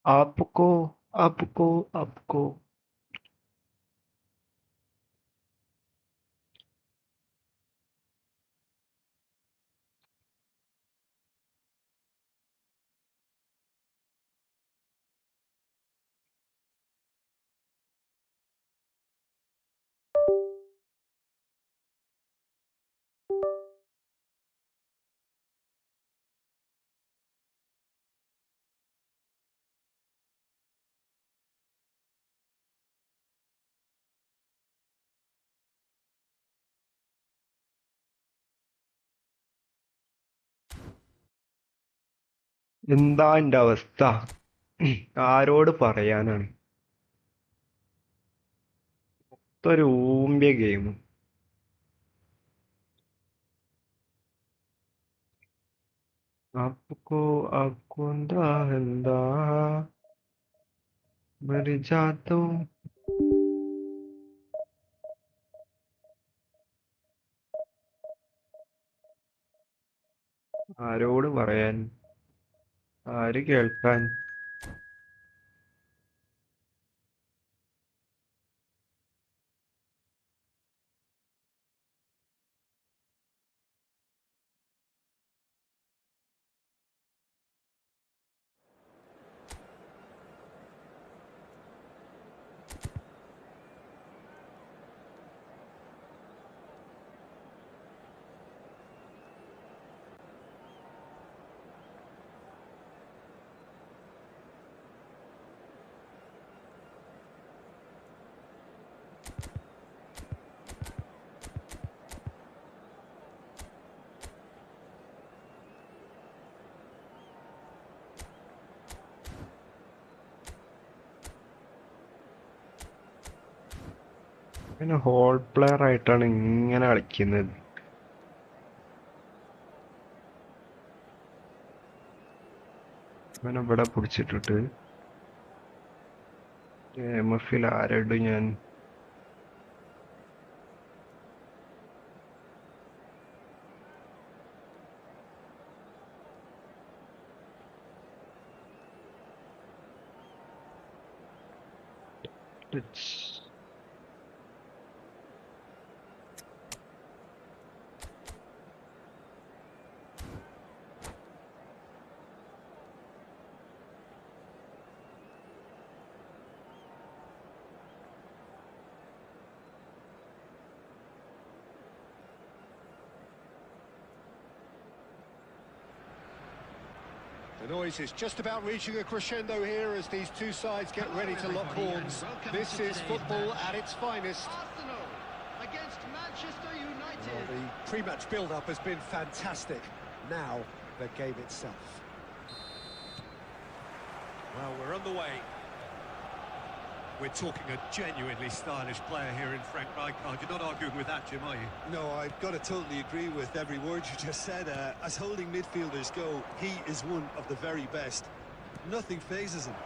आपको आपको आपको എന്താ എൻ്റെ അവസ്ഥ? ആരോട് പറയാനാണ്? ഒരു ഊമ്പിയ ഗെയിം. आपको आपको എന്താ എന്താ മരി ജാത്തോ. ആരോട് പറയാൻ, ആര് കേൾക്കാൻ? പിന്നെ ഹോൾ പ്ലെയർ ആയിട്ടാണ് ഇങ്ങനെ കളിക്കുന്നത്. ഇവനെ ഇവിടെ പിടിച്ചിട്ടിട്ട് എംഎഫിൽ ആരടും ഞാൻ. The noise is just about reaching a crescendo here as these two sides get ready to lock horns. This is football at its finest. Arsenal against Manchester United. Well, the pre-match build-up has been fantastic. Now, the game itself. Well, we're underway. We're talking a genuinely stylish player here in Frank Rijkaard. You're not arguing with that, Jim, are you? No, I've got to totally agree with every word you just said. As holding midfielders go, he is one of the very best. Nothing phases him.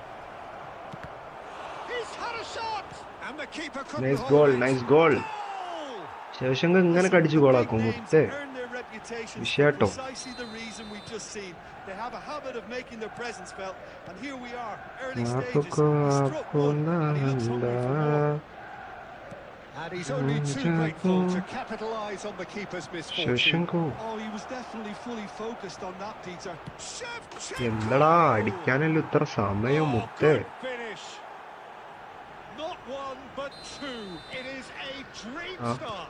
He's had a shot! And the keeper couldn't nice hold goal, it. Nice goal. Goal! ശേഷങ്ക ഇങ്ങനെ കടിച്ചു ഗോളാക്കും മുത്തേ. വിഷയാട്ടോ. Precisely the reason we've just seen. They have a habit of making their presence felt, and here we are, early stages. He struck one, and he looks hungry for more. And he's only too grateful to capitalise on the keeper's misfortune. Oh, he was definitely fully focused on that, Peter. എന്താടാ അടിക്കാനല്ലോ ഇത്ര സമയം മുത്തേ? Good finish. Not one, but two. It is a dream start.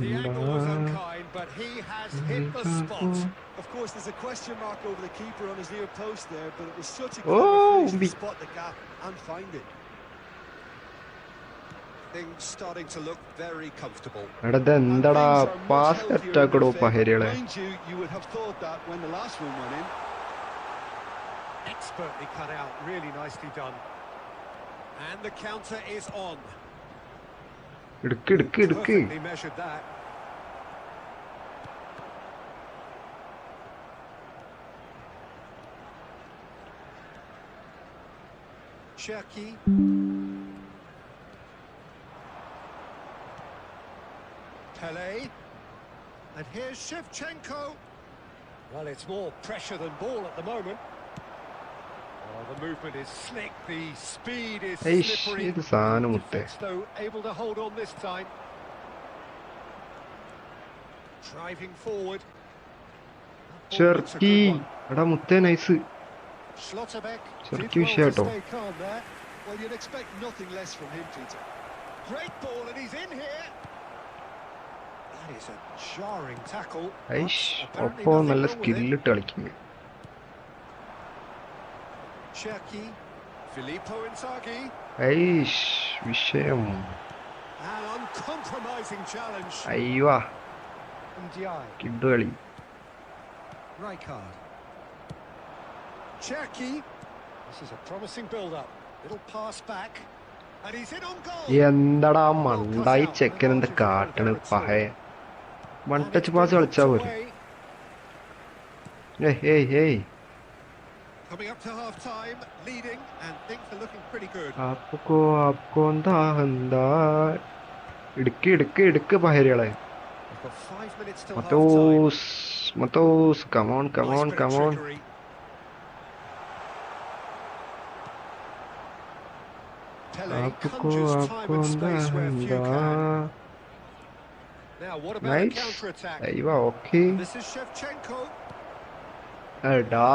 The angle was unkind, but he has hit the spot. Of course, there's a question mark over the keeper on his near post there, but it was such a Oh, clever finish to spot the gap and find it. Things starting to look very comfortable. എടാ എന്താടാ pass അറ്റാക്കടോ പഹരികളെ. Mind you, you would have thought that when the last one went in. Expertly cut out, really nicely done. And the counter is on. എടുക്ക് എടുക്ക് എടുക്ക്. Perfectly measured that. Cherki. Pele. And here's Shevchenko. Well, it's more pressure than ball at the moment. Oh, the movement is slick, the speed is Eish, slippery. ഇത് സാധനം മുത്തേ. Defense, though, able to hold on this time. Driving forward. ചെറുക്കി. എടാ മുത്തേ nice. Schlotterbeck ചെറുക്കി did well to വിഷയാട്ടോ. stay calm there. Well, you'd expect nothing less from him, Peter. Great ball, and he's in here. That is a jarring tackle. ഐഷ്, Apparently ഒപ്പം nothing നല്ല wrong with it. സ്കില്ലിട്ട് കളിക്കുന്നു. Cherki, Filippo Inzaghi. ഐഷ്, വിഷയം. An uncompromising challenge. അയ്യോ, Ndiaye, kid കളി. Rijkaard. Cherki. This is a promising build-up. Little pass back. And he's in on goal. എന്താടാ മണ്ടായി ചെക്കൻ എന്താ കാട്ടണ് പഹയ. One touch pass കളിച്ചാ പോലെ. ഏയ് Coming up to half-time, leading, and things are looking pretty good. ആപ്പോ എന്താ ഇടുക്ക് പഹരികളെ. We've got 5 minutes till half-time. മത്തോസ് come on. Nice bit of trickery. Pele conjures time and space where few can. Now, what about a nice. counter-attack? അയ്യോ, okay. This is Shevchenko. എടാ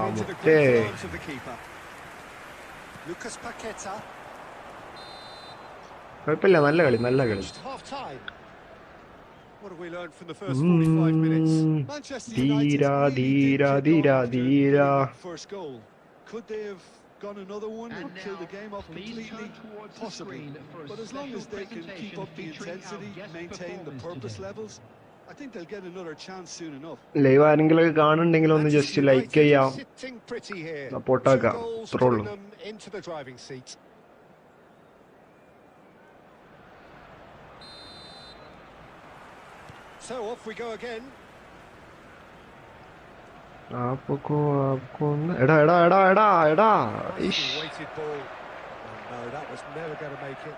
Into the മുത്തേ. gripped arms of the keeper. Lucas Paqueta. കുഴപ്പമില്ല, നല്ല കളി. Reached half-time. What have we learned from the first 45 minutes? Manchester United really did go after that first goal. Could they have gone another one and killed the game off completely? Possibly. But as long as they can keep up the intensity, maintain the purpose levels, I think they'll get another chance soon enough. Live ആരെങ്കിലും കാണുന്നുണ്ടെങ്കിൽ ഒന്ന് just like ചെയ്യാം, Sitting pretty here. സപ്പോർട്ടാക്കാം. 2 goals അത്രേ ഉള്ളൂ. putting them into the driving seat. So off we go again. എടാ Nicely weighted ball. Oh, no, that was never going to make it.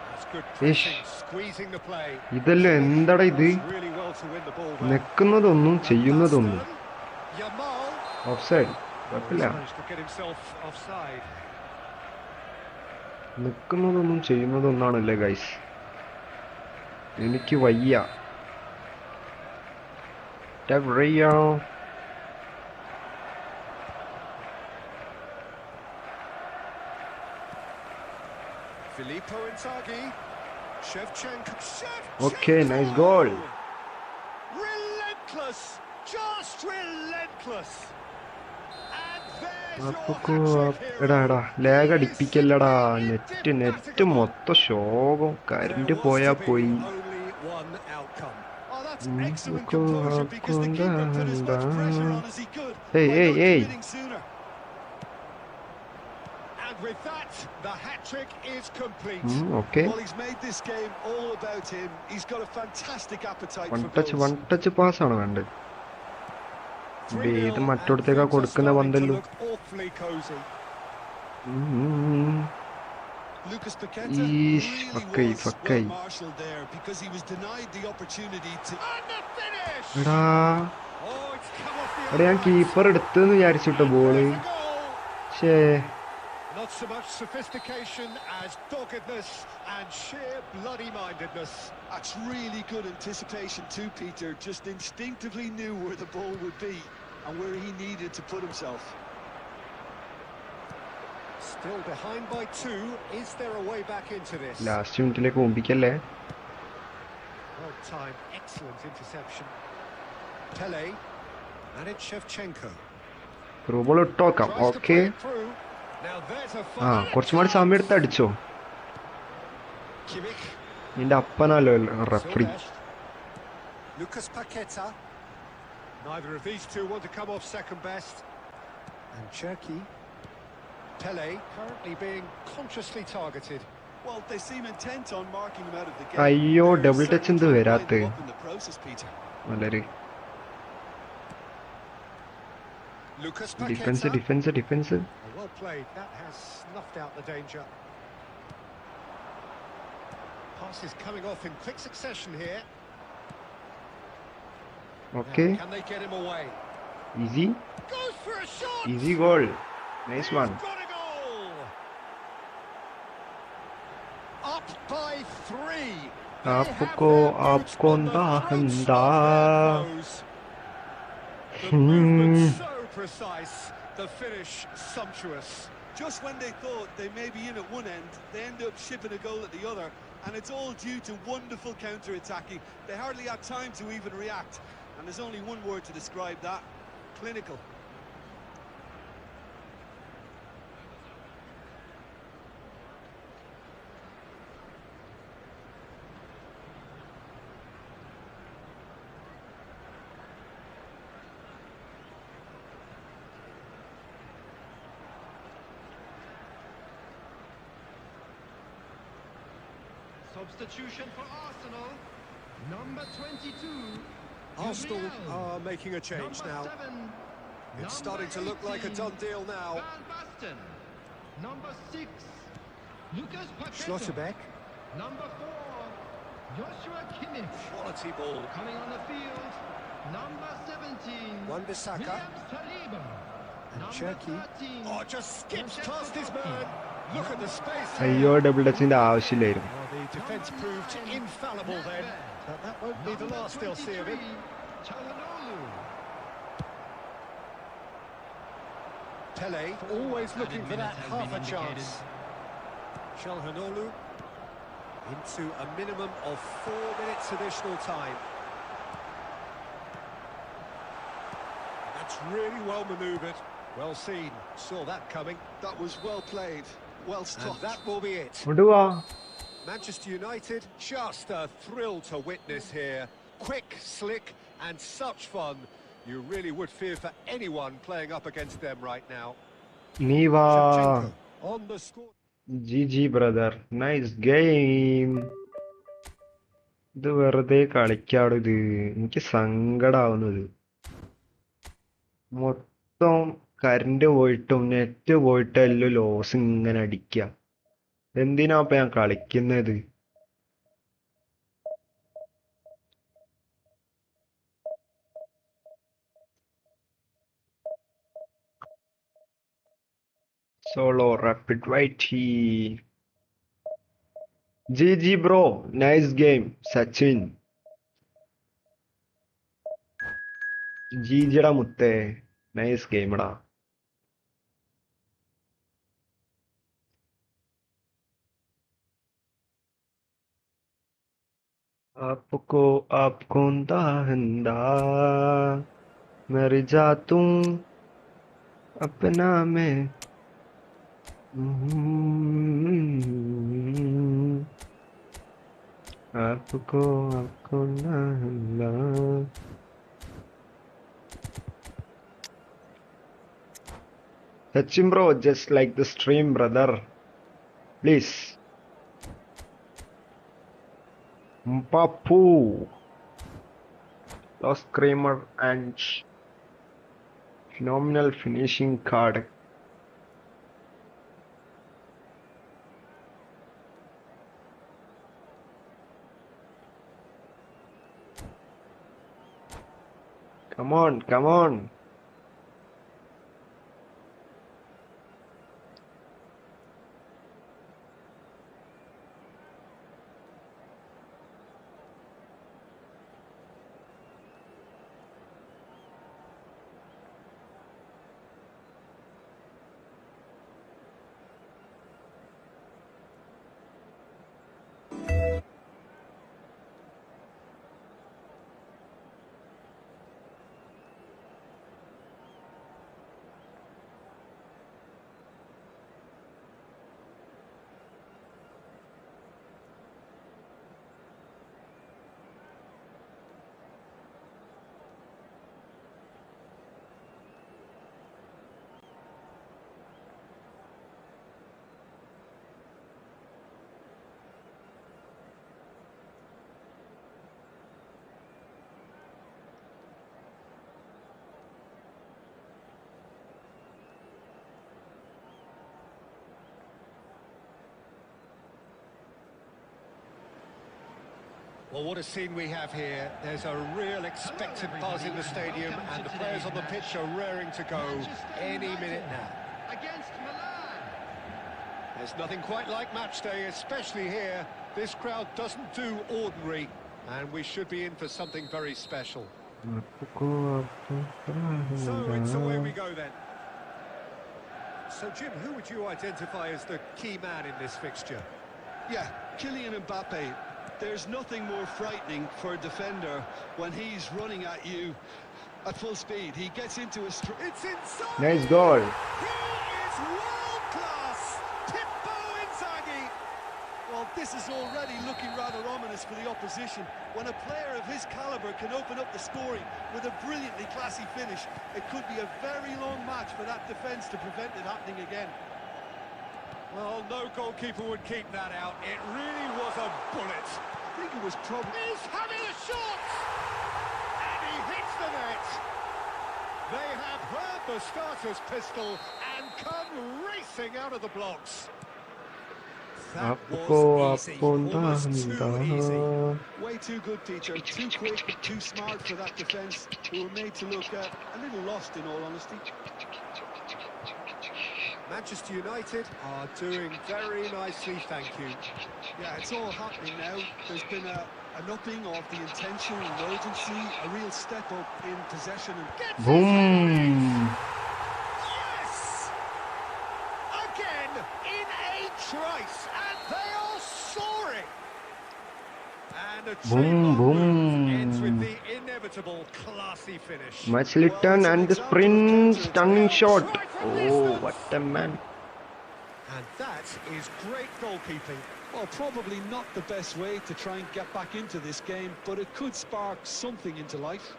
That's good pressing, squeezing the play. ഇതെല്ലാം എന്താടാ ഇത്? Really well to win the ball there. നിക്കുന്നതൊന്നും ചെയ്യുന്നതൊന്നും. Yamal. Offside. കുഴപ്പമില്ല. Managed to get himself offside. നിക്കുന്നതൊന്നും ചെയ്യുന്നതൊന്നാണല്ലേ guys. എനിക്ക് വയ്യ. Filippo Inzaghi. Shevchenko. Okay, nice goal. Relentless. Just relentless. And there's your hat-trick എടാ hero. ലാഗ് അടിപ്പിക്കല്ലടാ. നെറ്റ് മൊത്തം ശോകം. കറണ്ട് പോയാ പോയി. Only one outcome. Oh, that's excellent composure because the keeper put as much pressure on as he could. Hey, by hey, not hey. committing sooner. And with that, the hat-trick is complete. Okay. Well, he's made this game all about him. He's got a fantastic appetite one for goals. Touch pass ആണ് വേണ്ടത്. 3-0 ഇത് മറ്റോടത്തേക്കാ and കൊടുക്കുന്ന things are പന്തല്ലോ. starting to look awfully cozy. Lucas Paqueta really was well marshalled there because he was denied the opportunity to. And the finish! എടാ Oh, it's come off the എടാ ഞാൻ keeper എടുത്തെന്ന് വിചാരിച്ചിട്ട ball. There's the goal. ശേ, Not so much sophistication as doggedness and sheer bloody-mindedness. That's really good anticipation too, Peter. Just instinctively knew where the ball would be and where he needed to put himself. Still behind by 2. Is there a way back into this? Last മിനിറ്റിലേക്ക് ഒമ്പിക്കല്ലേ. Well timed, excellent interception. Pele and it's Shevchenko. Through ball ഇട്ടോക്കാം. Tries to okay. play it through. Now there's a ആ fine കുറച്ചും കൂടി സമയം എടുത്ത് അടിച്ചോ. Kimmich. നിന്റെ അപ്പനല്ലോ referee. Still best. Lucas Paqueta. Neither of these two want to come off second best. And Cherki. Pele currently being consciously targeted. Well, they seem intent on marking him out of the game. അയ്യോ, They're double touch certainly എന്ത് trying to വരാത്തെ. line them up in the process, Peter. വളരെ Lucas defence Paqueta. Defence. Well played. That has snuffed out the danger. Passes coming off in quick succession here. Okay. Now, can they get him away? Easy. Goes for a shot. Easy goal. Nice He's one. got a goal. Up by 3. They have आपको their boots आपको on the throats दाहंदा. of their foes. The movement so precise, the finish sumptuous. Just when they thought they may be in at one end, they end up shipping a goal at the other, and it's all due to wonderful counter-attacking. They hardly had time to even react, and there's only one word to describe that: clinical. Substitution for Arsenal. Number 22. Arsenal Gabriel. are making a change Number now. 7. It's starting to look like a done deal now. Van Basten. Number 6. Lucas Paqueta. Schlotterbeck. Number 4. Joshua Kimmich. Quality ball. Coming on the field. Number 17. Wan-Bissaka. William Saliba. And Number Cherki. 13. Oh, just skips past his man. Look at the space. അയ്യോ double ടച്ചിന്റെ ആവശ്യമില്ലായിരുന്നു. Oh, the defence proved infallible then. But that won't be the last they'll see of him. Pele always looking for that half a chance. Çalhanoğlu into a minimum of 4 minutes additional time. That's really well manoeuvred. Well seen. Saw that coming. That was well played, well And stopped. that will be it. വിടുവാ. Manchester United, just a thrill to witness here. Quick, slick, and such fun. You really would fear for anyone playing up against them right now. നീ വാ. Shevchenko on the score. GG brother. Nice game. ഇത് വെറുതെ കളിക്കാടും ഇത്. എനിക്ക് സങ്കടാവുന്നത്. മൊത്തം current പോയിട്ടും net പോയിട്ടും എല്ലാം ലോസ് ഇങ്ങനെ അടിക്കുക. എന്തിനാ ഇപ്പൊ ഞാൻ കളിക്കുന്നത്? Solo rapid YT. GG bro. Nice game. Sachin. GGടാ മുത്തേ. Nice game ടാ. आपको आपको दाहंदा मर जा तू अपना में आपको आपको दाहंदा. Sachin bro, just like the stream brother, please. Papu, lost Kramer and phenomenal finishing card. Come on, come on. Well, what a scene we have here. There's a real expectant buzz in the stadium, and the players on the pitch are raring to go any minute now. Against Milan. There's nothing quite like match day, especially here. This crowd doesn't do ordinary, and we should be in for something very special. So it's away we go then. So, Jim, who would you identify as the key man in this fixture? Yeah, Kylian Mbappe. There's nothing more frightening for a defender when he's running at you at full speed. He gets into a... It's inside! Nice goal. He is world-class! Pippo Inzaghi! Well, this is already looking rather ominous for the opposition. When a player of his calibre can open up the scoring with a brilliantly classy finish, it could be a very long match for that defence to prevent it happening again. Well, no goalkeeper would keep that out. It really was a bullet. I think it was probably... He's having a shot! And he hits the net! They have heard the starter's pistol and come racing out of the blocks. That was easy, almost too easy. Way too good, Peter. Too quick, too smart for that defence. We were made to look a little lost, in all honesty. Manchester United are doing very nicely, thank you. Yeah, it's all happening now. There's been an upping of the intention and urgency, a real step up in possession. And Boom. Yes! Again, in a trice, and they are soaring! And a Boom, boom. ends with the inevitable classy finish. Nicely done, and the sprint, stunning shot. Oh, what a man. And that is great goalkeeping. well, probably not the best way to try and get back into this game, but it could spark something into life.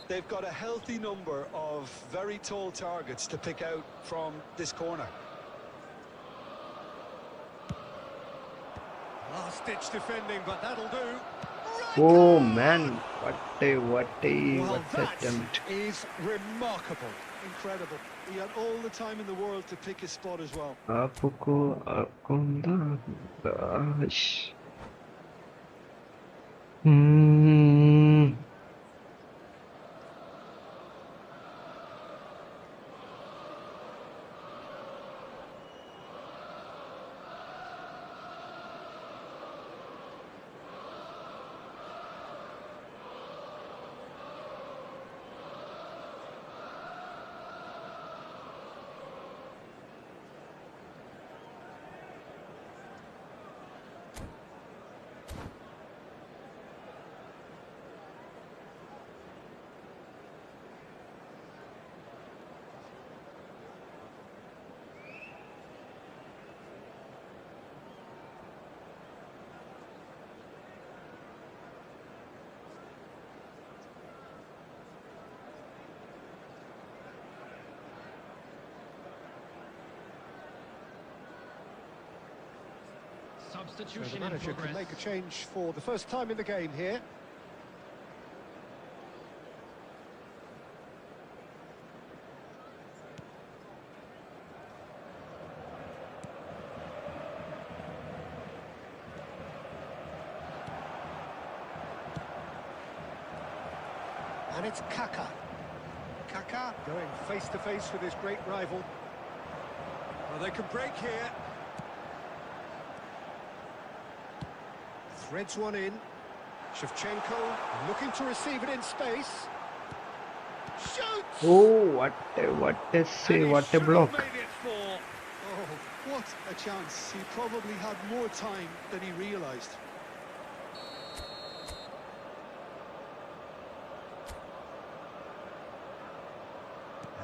They've got a healthy number of very tall targets to pick out from this corner. Last-ditch defending, but that'll do. Oh man, what a Well, attempt. that is remarkable. Incredible. He had all the time in the world to pick his spot as well. Apuku akunda dash. So the manager can make a change for the first time in the game here. And it's Kaka. Kaka going face to face with his great rival. Well, they can break here. Threads one in. Shevchenko looking to receive it in space. Shoots! Oh, what a save, what a block. Made it four. Oh, what a chance. He probably had more time than he realised.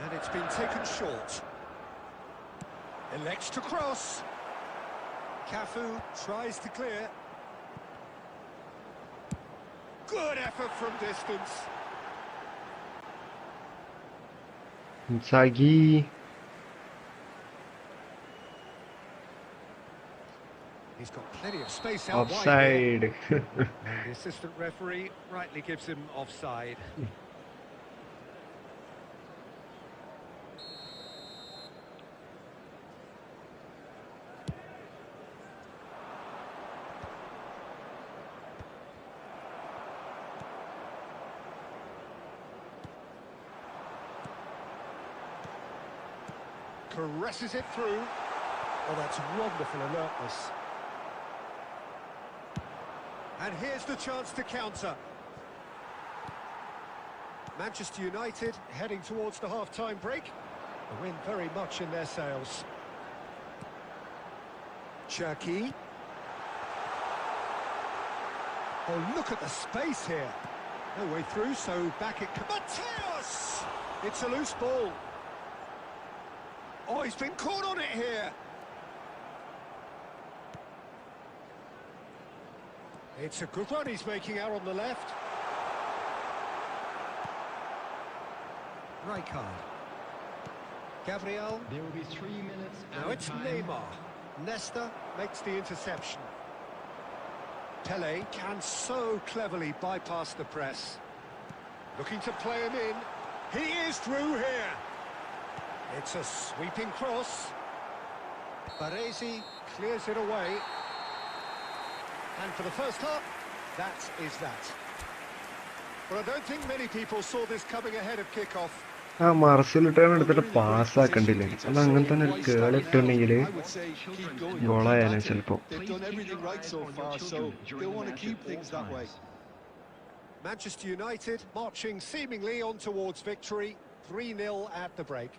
And it's been taken short. Elects to cross. Cafu tries to clear. Good effort from distance. Inzaghi. He's got plenty of space out wide Offside. there. And the assistant referee rightly gives him offside. caresses it through. Oh, that's wonderful alertness. And here's the chance to counter. Manchester United heading towards the half-time break. The wind very much in their sails. Cherki. Oh, look at the space here. No way through, so back it comes. Mateus! It's a loose ball. Oh, he's been caught on it here. It's a good run he's making out on the left. Rijkaard. Gabriel. There will be 3 minutes. Now it's Neymar. Nesta makes the interception. Pele can so cleverly bypass the press. Looking to play him in. He is through here. It's a sweeping cross. Baresi clears it away. And for the first half, that is that. But I don't think many people saw this coming ahead of kickoff. ആ മാർസലിട്ടാണ് എടുത്തിട്ട് പാസ്സാക്കണ്ടില്ലേ? അത് അങ്ങനെ തന്നെ ഒരു കേളിട്ടുണ്ടെങ്കിൽ ഗോളായാലും ചിലപ്പോ. Manchester United marching seemingly on towards victory, 3-0 at the break.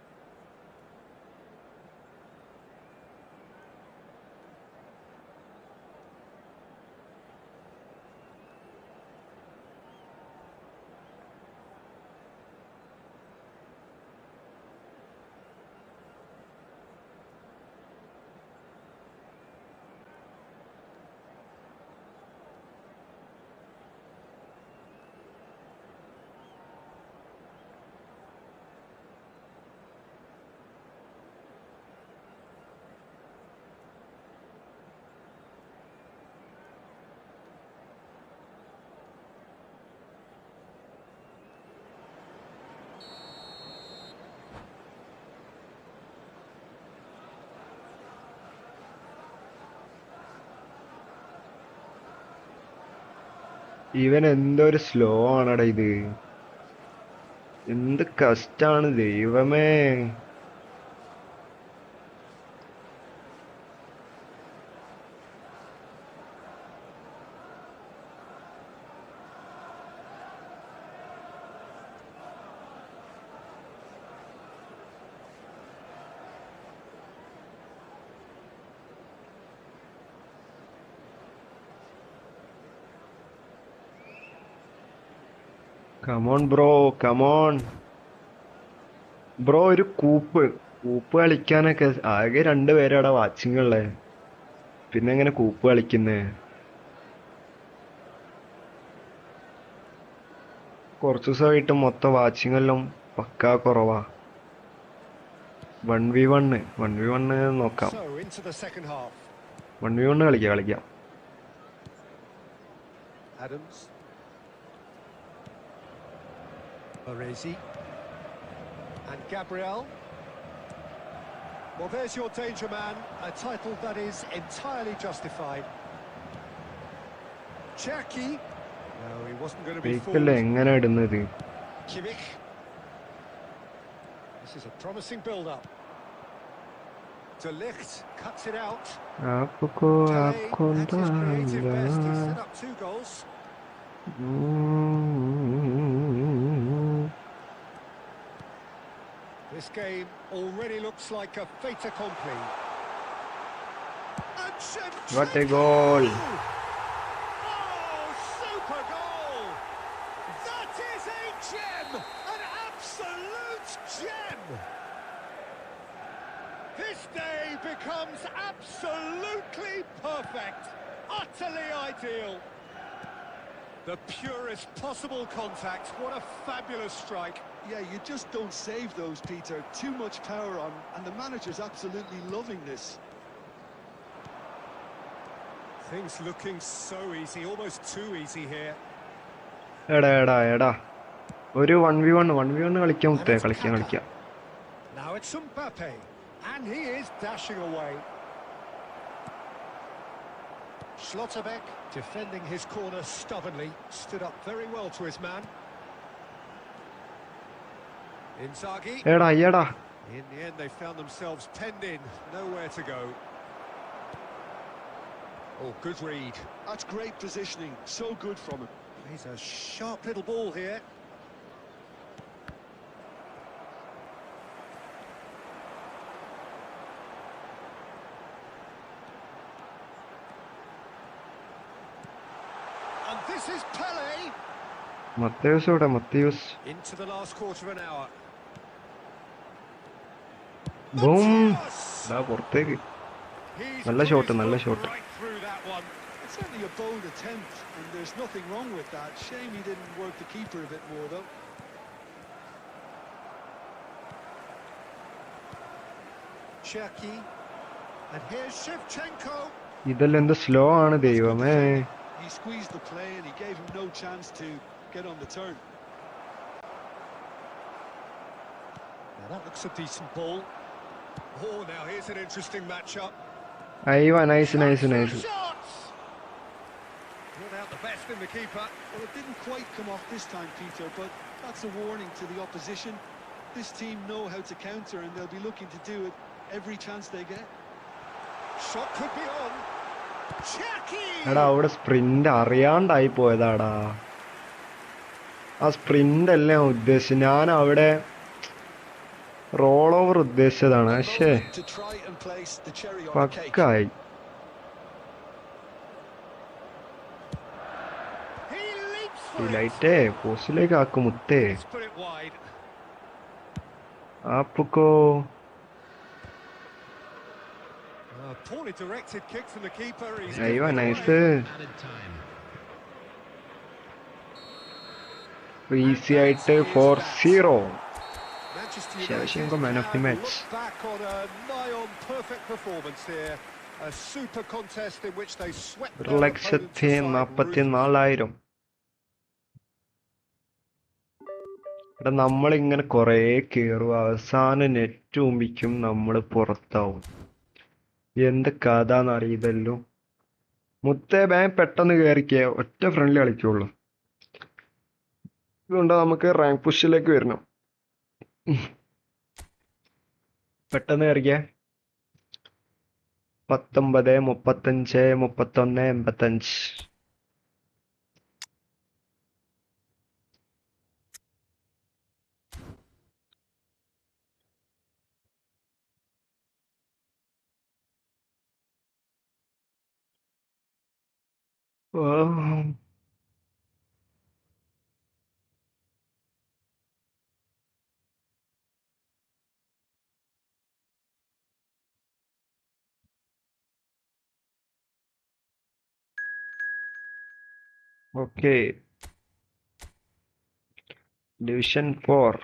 ഇവൻ എന്തൊരു slow ആണടാ ഇത്. എന്ത് കഷ്ടാണ് ദൈവമേ. Come on bro, come on bro. ഒരു കൂപ്പ് കളിക്കാനൊക്കെ ആകെ 2 പേരവിടെ വാച്ചിങ് ഉള്ളേ. പിന്നെ എങ്ങനെ കൂപ്പ് കളിക്കുന്നേ? കുറച്ചു ദിവസമായിട്ട് മൊത്തം വാച്ചിങ് എല്ലാം പക്കാ കുറവാ. 1v1 നോക്കാം. 1v1 കളിക്കാം. Adams. Baresi. And Gabriel. Well, there's your danger man, a title that is entirely justified. Cherki. No, he wasn't going to be fooled. എങ്ങനെ ഇടുന്നത്? Kimmich. This is a promising build-up. De Ligt cuts it out. Pele at his creative best. He set up 2 goals. This game already looks like a fait accompli. What a goal! Oh, super goal! That is a gem! An absolute gem! This day becomes absolutely perfect, utterly ideal. The purest possible contact. What a fabulous strike. Yeah, you just don't save those, Peter. Too much power on, and the manager's absolutely loving this. Things looking so easy, almost too easy here. എടാ ഒരു 1v1 കളിക്കാം. Now it's Mbappe, and he is dashing away. Schlotterbeck defending his corner stubbornly, stood up very well to his man. Inzaghi. എടാ In the end, they found themselves penned in, nowhere to go. Oh, good read. That's great positioning, so good from him. He's a sharp little ball here. And this is Pele. Matthäus ഇവിടെ Matthäus. Into the last quarter of an hour. Boom. Cross! ദാ പുറത്തേക്ക്. He's നല്ല put shot, his നല്ല foot shot. right through that one. It's certainly a bold attempt, and there's nothing wrong with that. Shame he didn't work the keeper a bit more, though. Cherki. And here's Shevchenko. ഇതെല്ലാം എന്ത് slow ആണ് That's good ദൈവമേ. defending. He squeezed the play, and he gave him no chance to get on the turn. Now that looks a decent ball. Oh, now here's an interesting matchup. അയ്യോ nice nice Chance for nice. shots! Brought out the best in the keeper. Well, it didn't quite come off this time, Peter, but that's a warning to the opposition. This team know how to counter, and they'll be looking to do it every chance they get. Shot could be on. Cherki! എടാ അവിടെ sprint അറിയാണ്ടായി പോയതാടാ. ആ sprint അല്ല ഞാൻ ഉദ്ദേശിച്ചത്. ഞാൻ അവിടെ roll over ഉദ്ദേശിച്ചതാണ്. A പക്ഷേ moment to try and place the cherry on the cake. പക്കായി. He leaps ഈ for it. ലൈറ്റേ പോസ്റ്റിലേക്ക് ആക്കും മുത്തേ. Let's put it wide. ആപ്പുക്കോ. Poorly directed kick from the keeper. He's അയ്യോ given it nice. away. Easy ആയിട്ട് 4-0. Manchester Shevchenko, United man of the can match. look back on a nigh-on perfect performance here. A super contest in which they swept their opponents aside ruthlessly. 1,44,000. എടാ നമ്മളിങ്ങനെ കൊറേ കേറും, അവസാനം net മുമ്പിക്കും നമ്മൾ പുറത്താവും. എന്ത് കഥാന്നറിയില്ലല്ലോ. മുത്തേ bank പെട്ടെന്ന് കയറിക്കേ, ഒറ്റ ഫ്രണ്ട്ലി കളിക്കുള്ളൂ. ഇതുകൊണ്ട് നമുക്ക് റാങ്ക് പുഷിലേക്ക് വരണം. പെട്ടെന്ന് കയറിക്കേ. 19, 35, 31, 85. Okay. Division 4.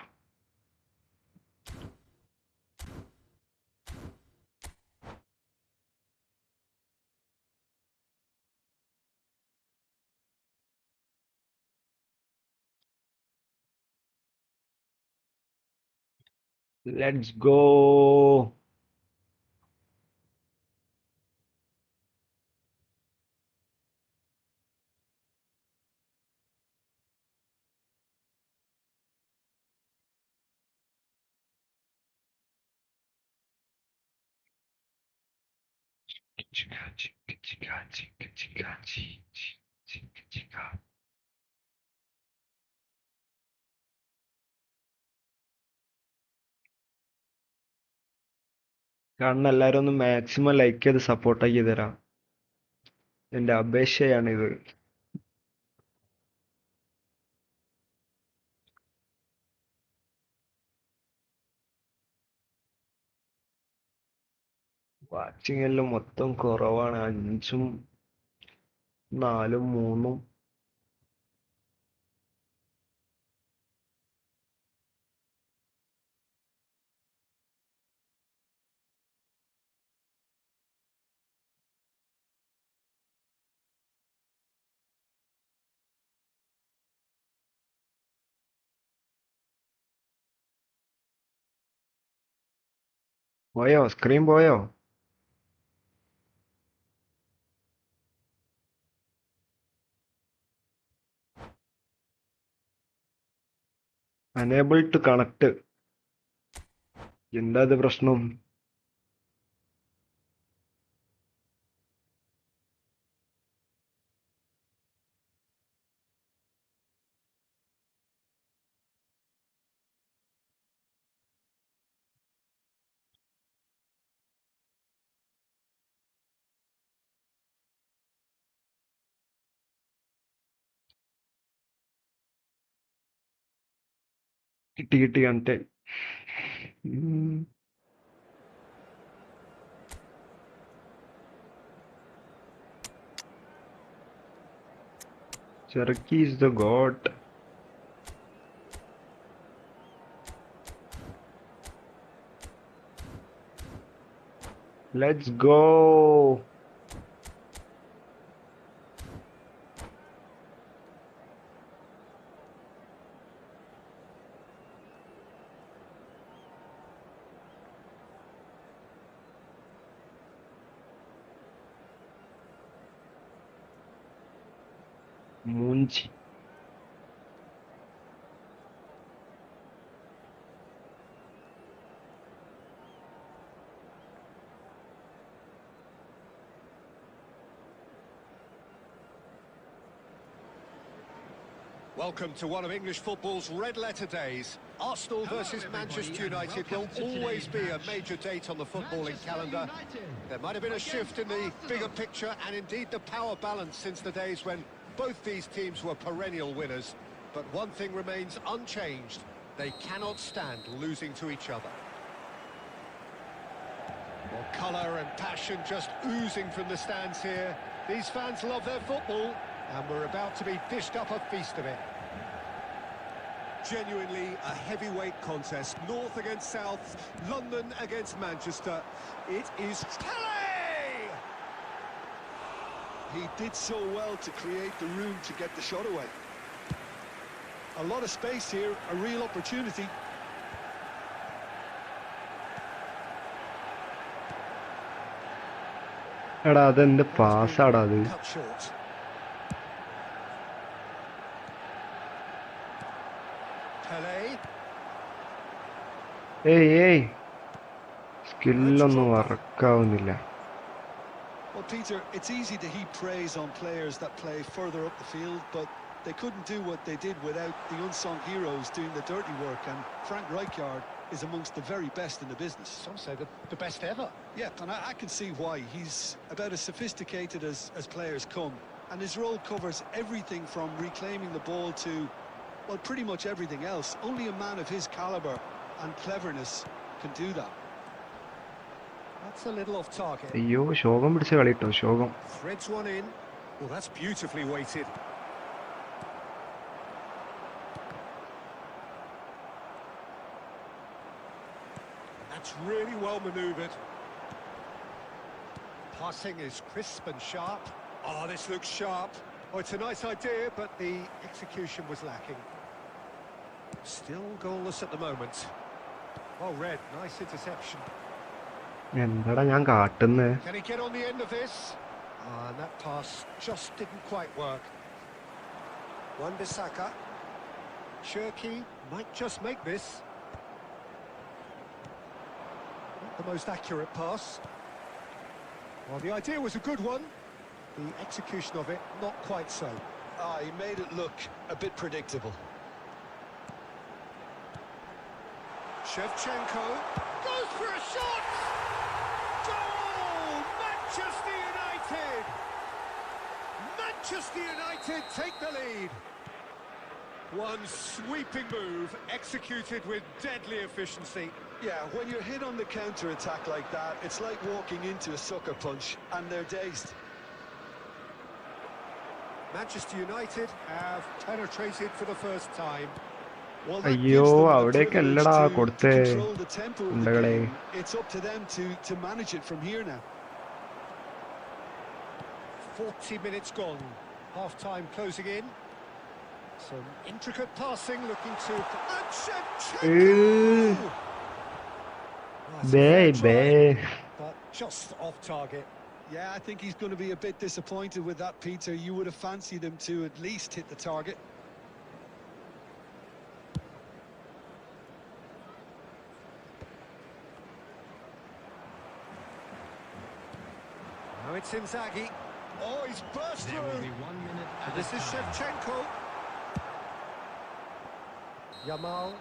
Let's go. കാരണം എല്ലാവരും ഒന്ന് മാക്സിമം ലൈക്ക് ചെയ്ത് സപ്പോർട്ട് ആക്കി തരാം. എൻ്റെ അപേക്ഷയാണിത്. വാച്ചിങ് എല്ലാം മൊത്തം കുറവാണ്. 5ഉം 4ഉം 3ഉം. പോയോ? സ്ക്രീൻ പോയോ? Unable to connect. എന്താ ഇത് പ്രശ്നം? കിട്ടി കണ്ടേ. Cherokee is the god. Let's go. മൂഞ്ചി. Welcome to one of English football's red-letter days. Arsenal versus Manchester United will always be a major date on the footballing calendar. There might have been a shift in the bigger picture and indeed the power balance since the days when both these teams were perennial winners. But one thing remains unchanged. They cannot stand losing to each other. Well, colour and passion just oozing from the stands here. These fans love their football, and we're about to be dished up a feast of it. Genuinely a heavyweight contest. North against South, London against Manchester. It is Pele! He did so well to create the room to get the shot away. A lot of space here, a real opportunity. എടാ അതെന്ത് പാസ്സാടാ അത്? Cut short. Pele. ഏയ് സ്കില്ലൊന്നും വർക്കാവുന്നില്ല. Well, Peter, it's easy to heap praise on players that play further up the field, but they couldn't do what they did without the unsung heroes doing the dirty work, and Frank Rijkaard is amongst the very best in the business. Some say the best ever. Yeah, and I can see why. He's about as sophisticated as players come, and his role covers everything from reclaiming the ball to, well, pretty much everything else. Only a man of his caliber and cleverness can do that. That's a little off target. അയ്യോ ശോകം പിടിച്ച കളിട്ടോ, ശോകം. Threads one in. Well, that's beautifully weighted. That's really well manoeuvred. Passing is crisp and sharp. Oh, this looks sharp. Oh, it's a nice idea, but the execution was lacking. Still goalless at the moment. Well read, nice interception. എന്താടാ ഞാൻ കാട്ടുന്നേ? Can he get on the end of this? And that pass just didn't quite work. Wan-Bissaka. Cherokee might just make this. Not the most accurate pass. Well, the idea was a good one. The execution of it, not quite so. He made it look a bit predictable. Shevchenko goes for a shot! Goal! Manchester United! Manchester United take the lead. One sweeping move, executed with deadly efficiency. Yeah, when you're hit on the counter-attack like that, it's like walking into a sucker punch, and they're dazed. Manchester United have penetrated for the first time. Well, that അയ്യോ gives them the അവിടേക്കല്ലടാ privilege to കൊടുത്തേ. control the tempo of the ഉണ്ടകളെ. game. It's up to them to manage it from here now. 40 minutes gone. Half-time closing in. Some intricate passing, looking to... And Shevchenko! That's a fair try, but just off target. Yeah, I think he's going to be a bit disappointed with that, Peter. You would have fancied him to at least hit the target. Now it's Inzaghi. Oh, he's burst There will through. be 1 minute And at this a is time. Shevchenko. Yamal.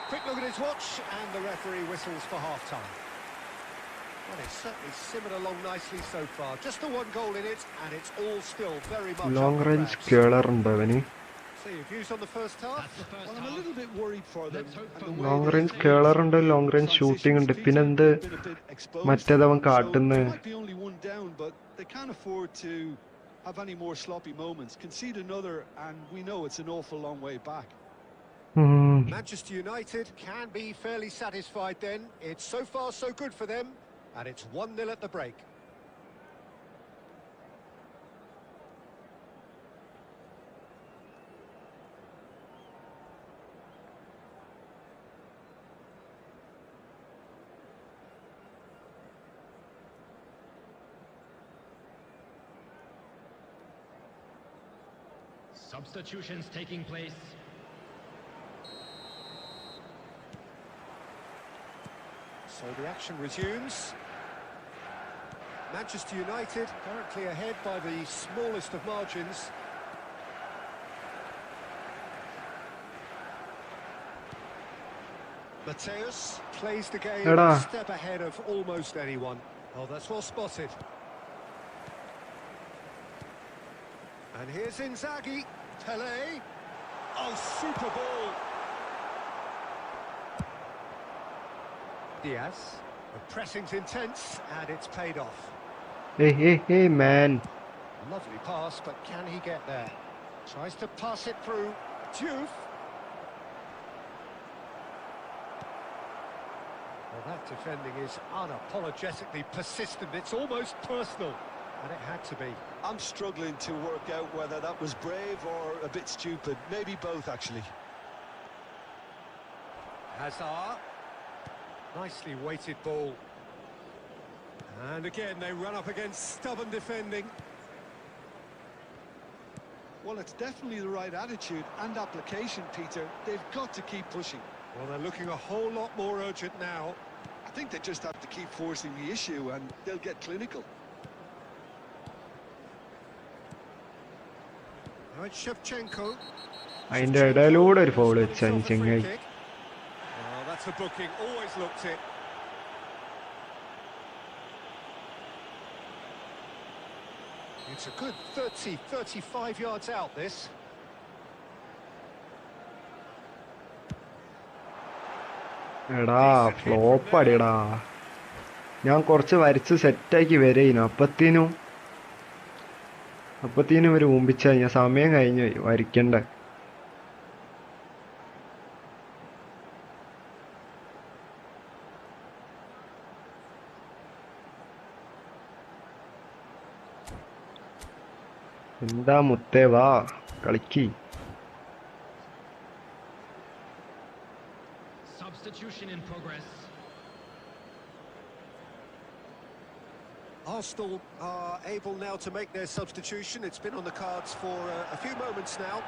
Quick look at his watch, and the referee whistles for half-time. Well, it's certainly simmered along nicely so far. Just the one goal in it, and it's all still very much Long up for range grabs. killer ഉണ്ട് അവന്. So your views on the first half? That's the first Well, I'm a half. little bit worried for them. Let's hope And for the way Long they've range played. killer ഉണ്ട്, long range shooting ഉണ്ട്. പിന്നെ എന്ത് Transitions, they've been a bit exposed. മറ്റേതവൻ So കാട്ടുന്ന്. they might be only one down, but they can't afford to have any more sloppy moments. Concede another, and we know it's an awful long way back. Manchester United can be fairly satisfied then. It's so far so good for them, and it's 1-0 at the break. Substitutions taking place. So the action resumes. Manchester United currently ahead by the smallest of margins. Mateus plays the game Eɗa. a step ahead of almost anyone. Oh, that's well spotted. And here's Inzaghi. Pele. Oh, super ball. Diaz. The pressing's intense, and it's paid off. Hey man. Lovely pass, but can he get there? Tries to pass it through. Diouf. Well, that defending is unapologetically persistent. It's almost personal, and it had to be. I'm struggling to work out whether that was brave or a bit stupid. Maybe both, actually. Hazard. Nicely weighted ball. And again, they run up against stubborn defending. Well, it's definitely the right attitude and application, Peter. They've got to keep pushing. Well, they're looking a whole lot more urgent now. I think they just have to keep forcing the issue, and they'll get clinical. Now it's Shevchenko. അതിന്റെ ഇടയിലൂടെ ഒരു foul വെച്ചാ ഈ ചെങ്ങായി. Oh, that's a booking. Always looked it. It's a good 35 yards out, this. എടാ flop അടിയടാ. ഞാൻ കുറച്ച് വരച്ച് സെറ്റാക്കി വരേനു അപ്പത്തേനും ഒരു മുമ്പിച്ച ഞാൻ സമയം കഴിഞ്ഞു വരയ്ക്കണ്ട. എന്താ മുത്തേ വാ കളിക്ക്. Substitution in progress. Arsenal are able now to make their substitution. It's been on the cards for a few moments now.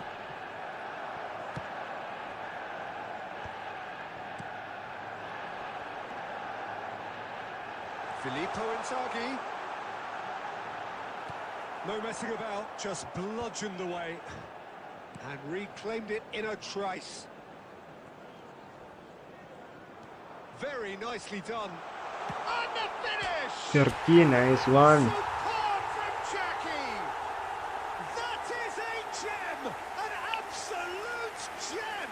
Filippo Inzaghi. No messing about, just bludgeoned away and reclaimed it in a trice. Very nicely done. And the finish! Turkey, nice one. Superb from Jackie! That is a gem! An absolute gem!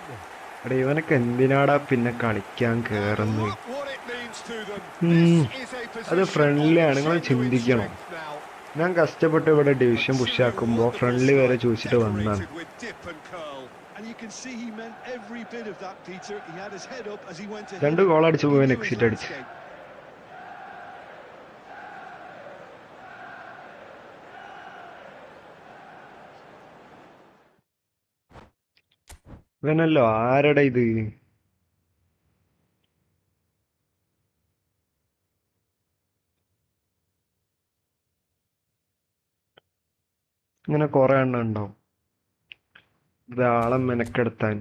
എടാ ഇവനൊക്കെ എന്തിനാടാ പിന്നെ കളിക്കാൻ കേറുന്നത്? Look what it means to them. This is a അത് position friendly of ആണ്, നിങ്ങൾ genuine ചിന്തിക്കണം. strength now. ഞാൻ കഷ്ടപ്പെട്ട് ഇവിടെ ഡിവിഷൻ പുഷാക്കുമ്പോ ഫ്രണ്ട്ലി വരെ ചോദിച്ചിട്ട് വന്നാണ്. Decorated with dip and curl. And you can see he meant every bit of that, Peter. He had his head up as he went to രണ്ട് hit it. ഗോൾ അടിച്ചു He പോയി knew his exit അടിച്ച്. landscape. ഇവനല്ലോ ആരടാ ഇത്? ഇങ്ങനെ കൊറേ എണ്ണം ഉണ്ടാവും ഒരാളെ മെനക്കെടുത്താൻ.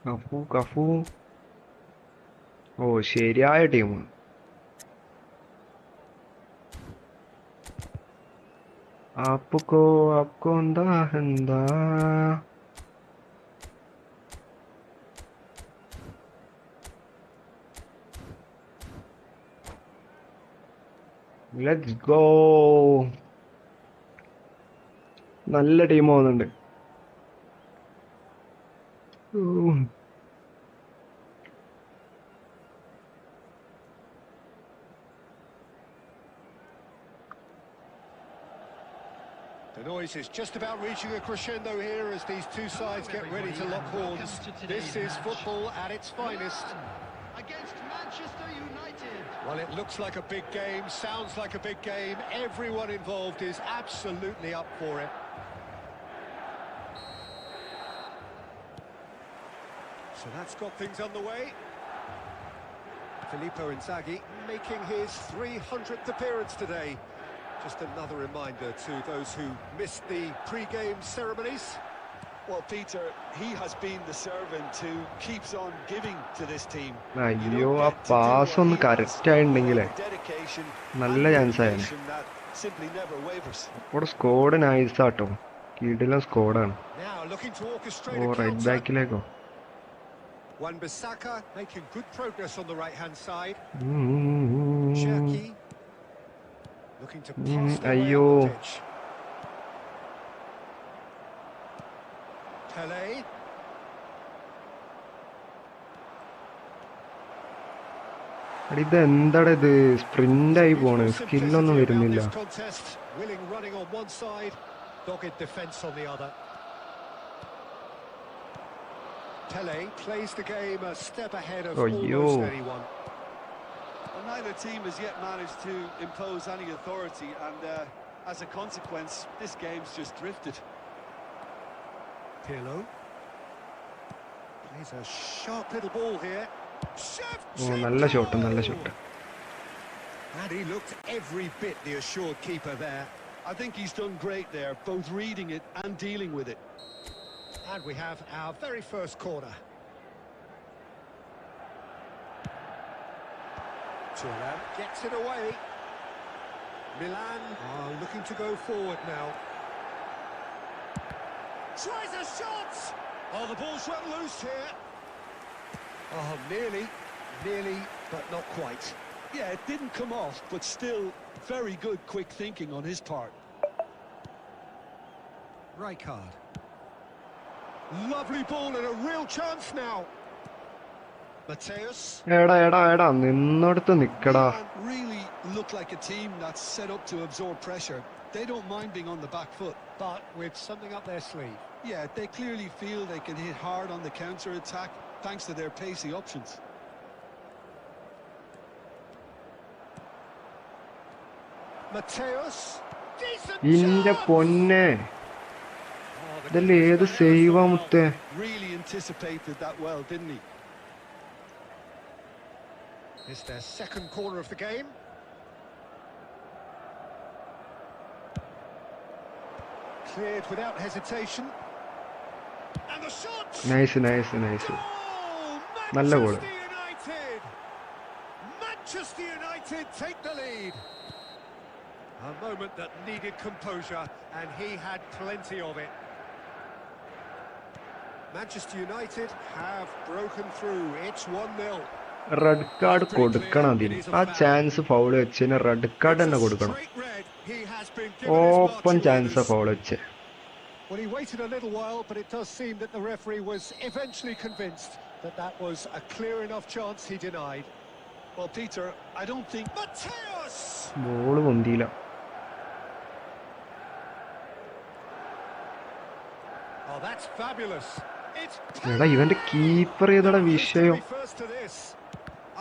കഫു. ഓ ശരിയായ ടീം. ആപ്കോ എന്താ എന്താ. Let's go. നല്ല ടീം പോകുന്നുണ്ട്. The noise is just about reaching a crescendo here as these two sides get ready to lock horns. This is football at its finest. Against Manchester United. Well, it looks like a big game, sounds like a big game. Everyone involved is absolutely up for it. So that's got things underway. Filippo Inzaghi making his 300th appearance today. Just another reminder to those who missed the pre-game ceremonies. Well, Peter, he has been the servant who keeps on giving to this team. അയ്യോ ആ pass ഒന്ന് correct ആയിട്ടുണ്ടെങ്കിലേ നല്ല chance ആയിരുന്നു. Simply never wavers. അപ്പോൾ squad നൈസാട്ടോ. കിടിലൻ സ്കോഡാണ്. Now looking to orchestrate oh a right counter. ബാക്കിലേക്കോ. Wan-Bissaka making good progress on the right-hand side. Cherki looking to pass the way Ayyo. on the pitch. Pele. ഇത് എന്താടാ ഇത് sprint ആയി പോണ്. സ്കില്ലൊന്നും വരുന്നില്ല. This contest, willing running on one side, dogged defence on the other. Pele plays the game a step ahead of almost anyone. Well, neither team has yet managed to impose any authority, and as a consequence, this game's just drifted. Pirlo plays a sharp little ball here. ഓ നല്ല shot നല്ല shot. And he looked every bit the assured keeper there. I think he's done great there, both reading it and dealing with it. And we have our very first corner. Thuram gets it away. Milan are looking to go forward now. Tries a shot! Oh, the ball's run loose here. Oh, nearly, but not quite. Yeah, it didn't come off, but still very good quick thinking on his part. Rijkaard. Lovely ball and a real chance now. Mateus. എടാ നിന്നോടത്ത് നിക്കടാ. Milan really look like a team that's set up to absorb pressure. They don't mind being on the back foot, But with something up their sleeve. yeah, they clearly feel they can hit hard on the counter-attack thanks to their pacey options. Mateus. Decent ഇന്റെ chance. പൊന്നെ Oh, the ഇതല്ലേ ഏത് keeper's Seva there as മുത്തേ. Really anticipated that well, didn't he? well. It's their second corner of the game. Cleared without hesitation. And the shot! Nice. Goal! നല്ല goal. Manchester United! Manchester United take the lead. A moment that needed composure, and he had plenty of it. Manchester United have broken through. It's 1-0. Red card കൊടുക്കണം അതിന്. ആ chance foul വെച്ചതിന് red card തന്നെ കൊടുക്കണം. Straight red. He has been given his open marching chance orders. Foul വെച്ച്. Well, he waited a little while, but it does seem that the referee was eventually convinced that that was a clear enough chance he denied. Well, Peter, I don't think... Mateus! Ball പൊന്തിയില്ല. Oh, that's fabulous. It's എടാ ഇവന്റെ keeper ഏതാടാ വിഷയം. first to this.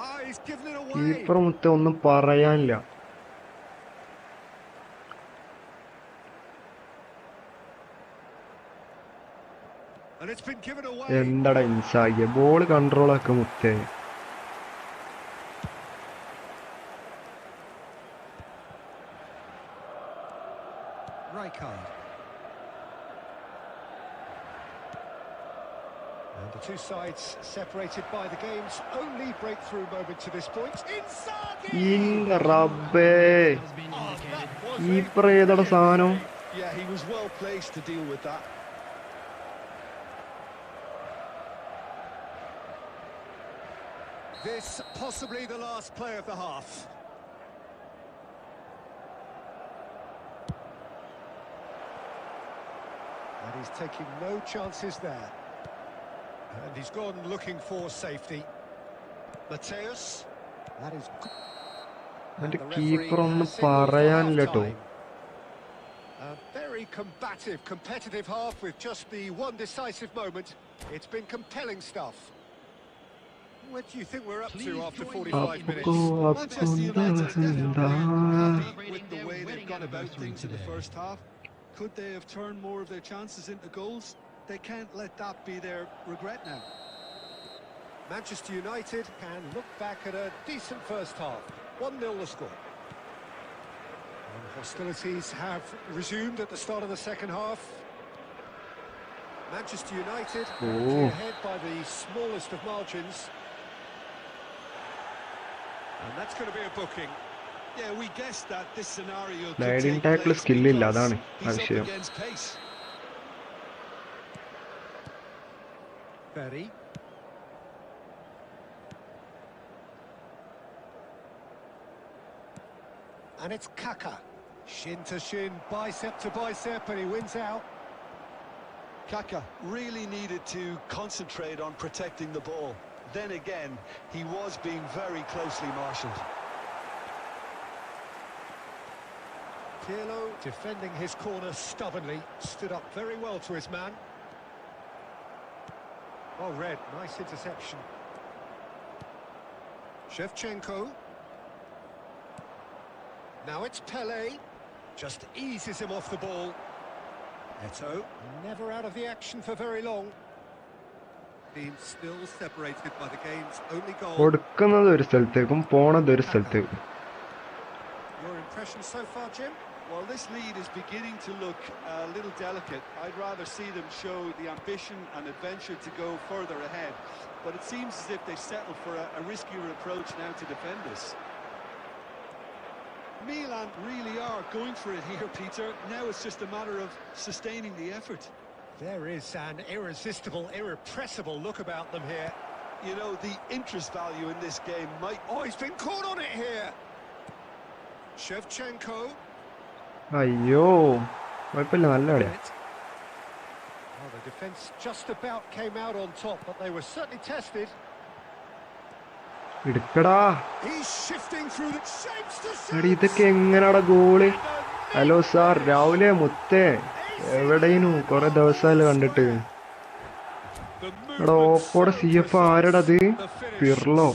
Ah, he's given it away. Keeper മുത്ത ഒന്നും പറയാനില്ല. And it's been given away. എന്താടാ ഇൻസാഗിയ ball control ആക്ക മുത്തേ. Rijkaard. And The two sides separated by the game's only breakthrough moment to this point. ഇന്റെ റബ്ബേ Has been Oh, indicated. that was ഈ a പ്രേതട സാധനം Yeah, he was well placed to deal with that. This possibly the last play of the half. And he's taking no chances there. And he's gone looking for safety. Mateus. That is good. എന്റെ keeper ഒന്നും പറയാനില്ല കേട്ടോ. A very combative, competitive half with just the one decisive moment. It's been compelling stuff. What do you think we're up to after 45 minutes? Manchester United definitely happy with the way they've gone about things in the first half. Could they have turned more of their chances into goals? They can't let that be their regret now. Manchester United can look back at a decent first half. 1-0 the score. And hostilities have resumed at the start of the second half. Manchester United actually ahead by the smallest of margins. And that's going to be a booking. Yeah, we guessed that this scenario could Sliding take tackle place skill illa, because adanu he's up avashayam. against pace. Berry. And it's Kaka. Shin to shin, bicep to bicep, and he wins out. Kaka really needed to concentrate on protecting the ball. Then again, he was being very closely marshalled. Pirlo defending his corner stubbornly, stood up very well to his man. Oh, Red, nice interception. Shevchenko. Now it's Pele. Just eases him off the ball. Eto, never out of the action for very long. Team still separated by the game's only goal. കൊടുക്കുന്നത് ഒരു സ്ഥലത്തേക്കും പോണത് ഒരു സ്ഥലത്തേക്കും. Your impressions so far, Jim? Well, this lead is beginning to look a little delicate. I'd rather see them show the ambition and adventure to go further ahead. But it seems as if they settle for a riskier approach now to defend this. Milan really are going for it here, Peter. Now it's just a matter of sustaining the effort. There is an irresistible, irrepressible look about them here. You know, the interest value in this game might... Oh, he's been caught on it here. Shevchenko. അയ്യോ കുഴപ്പമില്ല, നല്ല കളിയാ. Oh, the defence just about came out on top, but they were certainly tested. എടുക്കടാ. He's shifting through the shapes to എടി ഇതൊക്കെ എങ്ങനെയാടാ goal? Hello sir, രാവിലെ മുത്തേ എവിടെയും കുറെ ദിവസമായാലും കണ്ടിട്ട്. എടാ ഓപ്പോടെ CF ആരടാ അത്? പിർലോ.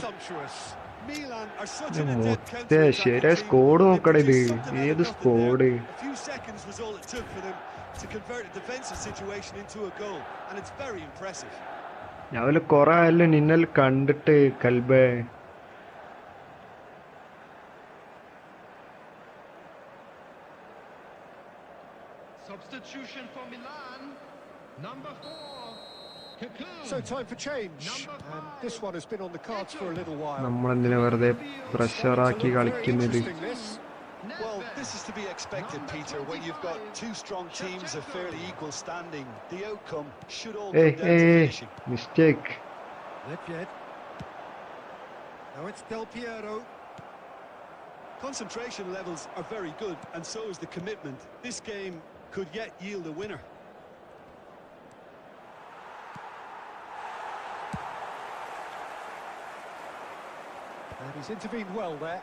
മുത്തേ ശരിയായ സ്കോഡ് നോക്കടാ ഇത്. ഏത് squad? A few seconds was all it took for them to convert a defensive situation into a goal, and it's very impressive. രാവിലെ കുറെ ആയല്ലോ നിന്നൽ കണ്ടിട്ട് കൽബേ. Substitution for Milan. Number 4. So time for change, and this one has been on the cards for a little while. നമ്മളെന്തിനാ വെറുതെ പ്രഷറാക്കി കളിക്കുന്നത്? Interesting this. Well, this is to be expected, Peter, when you've got two strong teams of fairly equal standing. The outcome should all come down to finishing. Mistake. Lepjed. Now it's Del Piero. Concentration levels are very good, and so is the commitment. This game could yet yield a winner. And he's intervened well there.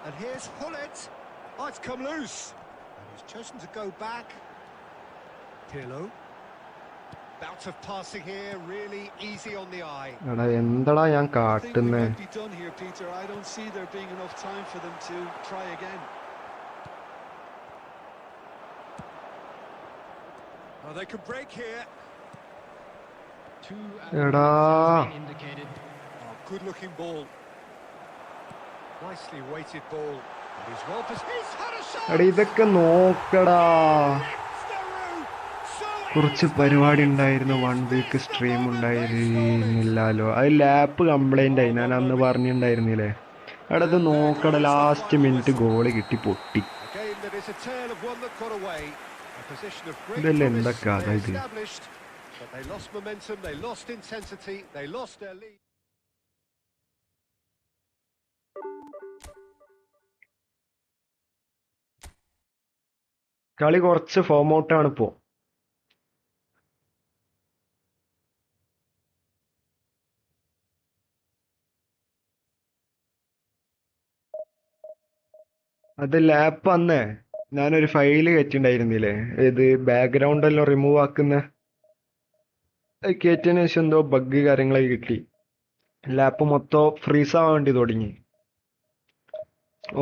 And here's Hullet. Oh, it's come loose. And he's chosen to go back. Pirlo. Bout of passing here, really easy on the eye. എടാ എന്താടാ ഞാൻ I think we കാട്ടുന്നേ? might be done here, Peter. I don't see there being enough time for them to try again. Oh, they can break here. Two എടാ has been indicated. Oh, good-looking ball. Nicely weighted ball. He's well he's had a shot. എടാ ഇതൊക്കെ നോക്കടാ. Lifts the roof. So കുറച്ച് പരിപാടി ഉണ്ടായിരുന്നു, 1 week stream ഉണ്ടായിരുന്നില്ലല്ലോ. അത് lap complaint ആയി, ഞാൻ അന്ന് പറഞ്ഞിട്ടുണ്ടായിരുന്നില്ലേ. എടാ ഇത് നോക്കടാ, ലാസ്റ്റ് മിനിറ്റ് ഗോള് കിട്ടി പൊട്ടി. a game that is a tale of one that got away. A position of great ഇതെല്ലാം promise എന്താ കഥ they ഇത്? established, but they lost momentum, they lost intensity, they lost their lead. കളി കുറച്ച് form ഔട്ടാണ് ഇപ്പോ. അത് ലാപ്പ് അന്നേ ഞാനൊരു ഫയല് കയറ്റിണ്ടായിരുന്നില്ലേ, ഇത് ബാക്ക്ഗ്രൗണ്ട് എല്ലാം റിമൂവ് ആക്കുന്ന. അത് കയറ്റിയതിന് ശേഷം എന്തോ ബഗ് കാര്യങ്ങളൊക്കെ കിട്ടി. ലാപ്പ് മൊത്തം ഫ്രീസ് ആവാൻ വേണ്ടി തുടങ്ങി,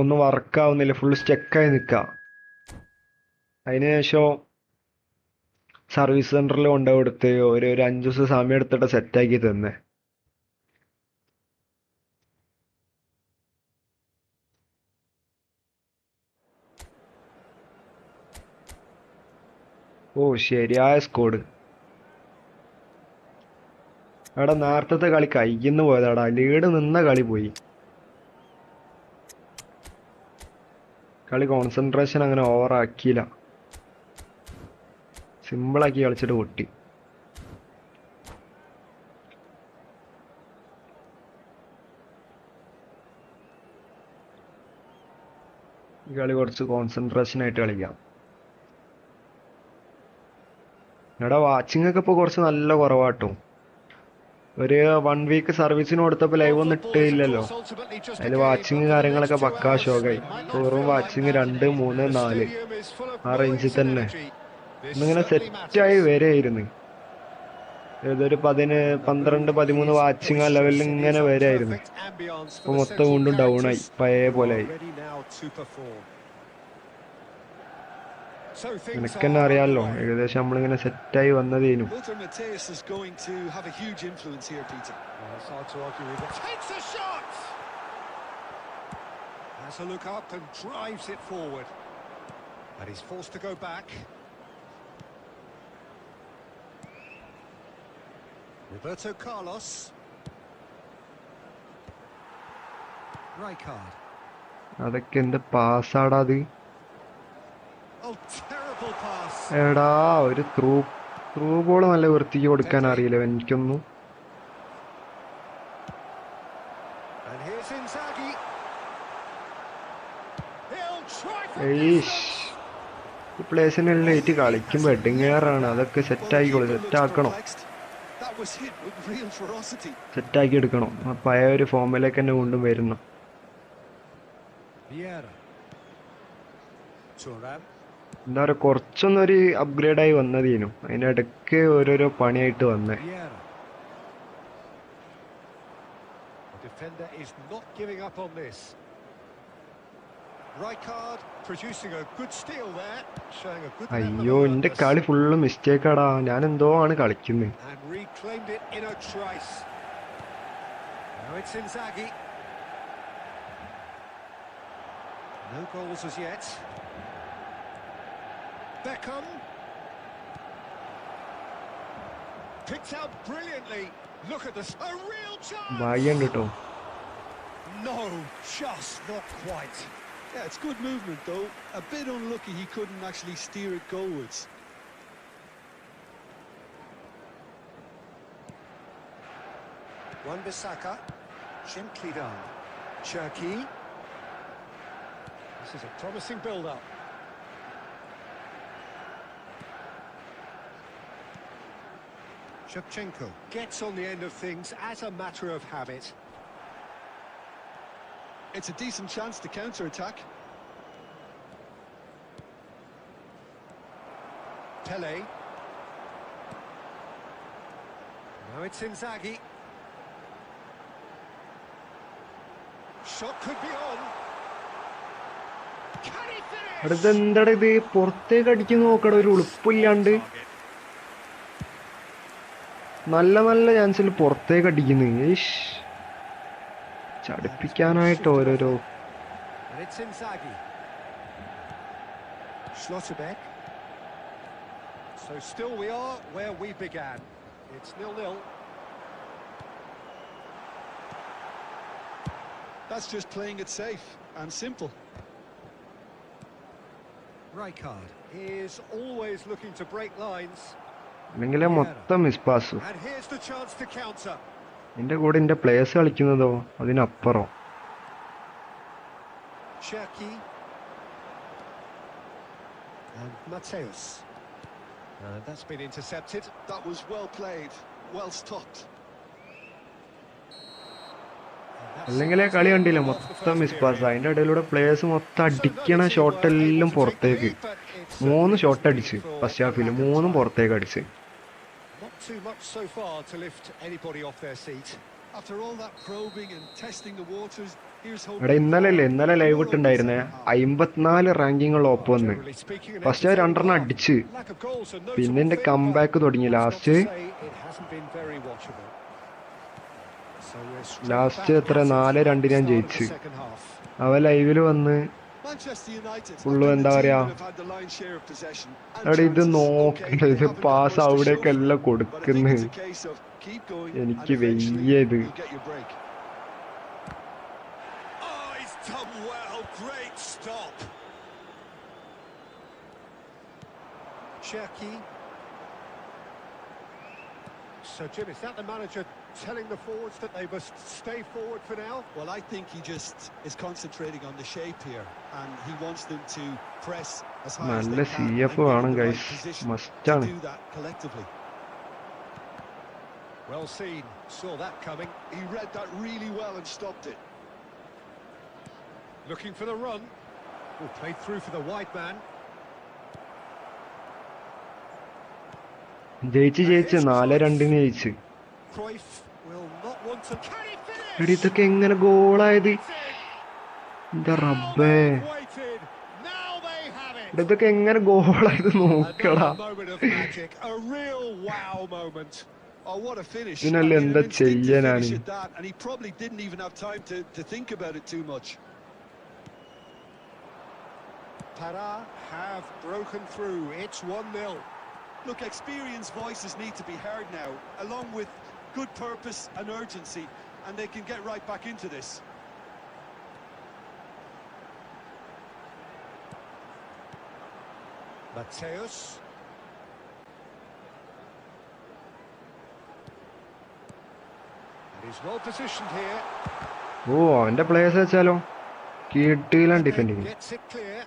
ഒന്നും വർക്കാവുന്നില്ല, ഫുൾ സ്റ്റക്കായി നിൽക്കുക. അതിനുശേഷം സർവീസ് സെന്ററിൽ കൊണ്ടുകൊടുത്ത് ഒരു 5 ദിവസം സമയം എടുത്തിട്ട് സെറ്റാക്കി തന്നെ. ഓ ശരിയായ സ്കോഡ്. എടാ നേരത്തെ കളി കയ്യിന്ന് പോയതാടാ, ലീഡ് നിന്ന കളി പോയി. കളി കോൺസെൻട്രേഷൻ അങ്ങനെ ഓവർ ആക്കിയില്ല, സിമ്പിളാക്കി കളിച്ചിട്ട് പൊട്ടി. ഈ കളി കുറച്ച് കോൺസെൻട്രേഷൻ ആയിട്ട് കളിക്കാം. എടാ വാച്ചിങ് ഒക്കെ ഇപ്പൊ കുറച്ച് നല്ല കുറവാട്ടോ. ഒരു 1 വീക്ക് സർവീസിന് കൊടുത്തപ്പോൾ ലൈവ് ഒന്നും ഇട്ടില്ലല്ലോ. അതിൽ വാച്ചിങ് കാര്യങ്ങളൊക്കെ പക്കാ ഷോക്കായി. വെറും വാച്ചിങ് 2, 3, 4 ആ റേഞ്ചിൽ തന്നെ ഒന്നിങ്ങനെ സെറ്റായി വരെയായിരുന്നു. ഏതൊരു 12, 13 വാച്ചിങ് ആ ലെവലിൽ ഇങ്ങനെ വരെയായിരുന്നു. ഇപ്പൊ മൊത്തം വീണ്ടും ഡൗൺ ആയി, പഴയ പോലെ ആയി. നിനക്ക് തന്നെ അറിയാലോ, ഏകദേശം നമ്മളിങ്ങനെ സെറ്റായി വന്നതേനു. Lothar Matthäus is going to have a huge influence here, Peter. Well, it's hard to argue with it. Takes a shot! Has a look up and drives it forward. And he's forced to go back. Roberto Carlos. Rijkaard. അതൊക്കെ എന്ത് പാസ്സാടാ അത്. Oh, terrible pass. എടാ ഒരു through ball നല്ല വൃത്തിക്ക് കൊടുക്കാൻ അറിയില്ല എനിക്കൊന്നും. And here's Inzaghi. He'll try for ഏയ്ഷ്, ഈ പ്ലേസിനെല്ലാം ഏറ്റ് കളിക്കുമ്പോൾ എഡിങ്ങേറാണ്. അതൊക്കെ സെറ്റാക്കിക്കോളൂ, സെറ്റാക്കണം, That was hit with real ferocity. സെറ്റാക്കി എടുക്കണം. ആ പഴയ ഒരു ഫോമിലേക്ക് തന്നെ വീണ്ടും വരുന്നു. Vieira. Thuram. എന്താ പറയുക, കുറച്ചൊന്നൊരു അപ്ഗ്രേഡായി വന്നതേനു, അതിനിടയ്ക്ക് ഓരോരോ പണിയായിട്ട് വന്നേ. Vieira. The defender is not giving up on this. Rijkaard producing a good steal there, showing a good level അയ്യോ, of എന്റെ alertness. കളി ഫുള്ള് മിസ്റ്റേക്കാടാ, ഞാൻ എന്തോ ആണ് കളിക്കുന്നത്. And reclaimed it in a trice. Now it's Inzaghi. No goals as yet. Beckham. Picked out brilliantly. Look at this. A real chance. ഭാഗ്യം കേട്ടോ. No, just not quite. Yeah, it's good movement though. A bit unlucky he couldn't actually steer it goalwards. Wan-Bissaka. Gently done. Cherki. This is a promising build-up. Shevchenko gets on the end of things as a matter of habit. It's a decent chance to counter-attack. Pele. Now it's Inzaghi. Shot could be on. Can he finish? അടുത്തെന്താടാ ഇത്, പുറത്തേക്ക് അടിക്കുന്നു നോക്കട, ഒരു ഉളുപ്പില്ലാണ്ട്. നല്ല ചാൻസിൽ പുറത്തേക്ക് അടിക്കുന്നു. ചടുപ്പിക്കാനായിട്ട് ഓരോരോ. And it's Inzaghi. Schlotterbeck. So still we are where we began. It's 0-0. That's just playing it safe and simple. Rijkaard is always looking to break lines. അല്ലെങ്കിൽ മൊത്തം miss pass. And here's the chance to counter. എൻ്റെ കൂടെ എൻ്റെ players കളിക്കുന്നതോ അതിനപ്പുറം. Cherki. And Mateus. That's been intercepted. That was well played, well stopped. അല്ലെങ്കിൽ കളി കണ്ടില്ല, മൊത്തം മിസ് പാസ്. അതിൻ്റെ ഇടയിലൂടെ പ്ലേയേഴ്സ് മൊത്തം അടിക്കണ ഷോട്ടെല്ലാം പുറത്തേക്ക്. 3 ഷോട്ട് അടിച്ച് ഫസ്റ്റ് ഹാഫിൽ, 3 പുറത്തേക്ക് അടിച്ച്. Not too much so far to lift anybody off their seat. After all that probing and testing the waters, here's hope. എടാ ഇന്നലെ ലൈവ് ഇട്ടുണ്ടായിരുന്നേ, 54 റാങ്കിങ്ങുള്ള ഒപ്പം വന്ന് ഫസ്റ്റ് 2 റൺ അടിച്ച്. പിന്നെ എന്റെ കംബാക്ക് തുടങ്ങി. ലാസ്റ്റ് എത്ര 4-2 ഞാൻ ജയിച്ച്. അവ ലൈവില് വന്ന് ഫുള്ള് എന്താ പറയാ, അവിടെ ഇത് നോക്കണ്ട, ഇത് പാസ് അവിടേക്കല്ല കൊടുക്കുന്നത്. എനിക്ക് വയ്യ ഇത്. Cherki. So Jim, is that the manager telling the forwards that they must stay forward for now? Well, I think he just is concentrating on the shape here, and he wants them to press as high as they can and get in the right position to do that collectively. Well seen, saw that coming. He read that really well and stopped it. Looking for the run. Oh, played through for the wide man. ജയിച്ച് 4-2 ജയിച്ച്. എടി ഇതൊക്കെ എങ്ങനെ ഗോളായത്? എന്റെ റബ്ബേ, ഇതൊക്കെ എങ്ങനെ ഗോളായത് നോക്കടാ. ഇതിനല്ല എന്താ ചെയ്യാനാണ്. Para have broken through. It's 1-0. Look, experienced voices need to be heard now, along with good purpose and urgency, and they can get right back into this. Mateus. And he's well positioned here. ഓ അവന്റെ players വെച്ചാലോ കിട്ടിയില്ല defending. Gets it clear.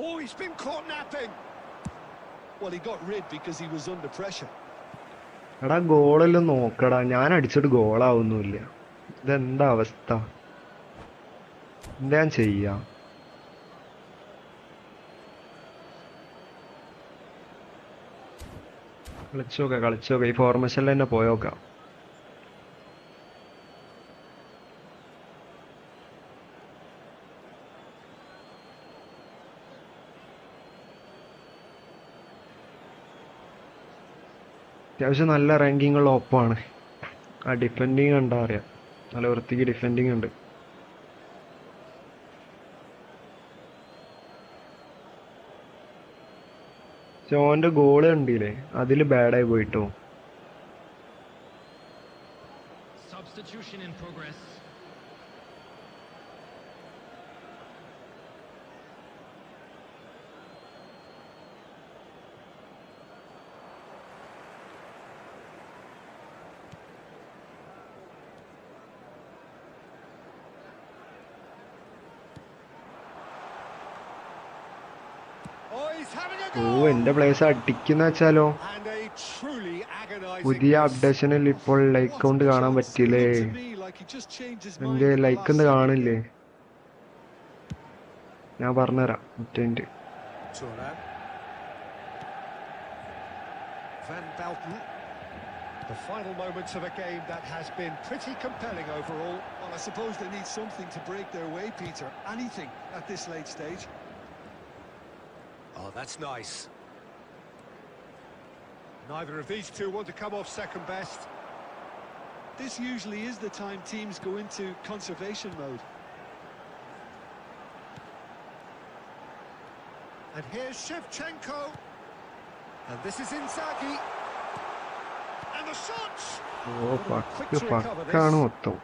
Oh, he's been caught napping. Well, he got rid because he was under pressure. എടാ ഗോളെല്ലാം നോക്കടാ, ഞാൻ അടിച്ചിട്ട് ഗോളാവുന്നില്ല. ഇതെന്താ അവസ്ഥ? എന്താ ഞാൻ ചെയ്യാ? കളിച്ചോക്കെ ഈ ഫോർമേഷനിൽ തന്നെ പോയോക്കാം. അത്യാവശ്യം നല്ല റാങ്കിങ് ഉള്ള ഒപ്പമാണ്. ആ ഡിഫെൻഡിങ് കണ്ടാ അറിയാം, നല്ല വൃത്തിക്ക് ഡിഫെൻഡിങ് ഉണ്ട്. ഓന്റെ ഗോള് കണ്ടില്ലേ, അതില് ബാഡായി പോയിട്ടോ. Substitution in progress. ഓ എന്റെ പ്ലേസ് അടിക്കുന്ന വെച്ചാലോ. പുതിയ അപ്ഡേഷനിൽ ഇപ്പോൾ ലൈക്ക് കൗണ്ട് കാണാൻ പറ്റില്ലേ? എന്റെ ലൈക്ക് ഒന്ന് കാണില്ലേ? ഞാൻ പറഞ്ഞുതരാം. The final moments of a game that has been pretty compelling overall. Well, I suppose they need something to break their way, Peter. Anything at this late stage. Oh, that's nice. Neither of these two want to come off second best. this usually is the time teams go into conservation mode. And here's Shevchenko. And this is Inzaghi. And the shots! Oh Quick puck to recover പക്കാണ് this. മൊത്തം.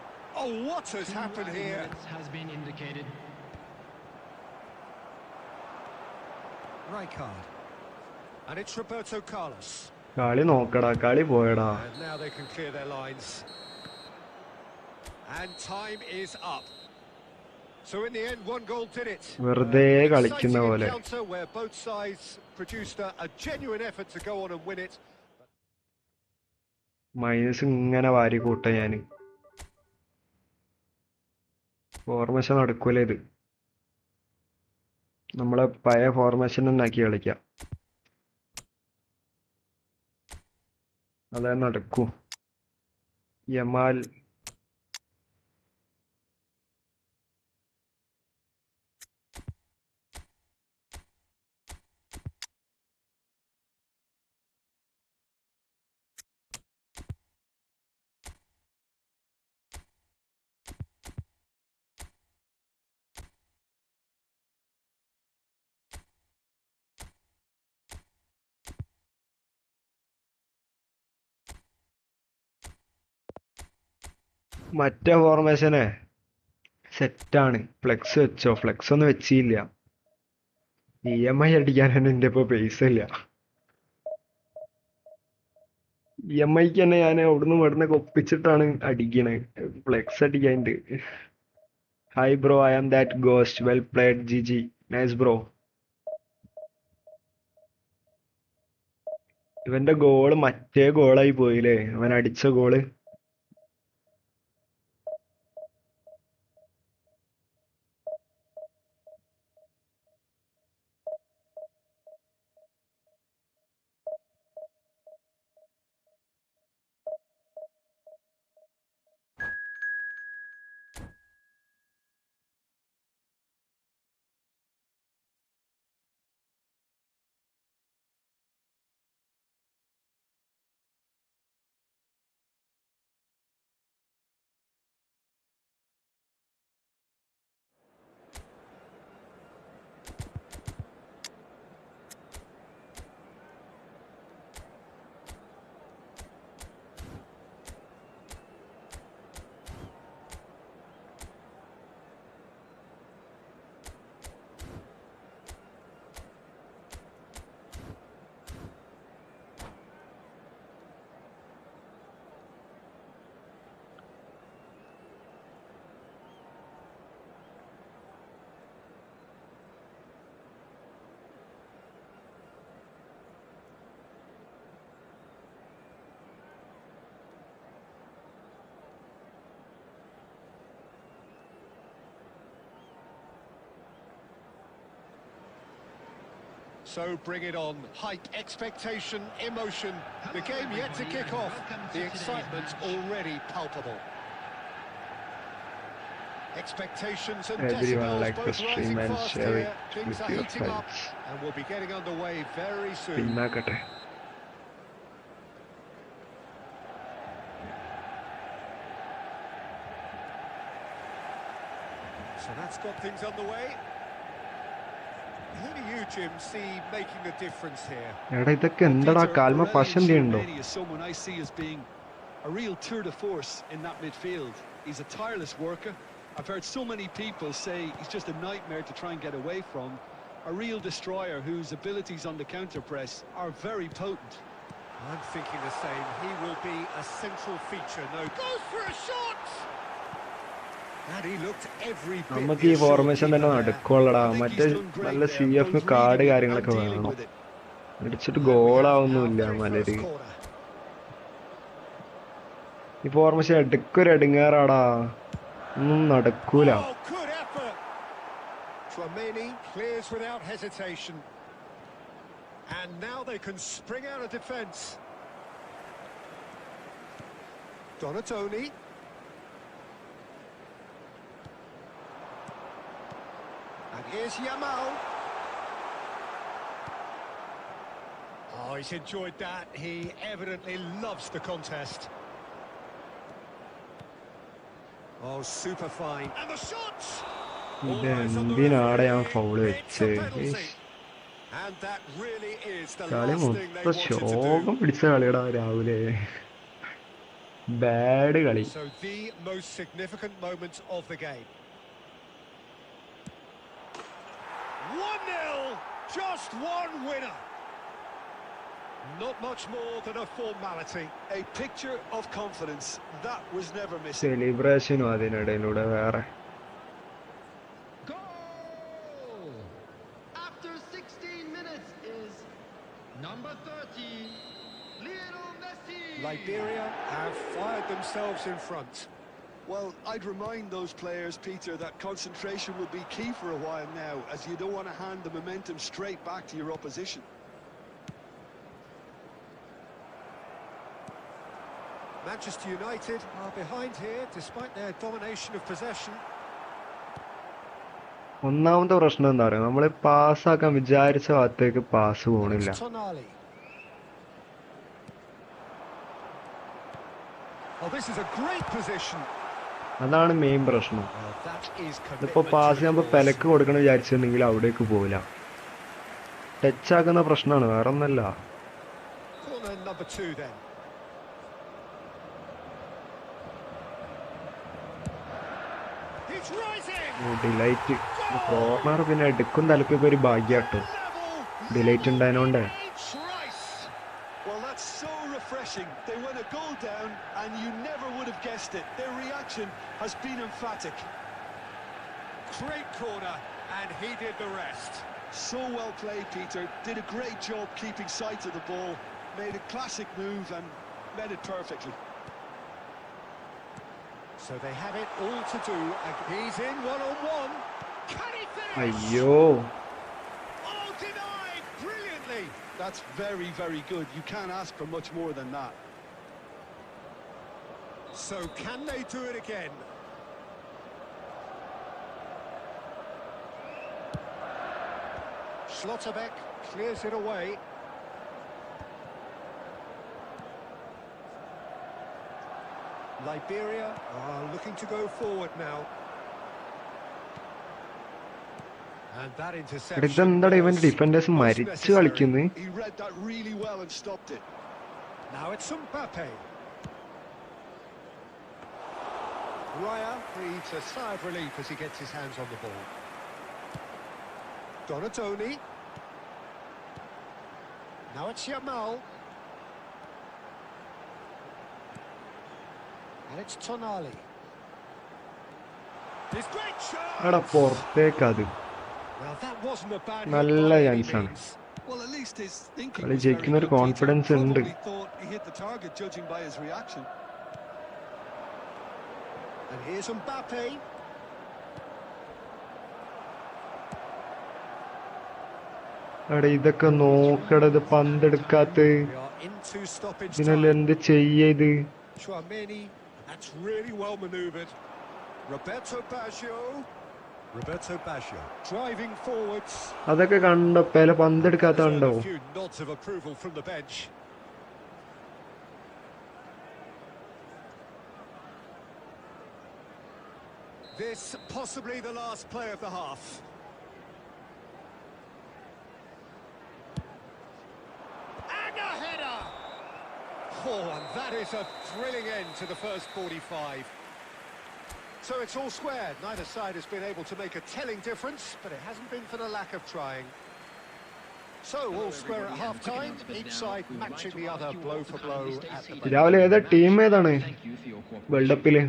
Oh, what has happened here? Has been indicated. Rijkaard. And it's Roberto Carlos. കളി നോക്കടാ, കളി പോയടാ. And now they can clear their lines. And time is up. So in the end, one goal did it. വെറുതെ Exciting കളിക്കുന്ന പോലെ. encounter where both sides produced a genuine effort to go on and win it. Minus ഇങ്ങനെ വാരി കൂട്ട ഞാന്. Formation നടക്കൂല ഇത്. നമ്മളെ പഴയ ഫോർമേഷൻ തന്നെ ആക്കി കളിക്കാം. അതേ നടക്കൂ. യമാൽ മറ്റേ ഫോർമേഷനെ സെറ്റാണ്. ഫ്ലെക്സ് വെച്ചോ? ഫ്ലെക്സ് ഒന്നും വെച്ചില്ല. EMI അടിക്കാനാണ് എൻ്റെ ഇപ്പൊ പൈസ ഇല്ല. EMIക്ക് തന്നെ ഞാൻ അവിടുന്ന് ഇവിടുന്ന് ഒപ്പിച്ചിട്ടാണ് അടിക്കണേ. ഫ്ലെക്സ് അടിക്കാനുണ്ട്. Hi bro, I am that ghost. Well played GG. Nice bro. ഇവന്റെ ഗോള് മറ്റേ ഗോളായി പോയില്ലേ, അവൻ അടിച്ച goal. So bring it on. Hype, expectation, emotion. The game yet to kick off. The excitement's already palpable. Expectations and Everyone decibels like the both stream rising and fast share here. it Things with are your heating up, friends. and we'll be getting underway very soon. പിന്നാക്കട്ടെ. So that's got things underway. Who do you, Jim, see making the difference here? എടാ ഇതൊക്കെ എന്താടാ, കാൽമ പശ എന്തെയുണ്ടോ? Is someone I see as being a real tour de force in that midfield. He's a tireless worker. I've heard so many people say he's just a nightmare to try and get away from. A real destroyer whose abilities on the counter press are very potent. I'm thinking the same. He will be a central feature. No, goes for a shot! And he looked every bit നമുക്ക് ഈ formation തന്നെ നടക്കുള്ളടാ. മറ്റേ നല്ല CF card കാര്യങ്ങളൊക്കെ വേണം. അടിച്ചിട്ട് ഗോളാവൊന്നുമില്ല മലര്. ഈ formation എടുക്കൊരു എടുങ്ങാറാടാ, ഒന്നും നടക്കൂല. Oh, good effort. Tramini clears without hesitation. And now they can spring out of defence. Donatoni. And here's Yamal. Oh, he's enjoyed that. He evidently loves the contest. Oh, super fine. And the shots. ഇതെന്തിനാടെ ഞാൻ foul വെച്ച്? And that really is the കളി last thing they മൊത്തം wanted to ശോകം do. പിടിച്ച കളിയടാ രാവിലെ. Bad കളി. So the most significant moment of the game. 1-0, just one winner. Not much more than a formality. A picture of confidence that was never missing. സെലിബ്രേഷനും അതിനിടയിലൂടെ വേറെ. Goal! After 16 minutes is number 30, Lionel Messi. Liberia have fired themselves in front. Well, I'd remind those players, Peter, that concentration will be key for a while now, as you don't want to hand the momentum straight back to your opposition. Manchester United are behind here despite their domination of possession. ഒന്നാമത്തെ പ്രശ്നം എന്താ പറയുക, നമ്മള് പാസ്സാക്കാൻ വിചാരിച്ച ഭാഗത്തേക്ക് pass പോണില്ല. Tonali. Oh, this is a great position. അതാണ് main പ്രശ്നം. Well, that is ഇതിപ്പോ commitment പാസ് to the ചെയ്യുമ്പോൾ cause. പെലക്ക് കൊടുക്കണം വിചാരിച്ചിട്ടുണ്ടെങ്കിൽ അവിടേക്ക് പോവില്ല. ടച്ച് ആക്കുന്ന പ്രശ്നമാണ്, വേറെ ഒന്നല്ല. Corner number 2 then. He's rising. Delight corner പിന്നെ എടുക്കും തലപ്പൊക്കെ ഒരു ഭാഗ്യാട്ടോ. ഡിലൈറ്റ് ഉണ്ടായതുകൊണ്ട്. Well, that's so refreshing. They went a goal down and you never would have guessed it. Their reaction has been emphatic. Great corner, and he did the rest. So well played, Peter. Did a great job keeping sight of the ball. Made a classic move and met it perfectly. So they have it all to do. He's in one-on-one. Can he finish? അയ്യോ, Oh, denied brilliantly. That's very, very good. You can't ask for much more than that. So can they do it again? Schlotterbeck clears it away. Liberia are looking to go forward now. And that interception. ഇതെന്താടാ ഇവന്റെ defenders മരിച്ചു കളിക്കുന്നു. He read that really well and stopped it. Now it's Mbappe. Raya breathes a sigh of relief as he gets his hands on the ball. Donatoni. Now it's Yamal. And it's Tonali. This great shot. എടാ പുറത്തേക്ക് അത്. Well, that wasn't a bad hit നല്ല by any chance ആണ്. means. Well, at least his thinking കളി was very ജയിക്കുന്ന ഒരു good, Peter. Confidence ഉണ്ട്. Probably thought he hit the target, judging by his reaction. And here's Mbappe. എടാ ഇതൊക്കെ നോക്കടത് പന്തെടുക്കാത്ത. We are into stoppage ഇതിനെല്ലാം time. എന്ത് ചെയ്യത്? Chouameni, that's really well manoeuvred. Roberto Baggio. Roberto Baggio driving forwards. അതൊക്കെ കണ്ടോ, പെല പന്തെടുക്കാത്ത കണ്ടോ? A few nods of approval from the bench. This possibly the last play of the half. And a header! Oh, and that is a thrilling end to the first 45. So it's all squared. Neither side has been able to make a telling difference, but it hasn't been for the lack of trying. So all square at half-time, each side matching the other blow for blow at the back. രാവിലെ ഏതാ team ഏതാണ് world കപ്പില്?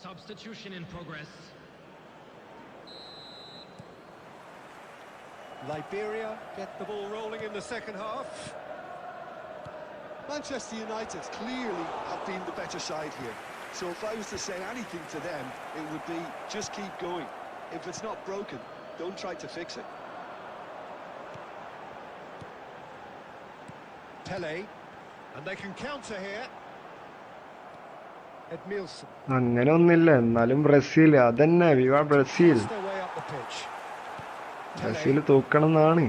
Substitution in progress. Liberia get the ball rolling in the second half. Manchester United clearly have been the better side here. So if I was to say anything to them, it would be just keep going. If it's not broken, don't try to fix it. Pele, and they can counter here. Edmilson. അങ്ങനെ ഒന്നില്ല, എന്നാലും Brazil അതന്നെ. വിവാ Brazil. Their way up the pitch. Brazil തൂക്കണം എന്നാണ്.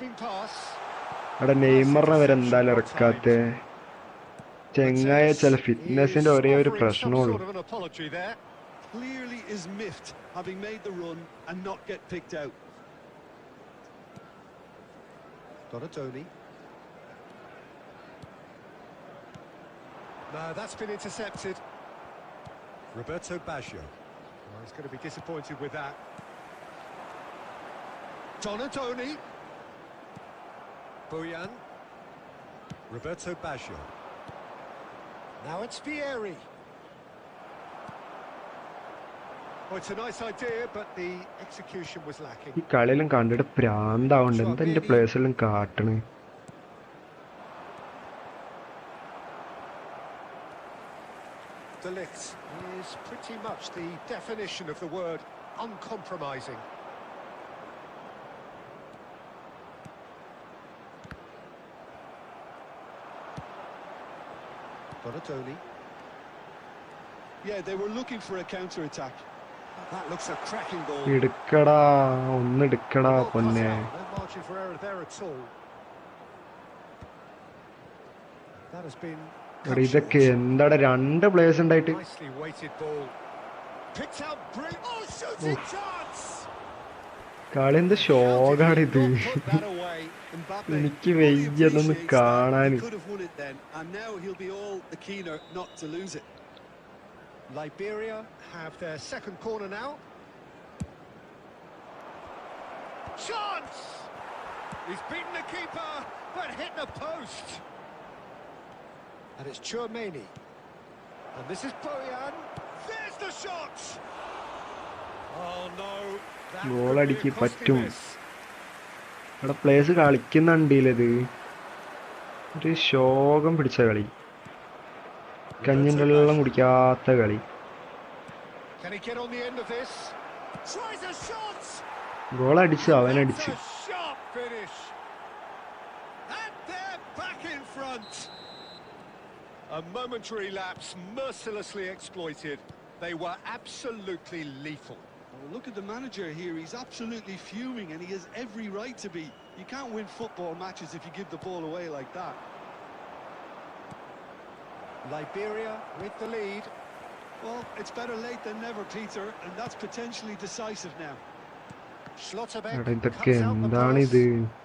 probing pass. അവിടെ നെയ്മറിനെ വരെ എന്തായാലും ഇറക്കാത്തെ. ചെങ്ങായ ചില ഫിറ്റ്നസിന്റെ ഒരേ ഒരു പ്രശ്നമുള്ളൂ. Sort of an apology there. Clearly is miffed, having made the run and not get picked out. Donatoni. No, that's been intercepted. Roberto Baggio. Well, he's going to be disappointed with that. Donatoni. Bojan. Roberto Baggio. Now it's Vieri. Oh, it's a nice idea, but the execution was lacking. ഈ കളിയെല്ലാം കണ്ടിട്ട് പ്രാന്താവുണ്ട്. എന്താ എന്റെ players എല്ലാം കാട്ടണ്? De Ligt is pretty much the definition of the word uncompromising. Donatoni. Yeah, they were looking for a counter-attack. That looks a cracking ball. എടുക്കടാ, ഒന്ന് എടുക്കടാ Well cut പൊന്നെ. out. No margin for error there at all. That has been എടാ ഇതൊക്കെ എന്താടാ, രണ്ട് players ഉണ്ടായിട്ട്. nicely weighted ball. Picked out brilliant. Oh, shooting chance. കളി എന്ത് ഷോകാണിത്. Put that away. Mbappe എനിക്ക് fully വയ്യ അതൊന്ന് appreciates that. കാണാൻ. He could have won it then, and now he'll be all the keener not to lose it. Liberia have their second corner now. Chance! He's beaten the keeper, but hit the post. And it's Chouameni. And this is Bojan. There's the shot! Oh no, that Goal could be a അടിക്ക് costly പറ്റും. miss. ഇവിടെ players കളിക്കുന്നുണ്ടില്ലത്. ഒരു ശോകം പിടിച്ച കളി. കഞ്ഞിൻ്റെ വെള്ളം കുടിക്കാത്ത കളി. Can he get on the end of this? Tries a shot! Goal അടിച്ചു, അവനടിച്ചു. That's a sharp finish. And they're back in front. A momentary lapse mercilessly exploited. They were absolutely lethal. Well, look at the manager here. He's absolutely fuming, and he has every right to be. You can't win football matches if you give the ball away like that. Liberia with the lead. Well, it's better late than never, Peter, and that's potentially decisive now. Schlotterbeck എടാ ഇതൊക്കെ cuts out the എന്താണിത്? pass.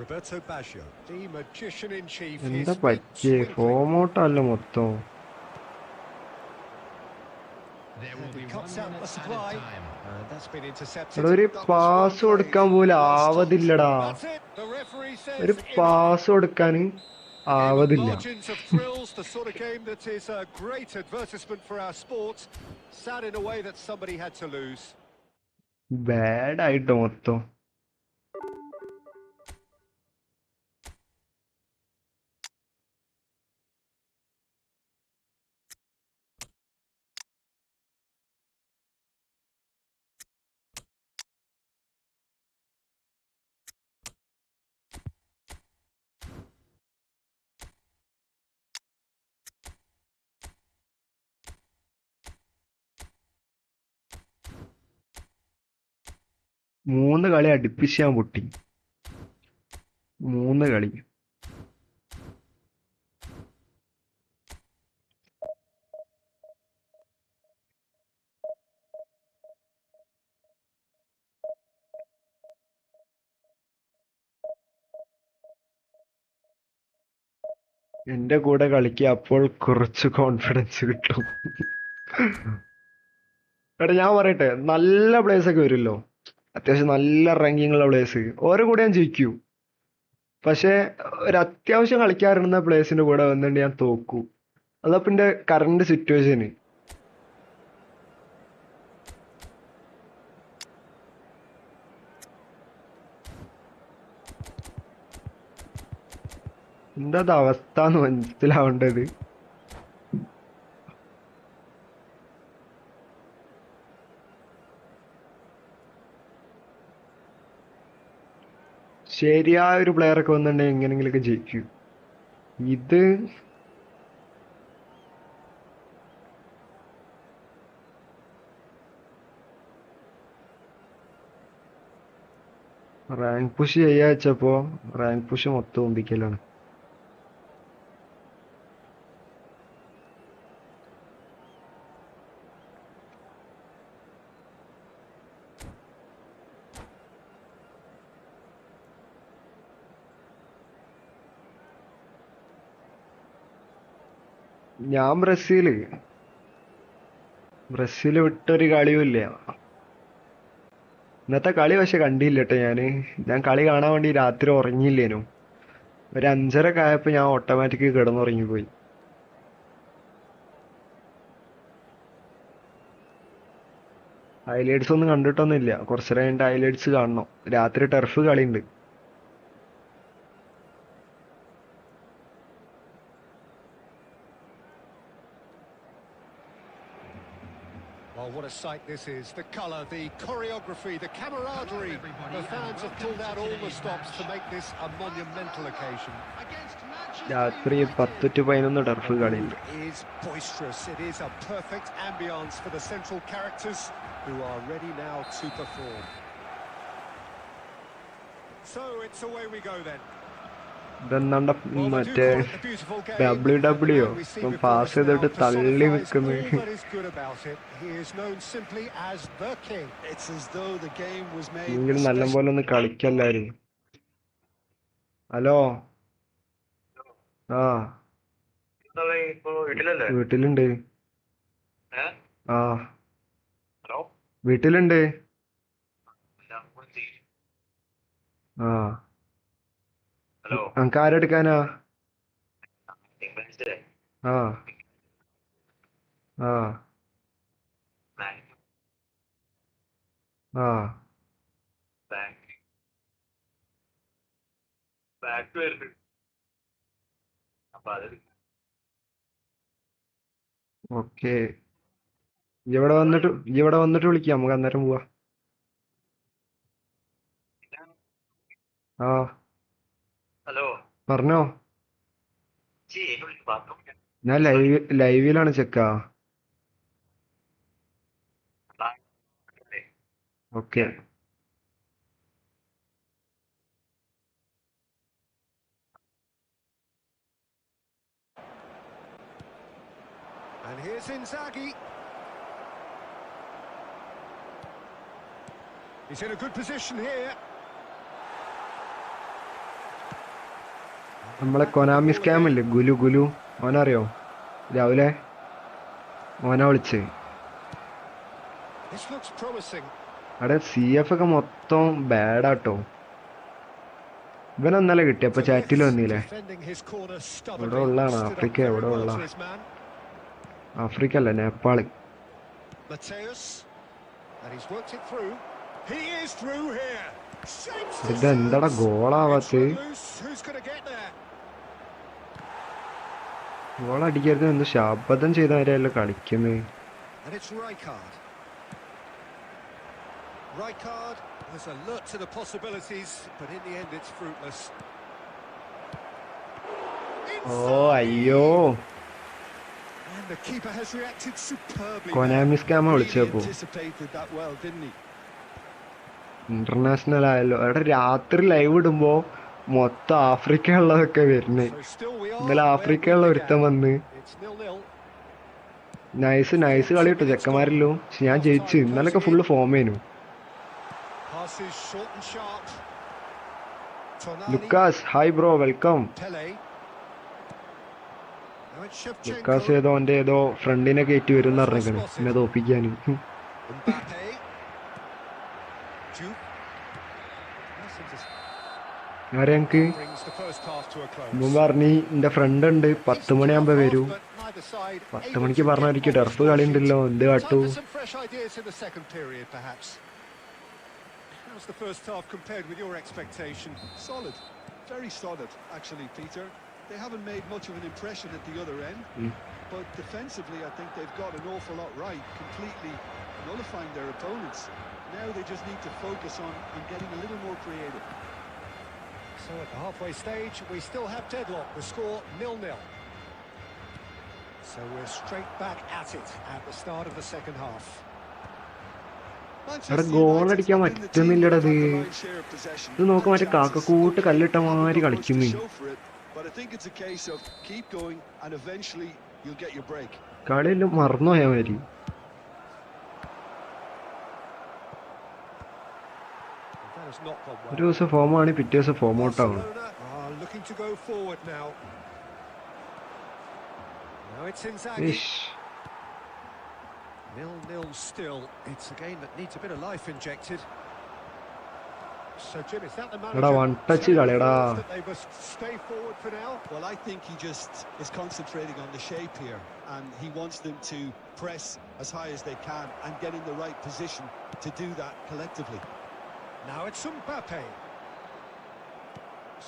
Roberto Baggio, the magician in chief. എന്താ His feet പറ്റിയേ? twinkling. ഫോമോട്ടല്ല മൊത്തം. There will And be he 1 cuts out the minute supply. added time. That's been intercepted. എടാ ഒരു pass കൊടുക്കാൻ പോലും ആവതില്ലടാ. That's it. The referee says ഒരു enough. Pass കൊടുക്കാൻ ആവതില്ല. Margins of thrills, the sort of game that is a great advertisement for our sport. Sad in a way that somebody had to lose. Bad ആയിട്ട് മൊത്തം. മൂന്ന് കളി അടുപ്പിച്ച് ഞാൻ പൊട്ടി. 3 കളി. എന്റെ കൂടെ കളിക്കുക, അപ്പോൾ കുറച്ച് കോൺഫിഡൻസ് കിട്ടും. എടാ ഞാൻ പറയട്ടെ, നല്ല പ്ലേയേഴ്സ് ഒക്കെ വരുമല്ലോ, അത്യാവശ്യം നല്ല റാങ്കിങ് ഉള്ള പ്ലേയേഴ്സ്, ഓരോ കൂടെ ഞാൻ ജയിക്കൂ. പക്ഷെ ഒരു അത്യാവശ്യം കളിക്കാറുന്ന പ്ലേയേഴ്സിന്റെ കൂടെ വന്നിട്ട് ഞാൻ തോക്കൂ. അതപ്പം എന്റെ കറണ്ട് സിറ്റുവേഷന്. എന്താ അവസ്ഥ എന്ന് മനസ്സിലാവേണ്ടത്. ശരിയായ ഒരു പ്ലെയർ ഒക്കെ വന്നിട്ടുണ്ടെങ്കിൽ എങ്ങനെങ്കിലൊക്കെ ജയിക്കും. ഇത് റാങ്ക് പുഷ് ചെയ്യാ വെച്ചപ്പോ റാങ്ക് പുഷ് മൊത്തം ഒമ്പിക്കലാണ്. ഞാൻ ബ്രസീല് വിട്ടൊരു കളിയുമില്ല. ഇന്നത്തെ കളി പക്ഷെ കണ്ടില്ല കേട്ടോ. ഞാൻ കളി കാണാൻ വേണ്ടി രാത്രി ഉറങ്ങിയില്ലേനു. ഒരു 5:30 ആയപ്പോ ഞാൻ ഓട്ടോമാറ്റിക് കിടന്നുറങ്ങിപ്പോയി. ഹൈലൈറ്റ്സ് ഒന്നും കണ്ടിട്ടൊന്നുമില്ല. കുറച്ചു നേരം ഹൈലൈറ്റ്സ് കാണണം. രാത്രി ടർഫ് കളിയുണ്ട്. Well, what a sight this is. The colour, the choreography, the camaraderie. The fans have pulled out all the stops to make this a monumental occasion. Against Manchester രാത്രി United. 10 to 11 turf The കളിയുണ്ട്. mood is boisterous. It is a perfect ambience for the central characters who are ready now to perform. So it's away we go then. ഇതെന്താണ്ട Well, they do മറ്റേ call it the beautiful game. WWE And the man we see ഇപ്പം before pass us ചെയ്തിട്ട് now തള്ളി personifies നിൽക്കുന്നു. all that is good about it. He is known simply as the king. It's as though the game was made എങ്കിലും നല്ല especially. പോലെ ഒന്ന് കളിക്കല്ലാരും. Hello. ആ വീട്ടിലുണ്ട്. ആ വീട്ടിലുണ്ട്. ആ അനക്ക് ആരെടുക്കാനാ? ആ ആ ആ ഓക്കെ. ഇവിടെ വന്നിട്ട് വിളിക്കാം, നമുക്ക് അന്നേരം പോവാ. ആ പറഞ്ഞോ. ഞാൻ ലൈവിലാണ് ചെക്കാ. Okay. And here's Inzaghi. He's in a good position here. നമ്മളെ കൊനാമി സ്കാം ഇല്ലേ, ഗുലു ഓനറിയോ? രാവിലെ ഓനാ വിളിച്ച്. This looks promising. അവിടെ CF ഒക്കെ മൊത്തം ബാഡാട്ടോ. ഇവനെന്നല്ലേ കിട്ടിയ അപ്പൊ ചാറ്റിൽ വന്നില്ലേ? Defending his corner ഇവിടെ stubbornly. ഉള്ളാണ് Stood up Africa. very എവിടെ well ഉള്ള to his man. ആഫ്രിക്ക അല്ല, Nepal. Mateus. And he's worked it through. He is through here. Shapes the ഇത് എന്താടാ chance. ഗോളാവാത്ത്? It's loose. Who's going to get there? ഗോളടിക്കരുത് എന്ത് ശാപഥം ചെയ്തവരെയല്ലോ കളിക്കുന്നത്. And it's Rijkaard. Rijkaard has alert to the possibilities, but in the end it's fruitless. ഓ അയ്യോ, And the keeper has reacted superbly. Konami സ്കാമ Really വിളിച്ചപ്പോ. anticipated that well, didn't he? International ആയല്ലോ. എടാ രാത്രി live ഇടുമ്പോ മൊത്തം ആഫ്രിക്ക ഉള്ളതൊക്കെ വരുന്നേ. So still we are ഇന്നലെ where ആഫ്രിക്ക we ഉള്ള ഒരുത്തൻ began. വന്ന് It's 0-0. നൈസ് കളി കിട്ടും ചെക്കന്മാരല്ലോ. പക്ഷെ ഞാൻ ജയിച്ചു. ഇന്നലൊക്കെ ഫുള്ള് ഫോമേനു. Passes short and sharp. Tonali. Lucas hi bro, welcome. Pele. Now it's Shevchenko. Lucas ഏതോ ഫ്രണ്ടിനെ കയറ്റി വരും എന്ന് പറഞ്ഞേക്കണ് എന്നെ തോപ്പിക്കാന്. Mbappe. Jude. ആരെ ഞങ്ങക്ക് Brings the first half to a close. മുമ്പ് പറഞ്ഞ് എന്റെ ഫ്രണ്ട് ഉണ്ട് 10 മണിയാകുമ്പോ വരൂ. But neither side 10 able മണിക്ക് to പറഞ്ഞവർക്ക് get on the turf score കളി sheet. ഉണ്ടല്ലോ, എന്ത് കാട്ടൂ? Time for some fresh ideas in the second period, perhaps. How's the first half compared with your expectation? Solid, very solid, actually, Peter. They haven't made much of an impression at the other end, but defensively, I think they've got an awful lot right, completely nullifying their opponents. Now they just need to focus on getting a little more creative. So at the halfway stage, we still have deadlock. The score 0-0. So we're straight back at it at the start of the second half. എടാ Manchester United's ഗോളടിക്കാൻ been the team പറ്റുന്നില്ലടാ that ഇത്. have had the lion's share of possession ഇത് നോക്ക് and മറ്റേ chances. കാക്കക്കൂട്ട് Okay, കല്ലിട്ട haven't മാതിരി got much to കളിക്കുന്നേ. show for it, but I think it's a case of keep going and eventually you'll get your break. കളിയെല്ലാം മറന്നുപോയാ മാതിരി. That has not gone ഒരു well. ദിവസം ഫോമാണ്, പിറ്റേ ദിവസം ഫോം ഔട്ട് ആവണം. Barcelona are looking to go forward now. Now it's Inzaghi. ഇഷ്. 0-0 still. It's a game that needs a bit of life injected. So Jim, is that the എടാ manager one touch telling the കളിയടാ. forwards that they must stay forward for now? Well, I think he just is concentrating on the shape here, and he wants them to press as high as they can and get in the right position to do that collectively. Now it's Mbappe.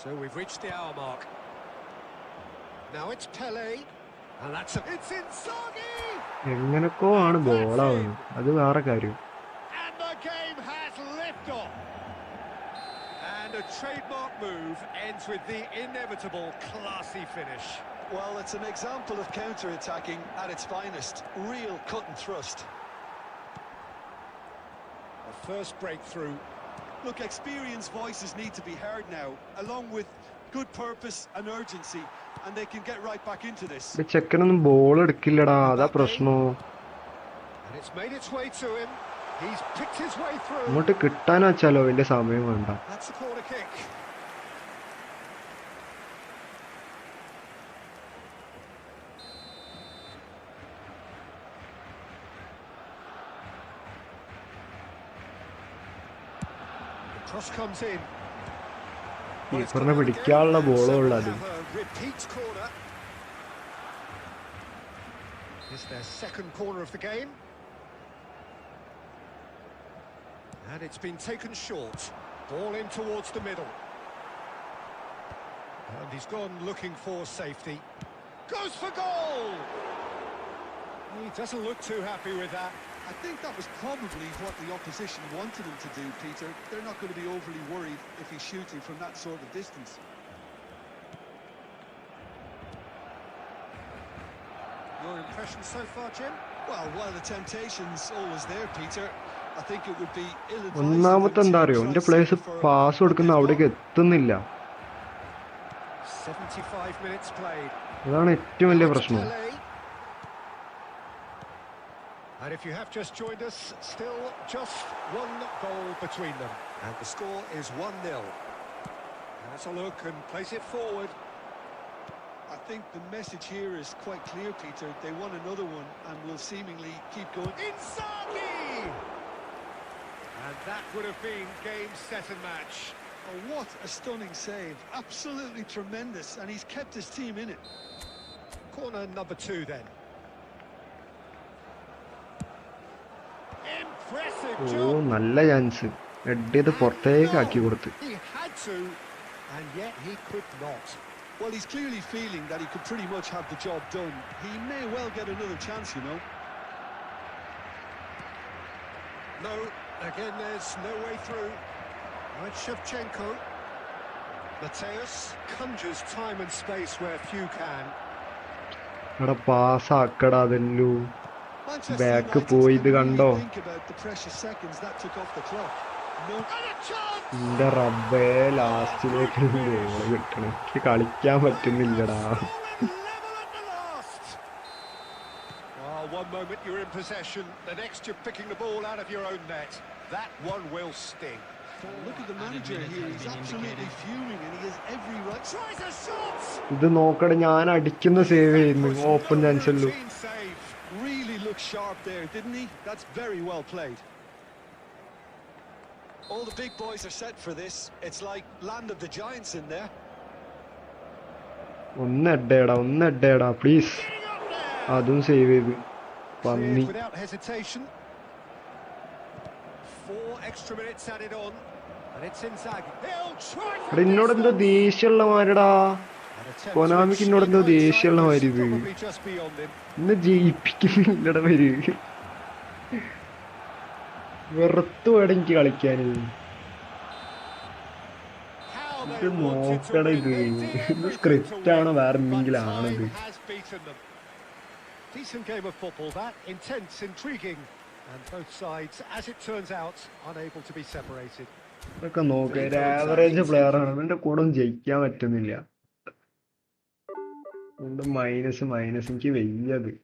So we've reached the hour mark. Now it's Pele. And it's Inzaghi! എങ്ങനൊക്കെ ആണ് ബോളാവുന്നത്, അത് വേറെ കാര്യം. And the game has liftoff. And a trademark move ends with the inevitable classy finish. Well, it's an example of counter-attacking at its finest. Real cut and thrust. The first breakthrough. Look, experienced voices need to be heard now, along with good purpose and urgency, and they can get right back into this. ഈ ചെക്കനൊന്നും ball എടുക്കില്ലടാ, അതാ പ്രശ്നോ. And it's made its way to him. He's picked his way through. അങ്ങോട്ട് കിട്ടാൻ വെച്ചാലോ വലിയ സമയം വേണ്ട. That's a corner kick. The cross comes in. കീപ്പറിനെ പിടിക്കാനുള്ള ബോളോ ഉള്ളത്. Repeat corner. It's their second corner of the game. And it's been taken short. Ball in towards the middle. And he's gone looking for safety. Goes for goal! He doesn't look too happy with that. I think that was probably what the opposition wanted him to do, Peter. They're not going to be overly worried if he's shooting from that sort of distance. Your impression so far, Jim? Well, while the temptation's always there, Peter, I think it would be ill-advised. ഒന്നാമത്തെ എന്താ അറിയോ, എന്റെ place pass കൊടുക്കുന്ന അവിടേക്ക് എത്തുന്നില്ല. 75 minutes played. അതാണ് ഏറ്റവും വലിയ പ്രശ്നം. And if you have just joined us, still just one goal between them. And the score is 1-0. Let's have a look and place it forward. I think the message here is quite clear, Peter. They want another one and will seemingly keep going. Inzaghi! And that would have been game, set and match. Oh, what a stunning save. Absolutely tremendous, and he's kept his team in it. Corner number 2 then. Impressive oh job. നല്ല chance, head ചെയ്ത് പുറത്തേക്ക് ആക്കി കൊടുത്ത്. He had to, and yet he could not. Well, he's clearly feeling that he could pretty much have the job done. He may well get another chance, you know. No, again there's no way through. Right, Shevchenko. Mateus conjures time and space where few can. എടാ പാസ്സാക്കടാ അതെല്ലു. Manchester Back United പോയി ഇത് didn't കണ്ടോ. really think about the precious seconds that took off the clock. No. And a chance! എന്റെ റബ്ബേ, ലാസ്റ്റിലേക്ക് goal കിട്ടണം. എനിക്ക് കളിക്കാൻ പറ്റുന്നില്ലടാ. Level at the last. One moment you're in possession, the next you're picking the ball out of your own net. That one will sting. Look at the manager here. He's absolutely fuming, and he has every right. Tries a shot. ഇത് നോക്കട, ഞാൻ അടിക്കുന്ന save ചെയ്യുന്നു open chance ഉള്ളൂ. Clean save. Really looked sharp there, didn't he? That's very well played. All the big boys are set for this. It's like land of the giants in there. ഒന്ന് എഡേടാ please. Getting up there. അതും save ചെയ്ത് പന്നി. Cleared without hesitation. 4 extra minutes added on, and it's Inzaghi. He'll try for എടാ എന്നോട് എന്തോ ദേഷ്യമുള്ള മാരടാ. കൊനാമിക്ക് എന്നോട് എന്തോ ദേഷ്യമുള്ള മാതിരി ഇത്. Probably just beyond him. ഇന്ന് ജയിപ്പിക്കുന്നില്ലട പേര്. വെറുത്തു വേണം എനിക്ക് കളിക്കാൻ. How ഇത് they wanted to നോക്കട win. ഇത്. They did ഇത് everything സ്ക്രിപ്റ്റ് to ആണോ win, വേറെ but എന്തെങ്കിലും ആണിത്. time has beaten them. Decent game of football that, intense, intriguing, And both sides, as it turns out, unable to be separated. ഇതൊക്കെ നോക്കുക, ഒരു average player ആണ്, അവന്റെ കൂടെ ഒന്നും ജയിക്കാൻ പറ്റുന്നില്ല. മൈനസ് എനിക്ക് വയ്യത്.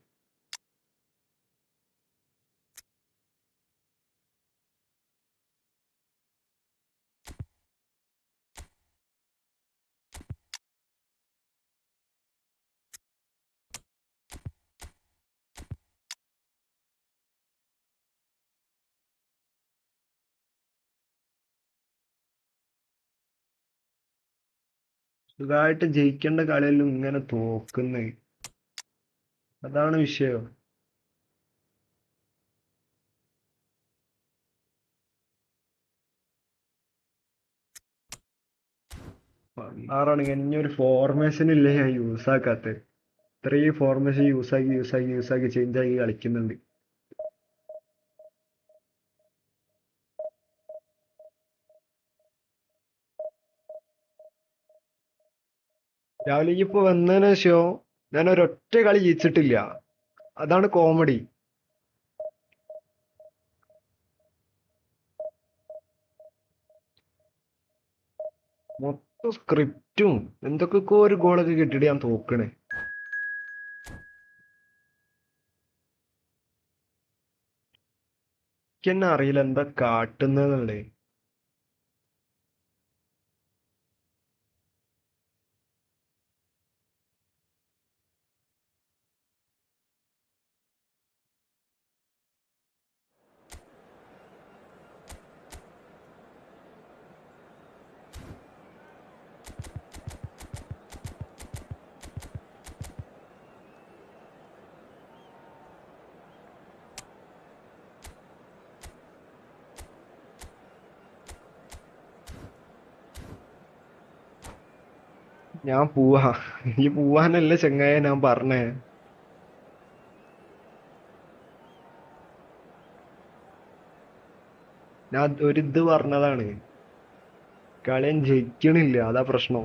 സുഖമായിട്ട് ജയിക്കേണ്ട കളിയെല്ലാം ഇങ്ങനെ തോക്കുന്നേ, അതാണ് വിഷയം. പണ്ടാറാണെങ്കിൽ ഇനി ഒരു ഫോർമേഷൻ ഇല്ലേ ഞാൻ യൂസ് ആക്കാത്ത. ഇത്രയും ഫോർമേഷൻ യൂസാക്കി ചേഞ്ച് ആക്കി കളിക്കുന്നുണ്ട്. രാവിലെ ഇപ്പൊ വന്നതിന് ശേഷം ഞാൻ ഒരൊറ്റ കളി ജയിച്ചിട്ടില്ല. അതാണ് കോമഡി. മൊത്തം സ്ക്രിപ്റ്റും എന്തൊക്കെയൊക്കെ ഒരു ഗോളൊക്കെ കിട്ടിയിട്ട് ഞാൻ തോക്കണേ. എനിക്കെന്നെ അറിയില്ല എന്താ കാട്ടുന്നതെന്നുള്ളേ. ഞാൻ പോവാ. ഈ പോവാനല്ലേ ചെങ്ങായ ഞാൻ പറഞ്ഞേ. ഞാൻ ഒരിത് പറഞ്ഞതാണ്, കളിയും ജയിക്കണില്ല, അതാ പ്രശ്നം.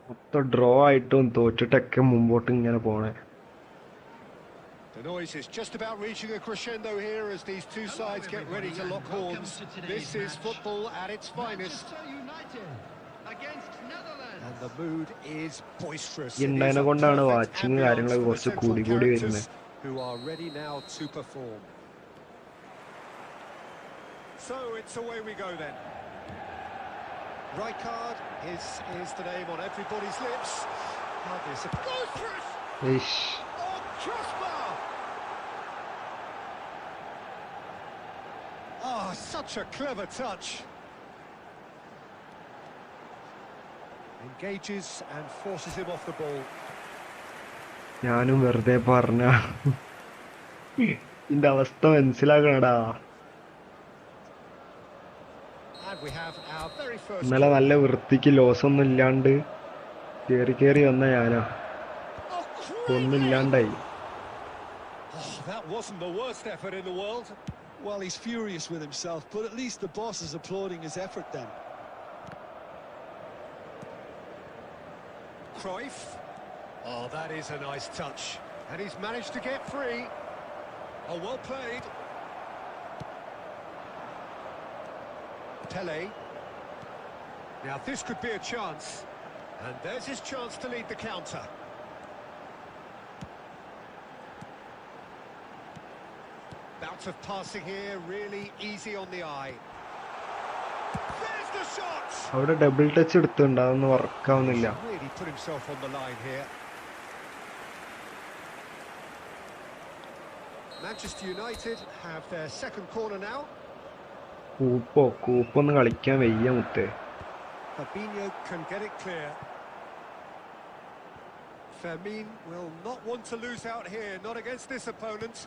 മൊത്തം ഡ്രോ ആയിട്ടും തോറ്റിട്ടൊക്കെ മുമ്പോട്ട് ഇങ്ങനെ പോണേ. The noise is just about reaching a crescendo here as these two sides get ready to lock horns. This is football at its finest. Manchester United against Netherlands. And the mood is boisterous. ഈ ഉണ്ടായതിനെ കൊണ്ടാണ് watching കാര്യങ്ങളൊക്കെ കുറച്ച് കൂടി വരുന്നത്. Who are ready now to perform. So it's away we go then. Rijkaard is the name on everybody's lips. Hardly a goes for it. Oh, crossbar! Oh, such a clever touch. Engages and forces him off the ball. ഞാനും വെറുതെ പറഞ്ഞ ഇതിന്റെ അവസ്ഥ മനസ്സിലാക്കണടാ. And we have our very first. ഇന്നലെ നല്ല വൃത്തിക്ക് loss ഒന്നും ഇല്ലാണ്ട് കേറി വന്ന ഞാനാ ഒന്നുമില്ലാണ്ടായി. Oh, that wasn't the worst effort in the world. Well, he's furious with himself, but at least the boss is applauding his effort then. Cruyff. Oh, that is a nice touch. And he's managed to get free. Oh, well played. Pele. Now, this could be a chance. And there's his chance to lead the counter. Bout of passing here, really easy on the eye. There's the shot! അവിടെ double touch എടുത്തുണ്ട്, അതൊന്നും വർക്കാവുന്നില്ല. Really put himself on the line here. Manchester United have their second corner now. കൂപ്പൊന്നും കളിക്കാൻ വയ്യ മുത്തേ. Fabinho can get it clear. Fermin will not want to lose out here, not against this opponent.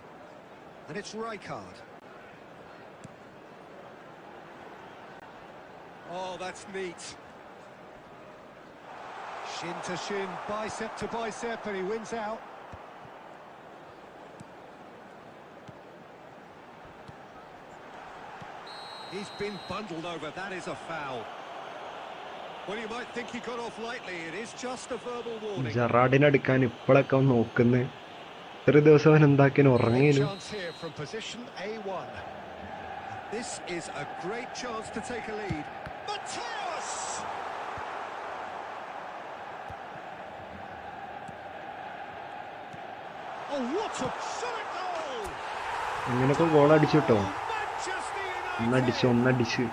And it's Rijkaard. Oh, that's neat. Shin to shin, bicep to bicep, and he wins out. He's been bundled over, that is a foul. Well, you might think he got off lightly. It is just a verbal warning. ജെറാർഡിനെ എടുക്കാൻ ഇപ്പോഴൊക്കെ നോക്കുന്നത്. ഇത്ര ദിവസം അവൻ എന്താക്കിനും Great ഉറങ്ങിനും. chance here from position A1. This is a great chance to take a lead. Mateus! Oh, what a shot goal! ഇങ്ങനൊക്കെ goal അടിച്ചു കേട്ടോ. Manchester ഒന്നടിച്ച് United! ഒന്നടിച്ച്.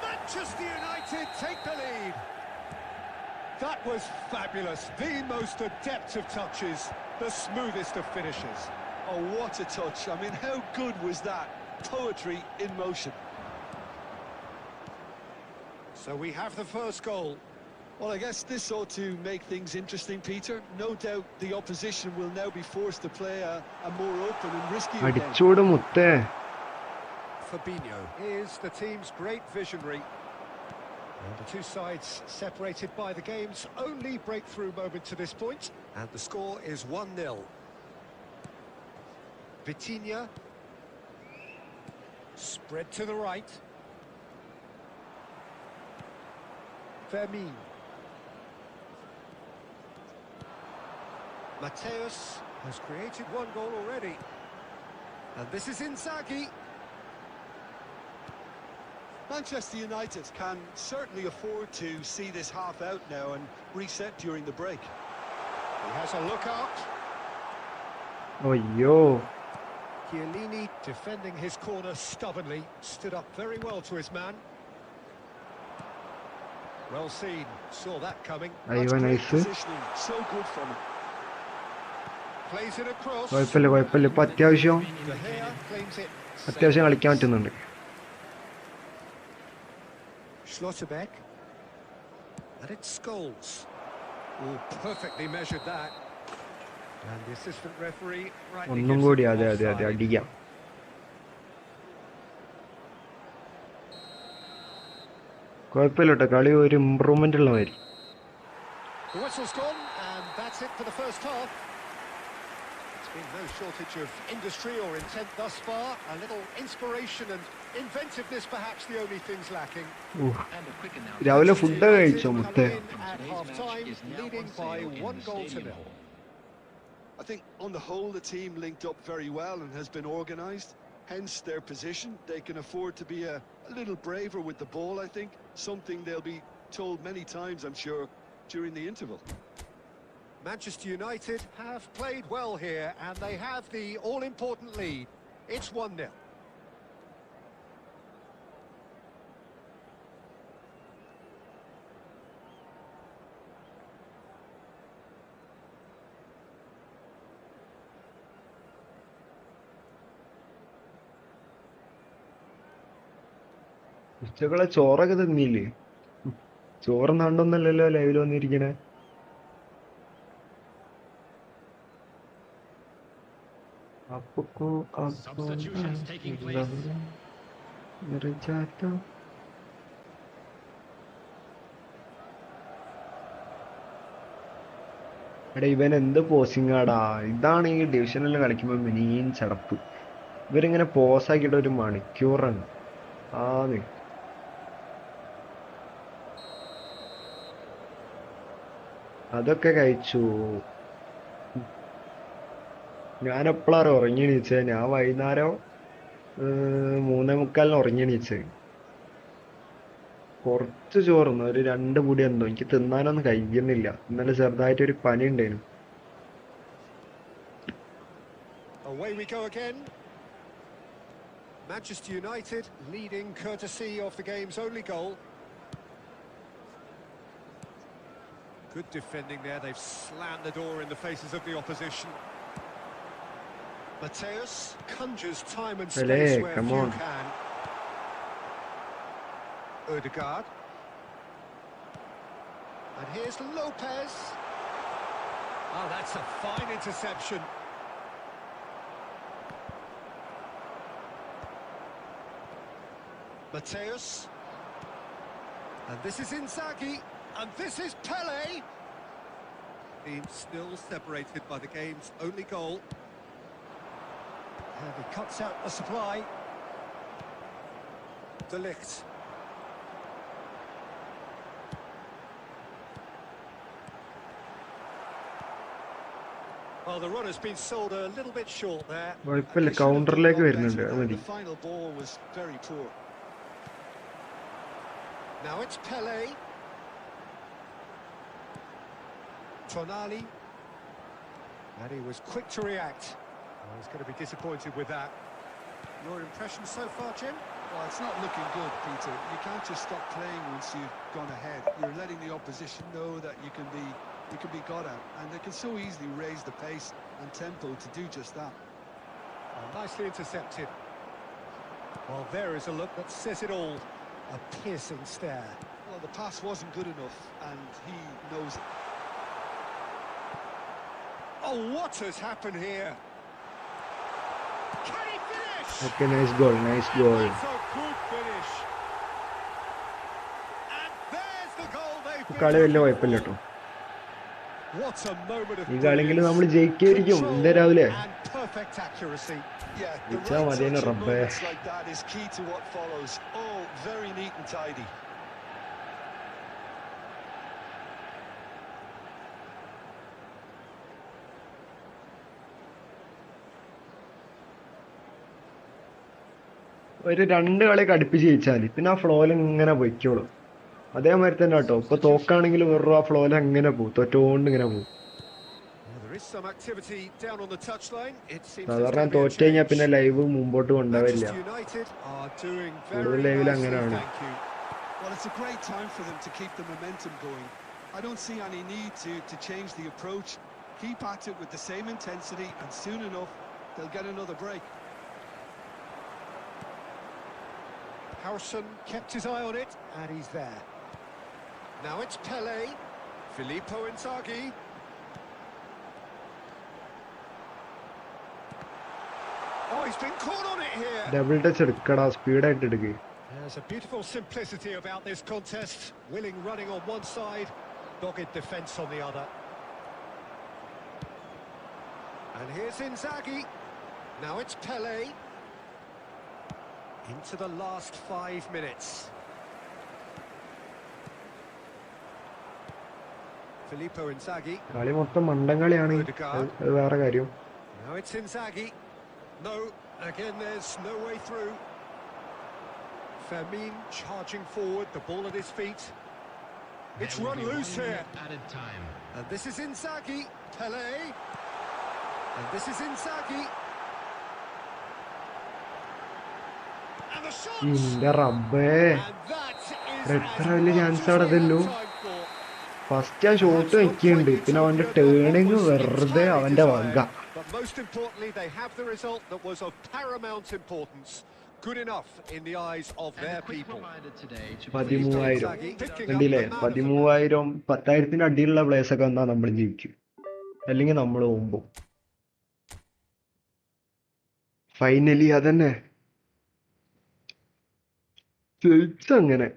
Manchester United take the lead. That was fabulous. The most adept of touches, the smoothest of finishes. Oh, what a touch. I mean, how good was that? Poetry in motion. So we have the first goal. Well, I guess this ought to make things interesting, Peter. No doubt the opposition will now be forced to play a more open and risky game. അടിച്ചോട് മുത്തേ. Fabinho is the team's great visionary. And the two sides separated by the game's only breakthrough moment to this point. And the score is 1-0. Vitinha. Spread to the right. Vermin. Mateus has created one goal already. And this is Inzaghi. Manchester United can certainly afford to see this half out now and reset during the break. He has a look out. അയ്യോ. Chiellini defending his corner stubbornly, stood up very well to his man. Well seen, saw that coming. That's അയ്യോ great nice. positioning, so good from him. Plays it across. കുഴപ്പമില്ല. ഇപ്പൊ അത്യാവശ്യം De Gea claims it. അത്യാവശ്യം കളിക്കാൻ പറ്റുന്നുണ്ട്. Schlotterbeck. And it's Scholes. Oh, perfectly measured that. And the assistant referee rightly ഒന്നും gives കൂടി him അതെ offside. അടിക്കാം. കുഴപ്പമില്ല കേട്ടോ, കളി ഒരു ഇമ്പ്രൂവ്മെന്റ് ഉള്ള മാതിരി. The whistle's gone, and that's it for the first half. It's been no shortage of industry or intent thus far. A little inspiration and inventiveness, perhaps the only things lacking. രാവിലെ food കഴിച്ചോ മുത്തേ? At half-time, leading by 1-0. I think on the whole the team linked up very well and has been organised, hence their position. They can afford to be a little braver with the ball, I think, something they'll be told many times, I'm sure, during the interval. Manchester United have played well here, and they have the all-important lead. It's 1-0. ഉച്ചക്കുള്ള ചോറൊക്കെ തിന്നില്ലേ? ചോറ് നാണ്ടൊന്നല്ലല്ലോ ലൈവിൽ വന്നിരിക്കണേ. Substitutions taking place. എടാ ഇവൻ എന്ത് പോസിങ്ങാടാ! ഇതാണ് ഈ ഡിവിഷനിൽ കളിക്കുമ്പോ മെയിൻ ചടപ്പ്. ഇവരിങ്ങനെ പോസാക്കിയിട്ട് ഒരു മണിക്കൂറാണ്. ആന്ന് അതൊക്കെ കഴിച്ചു. ഞാൻ എപ്പോഴാണ് ഉറങ്ങി എണീച്ചത്? ഞാൻ വൈകുന്നേരം 3:45 ഉറങ്ങി എണീച്ചത്. കുറച്ച് ചോറുന്നു, ഒരു 2 പൊടി എന്തോ. എനിക്ക് തിന്നാനൊന്നും കഴിയുന്നില്ല. ഇന്നലെ ചെറുതായിട്ടൊരു പനി ഉണ്ടായിരുന്നു. Away we go again. Manchester United leading courtesy of the game's only goal. Good defending there. They've slammed the door in the faces of the opposition. Mateus conjures time and space where come few on. can. Odegaard. And here's Lopez. Oh, that's a fine interception. Mateus. And this is Inzaghi. And this is Pele. Team still separated by the game's only goal. And he cuts out the supply. De Ligt. Well, the run has been sold a little bit short there. കുഴപ്പമില്ല, They should have done കൗണ്ടറിലേക്ക് a lot വരുന്നുണ്ട്, better അത് there. മതി. The final ball was very poor. Now it's Pele. Tonali. And he was quick to react. Oh, he's going to be disappointed with that. Your impression so far, Jim? Well, it's not looking good, Peter. You can't just stop playing once you've gone ahead. You're letting the opposition know that you can be got at, and they can so easily raise the pace and tempo to do just that. Oh, nicely intercepted. Well, there is a look that says it all. A piercing stare. Well, the pass wasn't good enough, and he knows it. Oh, what has happened here? Can he finish? Okay, nice goal, nice goal. That's a good finish. And there's the goal they've been കളി വലിയ looking കുഴപ്പമില്ല for. കേട്ടോ. What a moment of ഈ കളിയെങ്കിൽ brilliance. നമ്മൾ ജയിക്കുമായിരിക്കും. Control ഇന്ന് രാവിലെ and perfect accuracy. Yeah, the It's a right Madina touch in Rabbe. moments like that is key to what follows. Oh, very neat and tidy. ഒരു 2 കളി അടുപ്പിച്ച് ജയിച്ചാൽ പിന്നെ ആ ഫ്ലോയിൽ ഇങ്ങനെ പൊയ്ക്കോളും. അതേമാതിരി തന്നെ കേട്ടോ, ഇപ്പൊ തോക്കാണെങ്കിൽ വെറും ആ ഫ്ലോയിൽ അങ്ങനെ പോകും, തോറ്റോണ്ട് ഇങ്ങനെ പോകും. Well, there is some activity down on the touchline. It seems there's സാധാരണ going to be a തോറ്റ് കഴിഞ്ഞാൽ പിന്നെ change. ലൈവ് മുമ്പോട്ട് കൊണ്ടുപോവില്ല. Manchester United are doing കൂടുതൽ very ലൈവിൽ nicely, അങ്ങനെയാണ്. thank you. Well, it's a great time for them to keep the momentum going. I don't see any need to change the approach. Keep at it with the same intensity, and soon enough, they'll get another break. Harrison kept his eye on it, and he's there. Now it's Pele, Filippo Inzaghi. Oh, he's been caught on it here. Double touch എടുക്കടാ, സ്പീഡായിട്ട് എടുക്കുക. There's a beautiful simplicity about this contest. Willing running on one side, dogged defence on the other. And here's Inzaghi. Now it's Pele. Into the last 5 minutes. Filippo Inzaghi. കളി മൊത്തം മണ്ടൻ കളിയാണ്, അത് വേറെ കാര്യം. Now it's Inzaghi. No, again there's no way through. Fermin charging forward, the ball at his feet. It's There will run be loose 1 here. minute added time. And this is Inzaghi. Pele. And this is Inzaghi. And the shot. ഇന്റെ റബ്ബേ, And that is എത്ര as വലിയ much chance as അവിടെ we ഇതല്ലോ. had time for. First ആ shot വെക്കുന്നുണ്ട്, പിന്നെ അവന്റെ turning വെറുതെ അവന്റെ വക. But most importantly, they have the result that was of paramount importance. Good enough in the eyes of And their a quick people. reminder today to 13,000 Picking up കണ്ടില്ലേ, the man of the 13,000 10,000 അടിയിലുള്ള place ഒക്കെ വന്നാൽ നമ്മൾ ജയിക്കും, അല്ലെങ്കിൽ നമ്മൾ പോകുമ്പോ. Finally അതന്നെ ജയിച്ചങ്ങനെ.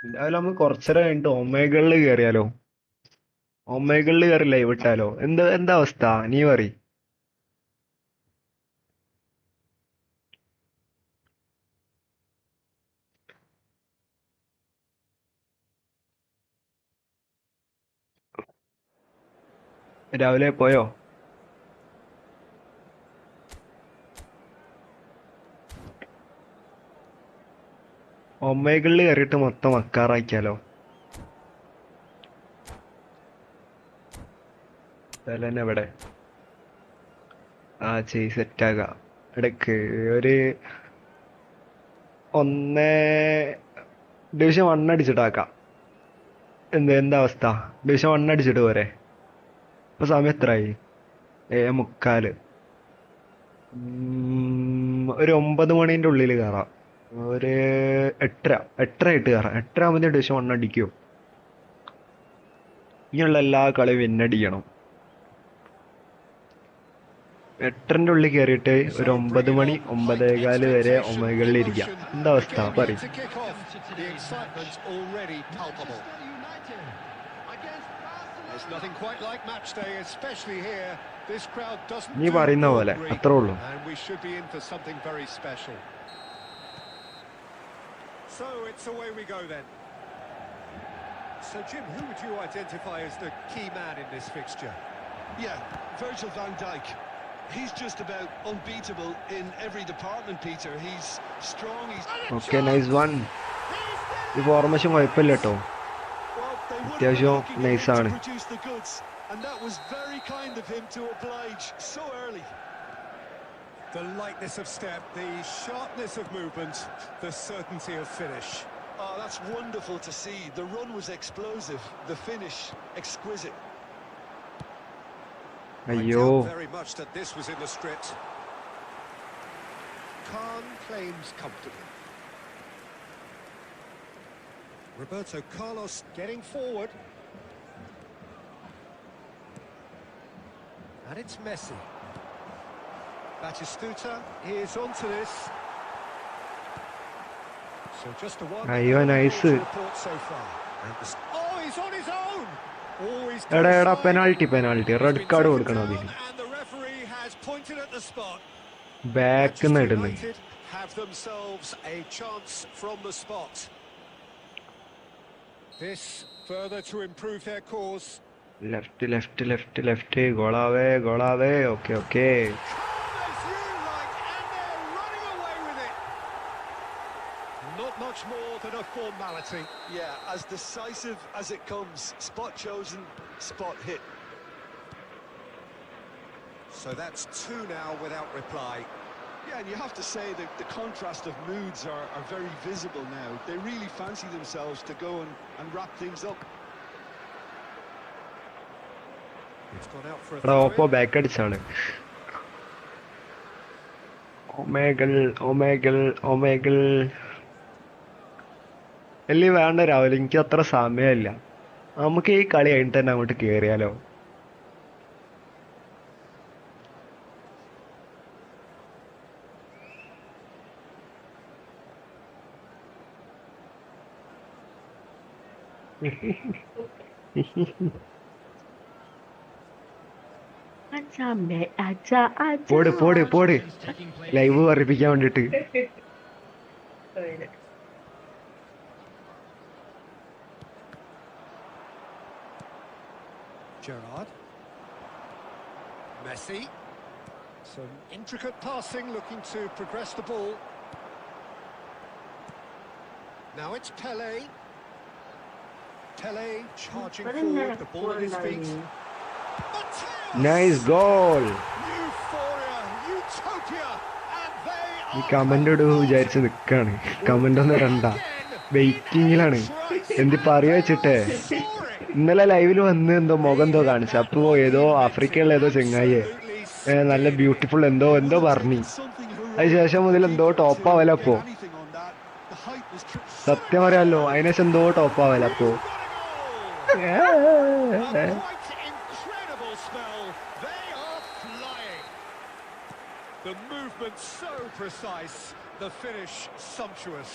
എന്തായാലും നമുക്ക് കുറച്ചേരം കഴിഞ്ഞിട്ട് ഒമേഗളിൽ കയറിയാലോ. ഒമേഗളിൽ കയറി ലൈവ് ഇട്ടാലോ. എന്താ അവസ്ഥ, നീ പറ. രാവിലെ പോയോ? ഒമേഗളിൽ കയറിയിട്ട് മൊത്തം മക്കാറാക്കിയാലോ. തന്നെ ഇവിടെ സെറ്റാകാം. ഇടയ്ക്ക് ഒരു ഡിവിഷൻ 1 അടിച്ചിട്ടാക്കാം. എന്താ അവസ്ഥ, ഡിവിഷൻ 1 അടിച്ചിട്ട് പോരെ. ഇപ്പൊ സമയം എത്രയായി? 7:45. ഒരു 9 മണീൻ്റെ ഉള്ളിൽ കയറാം. ഒരു 8:30 ആയിട്ട് കയറാം. 8:30 ആകുമ്പോൾ ഡിവിഷൻ 1 അടിക്കും. ഇനിയുള്ള എല്ലാ കളിയും വിന്നടിക്കണം. 8ന്റെ ഉള്ളിൽ കയറിയിട്ട് ഒരു 9 മണി 9:15 വരെ ഒമേഗളിൽ ഇരിക്കാം. എന്താ അവസ്ഥ പറയും? The excitement's already palpable. There's nothing quite like match day, especially here. This crowd doesn't നീ പറയുന്ന പോലെ അത്രേ ഉള്ളൂ. and we should be in for something very special. So it's away we go then. So Jim, who would you identify as the key man in this fixture? Yeah, Virgil van Dijk. He's just about unbeatable in every department, Peter. He's strong, he's... okay, nice one. ഈ formation കുഴപ്പമില്ല കേട്ടോ, Well, they would have been അത്യാവശ്യം looking for him നൈസാണ്. to produce the goods, and that was very kind of him to oblige so early. The lightness of step, the sharpness of movement, the certainty of finish. Oh, that's wonderful to see. The run was explosive, the finish exquisite. I അയ്യോ, doubt very much that this was in the script. Khan claims comfortably. Roberto Carlos getting forward. And it's Messi. Batistuta is onto this. So just a one. അയ്യോ, nice. Report so far. And oh, he's on his own. Always എടാ penalty red card കൊടുക്കണം അതിന്. and the referee has pointed at the spot. Back Manchester ഇടുന്നു. United have themselves a chance from the spot. This further to improve their cause. Left ഗോളാവേ. Okay. Calm as you like, and they're running away with it. Not much more than a formality. Yeah, as decisive as it comes. Spot chosen, spot hit. So that's two now without reply. Yeah, and you have to say that the contrast of moods are very visible now. They really fancy themselves to go and wrap things up. It's gone out for a എടാ Oppo throw-in. Back അടിച്ചാണ്. Omegle അല്ലേ വേണ്ട രാവിലെ, എനിക്ക് അത്ര സമയമില്ല. നമുക്ക് ഈ കളി കഴിഞ്ഞിട്ട് തന്നെ അങ്ങോട്ട് കേറിയാലോ? പോട് ലൈവ് പറയിപ്പിക്കാൻ വേണ്ടിട്ട്. Gerrard. Messi. Some intricate passing, looking to progress the ball. Now it's Pele. Pele charging forward, the ball at his feet. Nice goal. Euphoria, utopia, and they ഈ are കമന്റ് ഇടൂ വിചാരിച്ച് നിക്കാണ്. കമന്റ് ഒന്നും ഇടണ്ട, വെയിറ്റിങ്ങിലാണ്. എന്തി പറയാ വെച്ചിട്ടേ, ഇന്നലെ ലൈവിൽ വന്ന് എന്തോ മുഖം എന്തോ കാണിച്ചു. അപ്പോ ഏതോ ആഫ്രിക്കയുള്ള ഏതോ ചെങ്ങായിയെ നല്ല ബ്യൂട്ടിഫുൾ എന്തോ പറഞ്ഞു. അതിനുശേഷം മുതൽ എന്തോ ടോപ്പ് ആവലപ്പോ. സത്യം പറയാലോ, അതിനുശേഷം എന്തോ top ആവലപ്പോ. incredible spell. They are flying. The movement so precise, the finish sumptuous.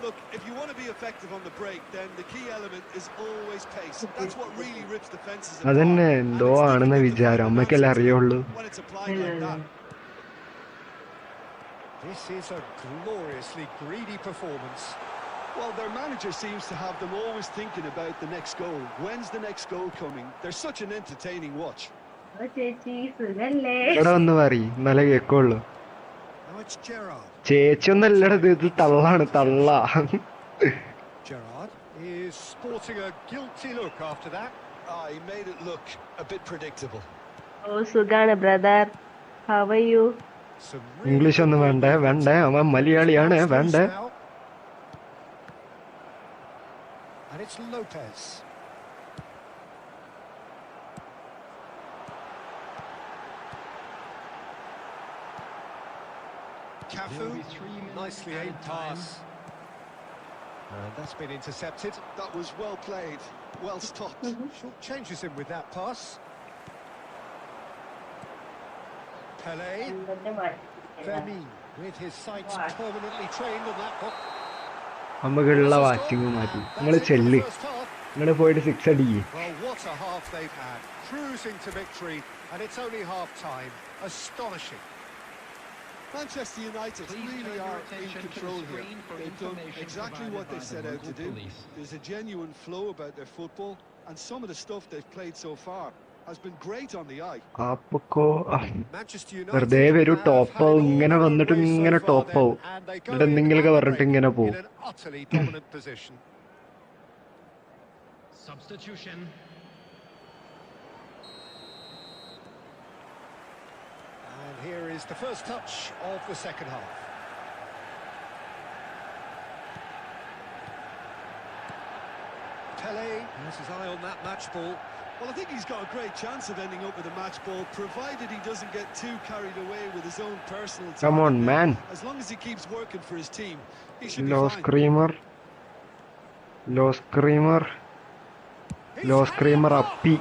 Look, if you want to be effective on the break, then the key element is always pace. That's what really rips defenses apart. അതന്നെ എന്തോ ആണെന്ന വിചാരം, അമ്മക്കല്ലേ അറിയുള്ളൂ. When it's applied like that. This is a gloriously greedy performance. Well, their manager seems to have them always thinking about the next goal. When's the next goal coming? They're such an entertaining watch. ഇവിടെ ഒന്ന് പറയും എന്നാലേ കേക്കുള്ളൂ. Now it's Gerrard. ചേച്ചി ഒന്നല്ലടത്, ഇത് തള്ളാണ്, തള്ള. Gerrard is sporting a guilty look after that. He made it look a bit predictable. സുഖാണ് brother, how are you? Some English ഒന്നും വേണ്ടേ, അവൻ മലയാളിയാണ്, വേണ്ടേ. And it's Lopez. Cafu, nicely aimed pass. And that's been intercepted. That was well played, well stopped. Short changes him with that pass. Pele. Femi with his sights permanently trained on that ball. നമുക്കുള്ള watching മാറ്റി. നിങ്ങൾ ചെല്ല്, നിങ്ങൾ പോയിട്ട് 6 അടിക്ക്. Well, what a half they've had. Cruising to victory, and it's only half time. Astonishing. Manchester United really are in control here. They've done exactly what they set out to do. There's a genuine flow about their football, and some of the stuff they've played so far has been great on the eye. അപ്പൊക്കോ Manchester വെറുതെ United വരും, have top had ആവും, it all ഇങ്ങനെ their own വന്നിട്ട് way ഇങ്ങനെ so far top then, ആവും, and they go എന്നിട്ട് in എന്തെങ്കിലുമൊക്കെ at the പറഞ്ഞിട്ട് break ഇങ്ങനെ in പോവും. an utterly dominant position. Substitution. And here is the first touch of the second half. Pele has his eye on that match ball. Well, I think he's got a great chance of ending up with a match ball, provided he doesn't get too carried away with his own personal target. Come on, man. As long as he keeps working for his team, he should ലോ be fine. Screamer, ലോ screamer, ലോ screamer അപ്പി.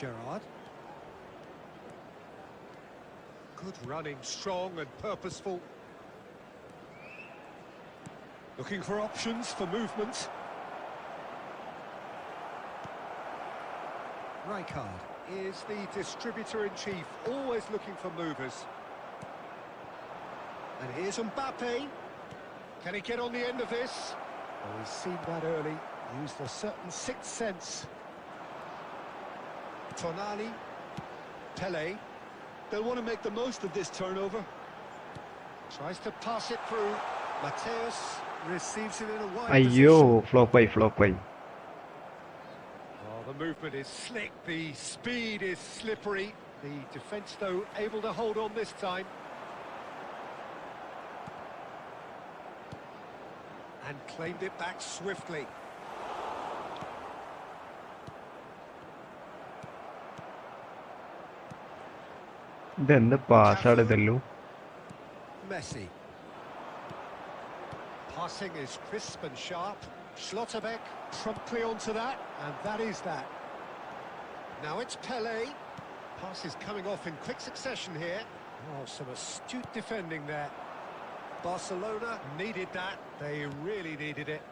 Gerrard. Good running, strong and purposeful. Looking for options for movement. Rijkaard is the distributor-in-chief, always looking for movers. And here's Mbappe. Can he get on the end of this? Oh, he's seen that early, used a certain sixth sense. Tonali, Pele. They'll want to make the most of this turnover. Tries to pass it through. Mateus receives it in a wide അയ്യോ, position. ഫ്ലോപ്പായി. Oh, the movement is slick, the speed is slippery. The defence, though, able to hold on this time. And claimed it back swiftly. ഇതെന്ത് പാസ്സാണ് ഇതെല്ലോ. Messi. Passing is crisp and sharp. Schlotterbeck promptly onto that, and that is that. Now it's Pele. Pass is coming off in quick succession here. Oh, some astute defending there. Barcelona needed that. They really needed it.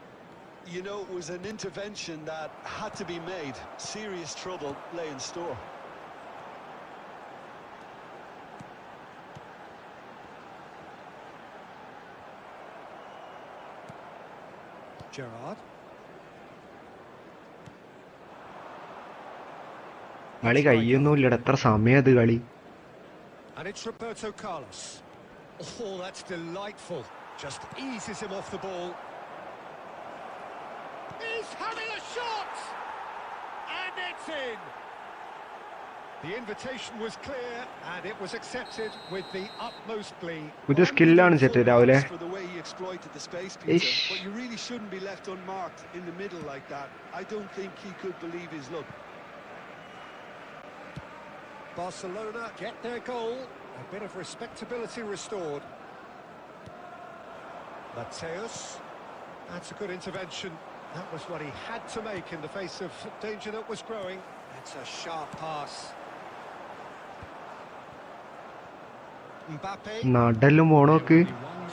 You know, it was an intervention that had to be made. Serious trouble lay in store. Gerrard. കളി കഴിയൊന്നുമില്ലട, എത്ര സമയം അത് കളി. And it's Roberto Carlos. Oh, that's delightful. Just eases him off the ball. He's having a shot! And it's in! The invitation was clear, and it was accepted with the utmost glee. പുതിയ സ്കില്ലാണ് set രാവിലെ. For the way he exploited the space, Peter. Ish. But you really shouldn't be left unmarked in the middle like that. I don't think he could believe his luck. Barcelona get their goal. A bit of respectability restored. Mateus. That's a good intervention. That was what he had to make in the face of danger that was growing. That's a sharp pass. Mbappe. നടലും പോണോക്ക്.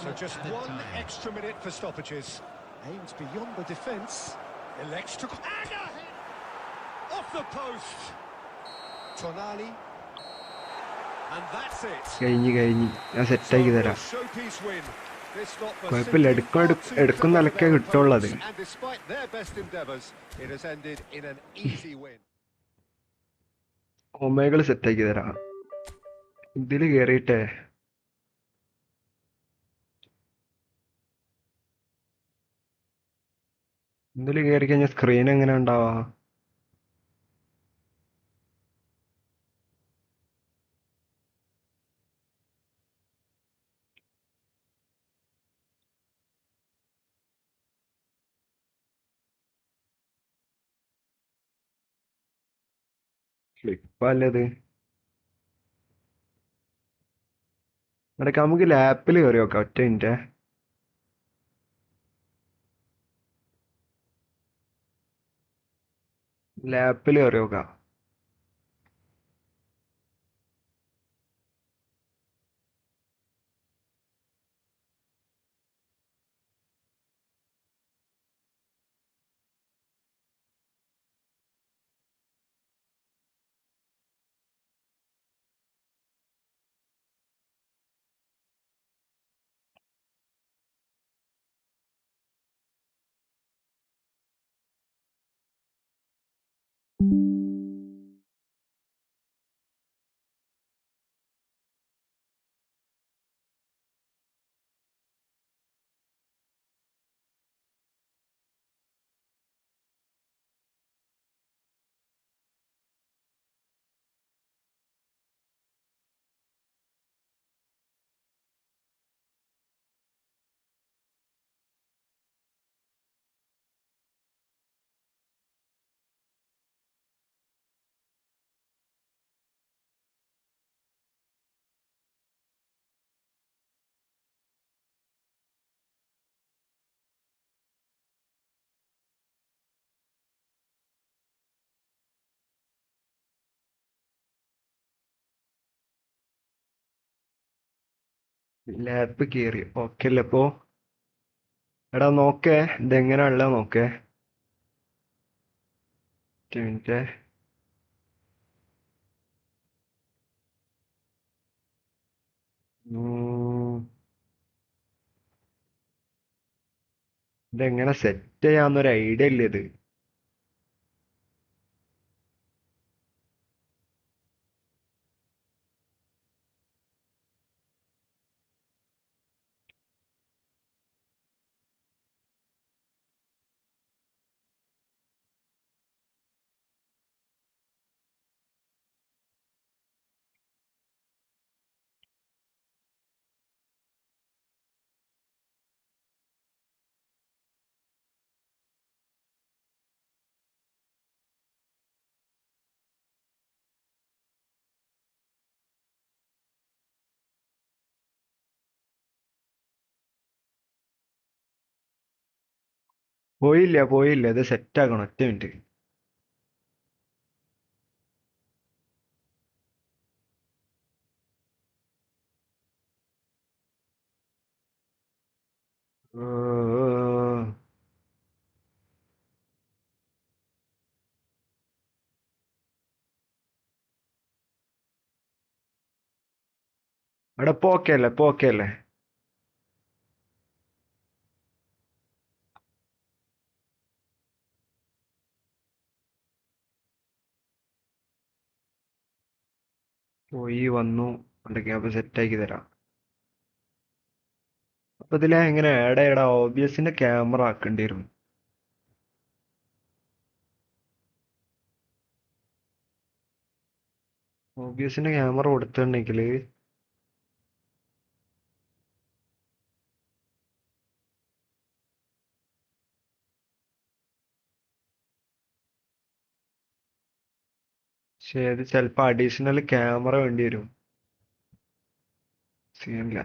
So just one extra minute for stoppages. Aims beyond the defence. Elects to... And a hit! Off the post! Tonali. And that's it. കഴിഞ്ഞ് ഞാൻ സെറ്റാക്കി തരാം. Showpiece win. This lot was കുഴപ്പമില്ല, എടുക്കും നിലക്കേ കിട്ടുള്ളത്. and despite their best endeavours, it has ended in an easy win. ഒമേകൾ സെറ്റാക്കി തരാം. ഇതില് കേറിയിട്ടേ ഇതില് കേറി കഴിഞ്ഞാൽ സ്ക്രീൻ എങ്ങനെ ഉണ്ടാവാ? ഫ്ലിപ്പല്ലത്. ഇടയ്ക്ക് നമുക്ക് ലാപ്പിൽ കയറി നോക്കാം. ഒറ്റ മിനിറ്റ്. ലാപ്പിൽ കയറി നോക്കാം. ലാപ്പ് കയറി. ഓക്കെ അല്ലേ ഇപ്പോ? എടാ നോക്കേ, ഇതെങ്ങനെയാണല്ലോ നോക്കേ. ഒരു മിനിറ്റ്. ഇതെങ്ങനെ സെറ്റ് ചെയ്യാന്നൊരു ഐഡിയ ഇല്ല ഇത്. പോയില്ല, ഇത് സെറ്റ് ആക്കണം. ഒറ്റ മിനിറ്റ്. എടാ ഇപ്പൊ ഓക്കെ അല്ലേ? പോയി വന്നു. ഉണ്ടെങ്കിൽ അപ്പൊ സെറ്റ് ആക്കി തരാം. അപ്പൊ ഇതിലെ എങ്ങനെ ആഡ് ചെയ്യടാ? OBSന്റെ ക്യാമറ ആക്കേണ്ടി വരും. OBSന്റെ ക്യാമറ കൊടുത്തിട്ടുണ്ടെങ്കിൽ പക്ഷേ ഇത് ചിലപ്പോ അഡീഷണൽ ക്യാമറ വേണ്ടി വരും. സീനില്ല.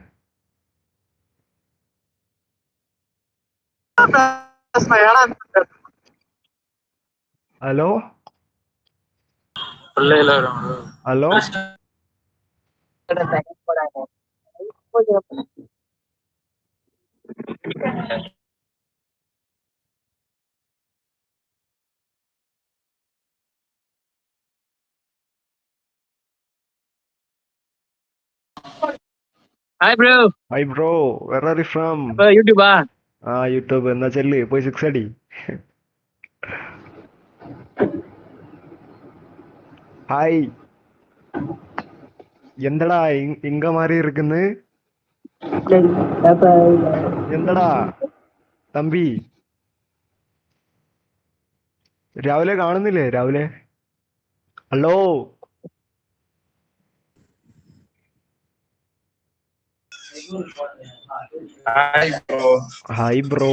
Hello hello Hi bro, hi bro, where are you from? apa YouTube ah? ആ യൂട്യൂബ്. എന്നാ ചെല്ല്, പോയി 6 അടി. ഹായ്, എന്തടാ ഇങ്ക മാറി ഇരിക്കുന്നു? എന്തടാ തമ്പി, രാവിലെ കാണുന്നില്ലേ? രാവിലെ hello. Hi bro. Hi bro.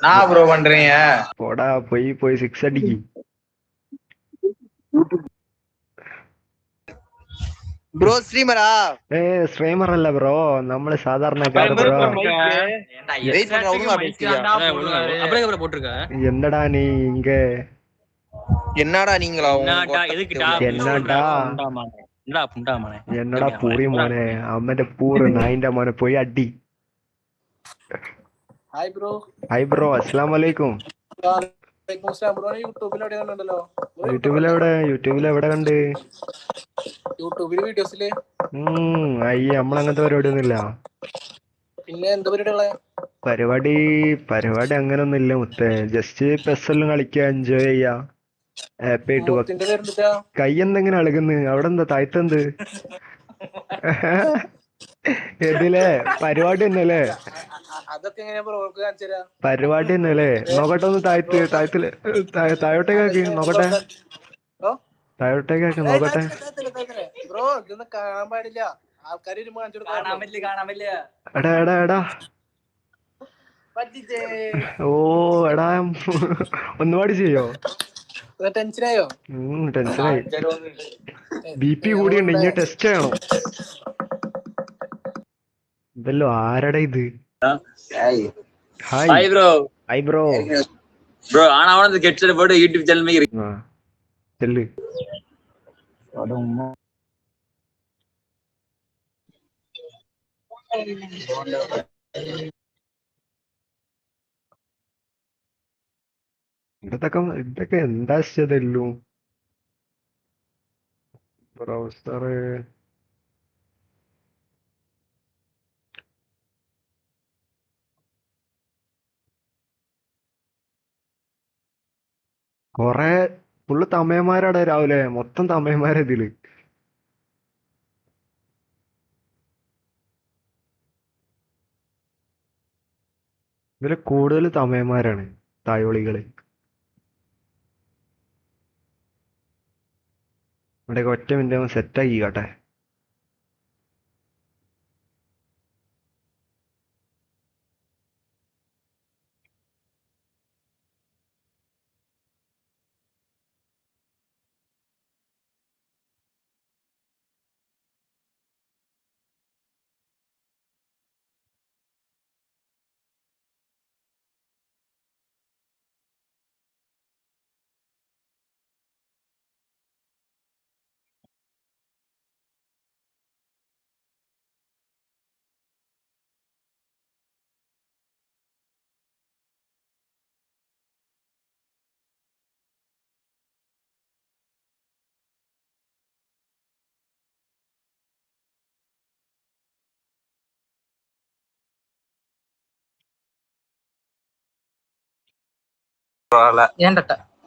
என்ன bro பண்றீங்க? പോടാ, പോയി 6 അടിക്ക്. ബ്രോ സ്ട്രീമറാ? സ്ട്രീമർ അല്ല ബ്രോ, നമ്മള് സാധാരണക്കാര് அப்புறம் ബ്രോ. வெயிட் பண்ற ஒழுங்கா பேசியா? அப்படியே bro போட்டிருக்க? എന്തടാ നീ ഇങ്ക? என்னடா நீங்களா? என்னடா எதுக்குடா? എന്നടാ புண்டாமானே. என்னடா புண்டாமானே? എന്നടാ പൂറി മോനെ, അമ്മന്റെ പൂറ് നായിന്റെ മോനെ, പോയി അടി. Hi bro. ഹായ് ബ്രോ, അസ്സലാം വലൈക്കും. ബ്രോ യൂട്യൂബിൽ കണ്ടല്ലോ. യൂട്യൂബിൽ എവിടെ കണ്ട്? യൂട്യൂബില് വീഡിയോസില്. അയ്യ, നമ്മളങ്ങനത്തെ പരിപാടിയൊന്നുമില്ല. പിന്നെ എന്ത് പരിപാടികളെ? പരിപാടി അങ്ങനൊന്നും ഇല്ല മുത്തേ. ജസ്റ്റ് PES എല്ലാം കളിക്കുക, എൻജോയ് ചെയ്യാ. ഹാപ്പി ആയിട്ട് മുഹൂർത്തിന്റെ പേരെന്താ? കൈ എന്തെങ്ങനെ അളകുന്നു? അവിടെ എന്താ താഴ്ത്തെന്ത്? ഇതിലെ പരിപാടി തന്നെയല്ലേ? അതൊക്കെ എങ്ങനെയാ ബ്രോക്ക് കാണിച്ചു തരാ? പരിപാടി തന്നെയല്ലേ? നോക്കട്ടെ ഒന്ന് താഴത്തില് താഴോട്ടേക്കാക്കി നോക്കട്ടെ. താഴോട്ടേക്കാക്കി നോക്കട്ടെ. ബ്രോ ഇതൊന്നും കാണാൻ പാടില്ല. ആൾക്കാർ ഇരുമ്പ് കാണിച്ചു കൊടുക്കാൻ. എടാ എടാ എടാ ഓ എടാ ഒന്നുപാടി ചെയ്യോ? ടെൻഷനായോ? ടെൻഷനായി. BP കൂടിയുണ്ട്. ഇനി ടെസ്റ്റ് ചെയ്യണം. ഇതല്ലോ ആരടാ ഇത്? Hi bro. Hi bro. Bro ஆனா அவன ஹெட்செட் போட்டு யூடியூப் சேனல் மாதிரி இருக்கு. ചെല്ല്. ഇതൊക്കെ എന്താ ഇതെല്ലോ? ബ്രൗസർ കൊറേ ഫുള്ള് തമയന്മാരാടെ രാവിലെ. മൊത്തം തമയന്മാരാ ഇതില്. ഇതില് കൂടുതൽ തമയന്മാരാണ്, തായോളികള്. ഇവിടെയൊക്കെ ഒറ്റ മിനിറ്റ് സെറ്റാക്കി കാട്ടെ.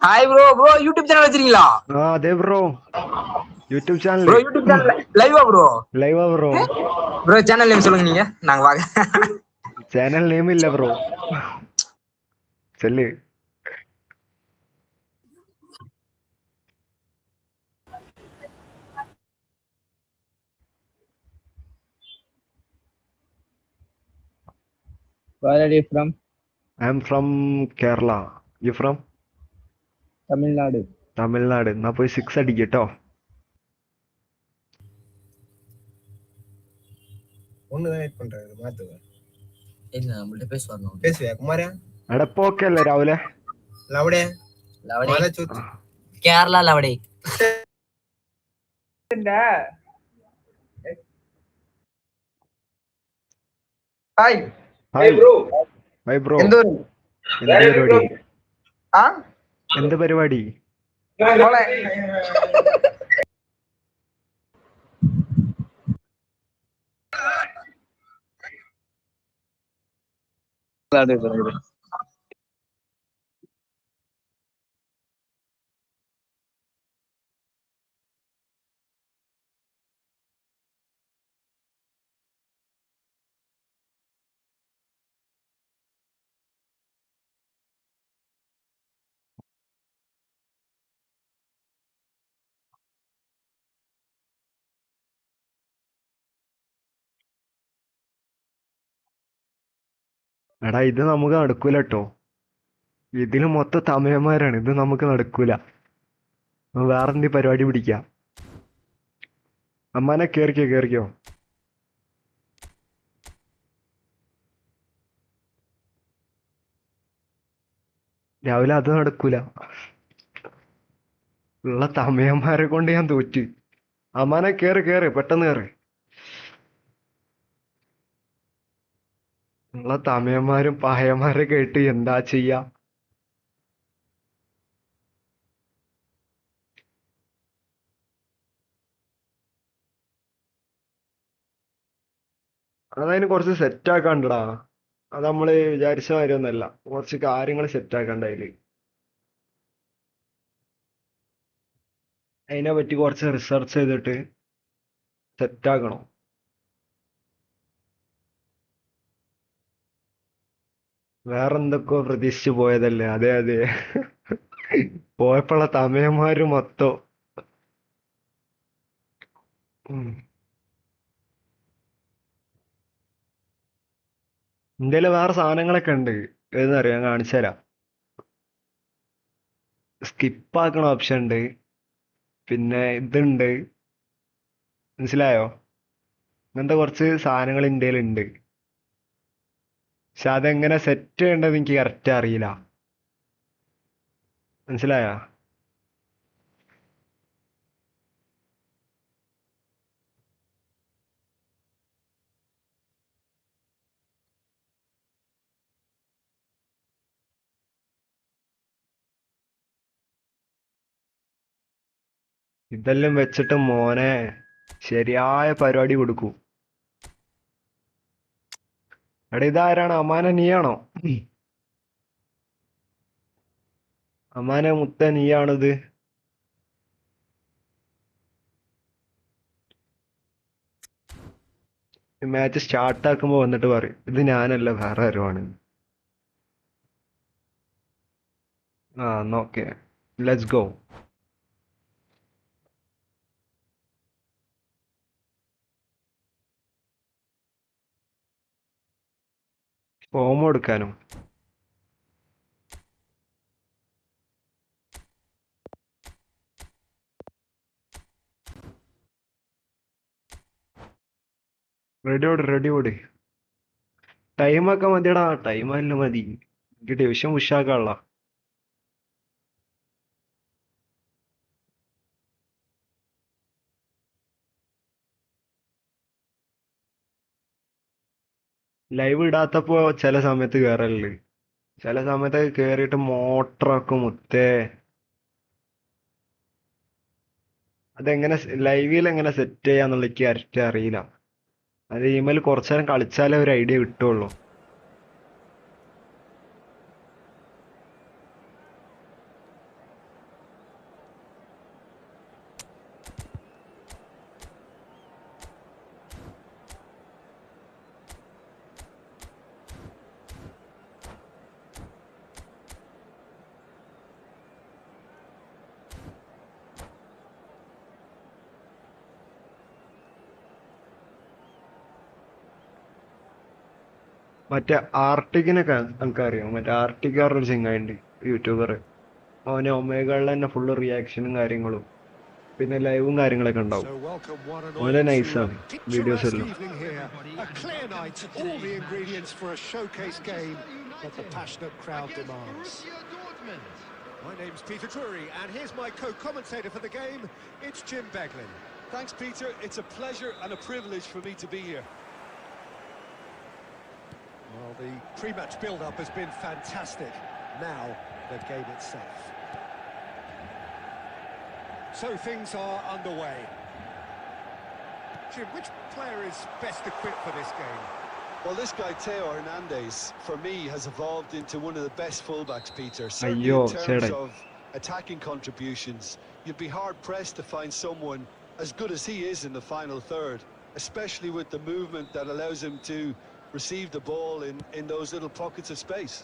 Hi bro. Bro YouTube channel വെച്ചിരിക്കீங்களா? അതെ bro, YouTube channel. Bro YouTube channel லைவா ப்ரோ? லைவா ப்ரோ? ப்ரோ சேனல் நேம் சொல்லுங்க நீங்க, நாங்க வாங்க. சேனல் நேம் இல்ல ப்ரோ, சொல்லு. Where are you from? I am from Kerala. You from? Tamil Nadu. Tamil Nadu. എന്നാ പോയി 6 അടിക്കട്ടോ. ஒண்ணுதான் வெயிட் பண்றாரு, மாத்துங்க. இல்ல நம்மள்ட்ட பேசுவாங்க. பேசுவியா குமாரா? അടപ്പോ ഓക്കെ അല്ലേ രാവിലെ? ലവടെ ലവടെ കേരള ലവടെ. Hi hi bro. Hi bro. എന്ത് പരിപാടി? ആ എന്ത് പരിപാടി? മോളെ എടാ ഇത് നമുക്ക് നടക്കൂല കേട്ടോ. ഇതില് മൊത്തം തമിഴന്മാരാണ്. ഇത് നമുക്ക് നടക്കൂല. വേറെന്തി പരിപാടി പിടിക്കാം. അമ്മാനെ കേറിക്കോ. രാവിലെ അത് നടക്കൂല. ഉള്ള തമിഴന്മാരെ കൊണ്ട് ഞാൻ തോറ്റ്. അമ്മാനെ കേറ് പെട്ടെന്ന് കേറ്. ഉള്ള തമിഴന്മാരും പായന്മാരെ കേട്ട് എന്താ ചെയ്യാ? അതതിന് കുറച്ച് സെറ്റ് ആക്കാണ്ടടാ. അത് നമ്മള് വിചാരിച്ച മാതിരി ഒന്നല്ല. കുറച്ച് കാര്യങ്ങൾ സെറ്റ് ആക്കണ്ട അതില്. അതിനെ പറ്റി കുറച്ച് റിസർച്ച് ചെയ്തിട്ട് സെറ്റാക്കണം. വേറെന്തൊക്കെയോ പ്രതീക്ഷിച്ചു പോയതല്ലേ? അതെ അതെ. പോയപ്പോഴുള്ള തമിഴന്മാര് മൊത്തം ഇന്ത്യയില് വേറെ സാധനങ്ങളൊക്കെ ഉണ്ട്. ഏതെന്നറിയോ? ഞാൻ കാണിച്ചു തരാം. സ്കിപ്പാക്കണ ഓപ്ഷൻ ഉണ്ട്, പിന്നെ ഇതുണ്ട്, മനസ്സിലായോ? അങ്ങനത്തെ കുറച്ച് സാധനങ്ങൾ ഇന്ത്യയിലുണ്ട്. പക്ഷെ അതെങ്ങനെ സെറ്റ് ചെയ്യേണ്ടത് എനിക്ക് കറക്റ്റ് അറിയില്ല. മനസ്സിലായോ? ഇതെല്ലാം വെച്ചിട്ട് മോനെ ശരിയായ പരിപാടി കൊടുക്കൂ. എടാ ഇതാരാണ്? അമാന നീയാണോ? അമാന മുത്ത നീയാണിത്? മാച്ച് സ്റ്റാർട്ടാക്കുമ്പോ വന്നിട്ട് പറയും ഇത് ഞാനല്ല വേറെ ആരുമാണ്. Okay, let's go. ഫോം എടുക്കാനോ? റെഡി ഓട്. ടൈമൊക്കെ മതിയടാ, ടൈമല്ല മതി. എനിക്ക് ഡിവിഷൻ പുഷാക്കാനുള്ള. ലൈവ് ഇടാത്തപ്പോ ചില സമയത്ത് കേറലുണ്ട്. ചില സമയത്തൊക്കെ കേറിയിട്ട് മോട്ടറൊക്കെ മുത്തേ. അതെങ്ങനെ ലൈവിൽ എങ്ങനെ സെറ്റ് ചെയ്യാന്നുള്ള എനിക്ക് കറക്റ്റ് അറിയില്ല. അത് ഇമെയിൽ കുറച്ചു നേരം കളിച്ചാലേ ഒരു ഐഡിയ കിട്ടുള്ളൂ. മറ്റേ ആർട്ടിക്കിനൊക്കെ ആൾക്കറിയാം. മറ്റേ ആർട്ടിക് പറഞ്ഞൊരു ചെങ്ങായിണ്ട്, യൂട്യൂബർ. അവന് ഒമേഗകളിൽ തന്നെ ഫുള്ള് റിയാക്ഷനും കാര്യങ്ങളും പിന്നെ ലൈവും കാര്യങ്ങളൊക്കെ ഉണ്ടാവും. അവനെ നൈസാണ് വീഡിയോസ് എല്ലാം. A clear night, all the ingredients for a showcase game that the passionate crowd demands. My name's Peter Drury, and here's my co-commentator for the game. It's Jim Beglin. Thanks, Peter. It's a pleasure and a privilege for me to be here. Well, the pre-match build-up has been fantastic. Now, the game itself. So things are underway. Jim, which player is best equipped for this game? Well, this guy, Teo Hernandez, for me, has evolved into one of the best fullbacks, Peter. Certainly Ayyo, in terms Sere. of attacking contributions, you'd be hard-pressed to find someone as good as he is in the final third, especially with the movement that allows him to receive the ball in those little pockets of space.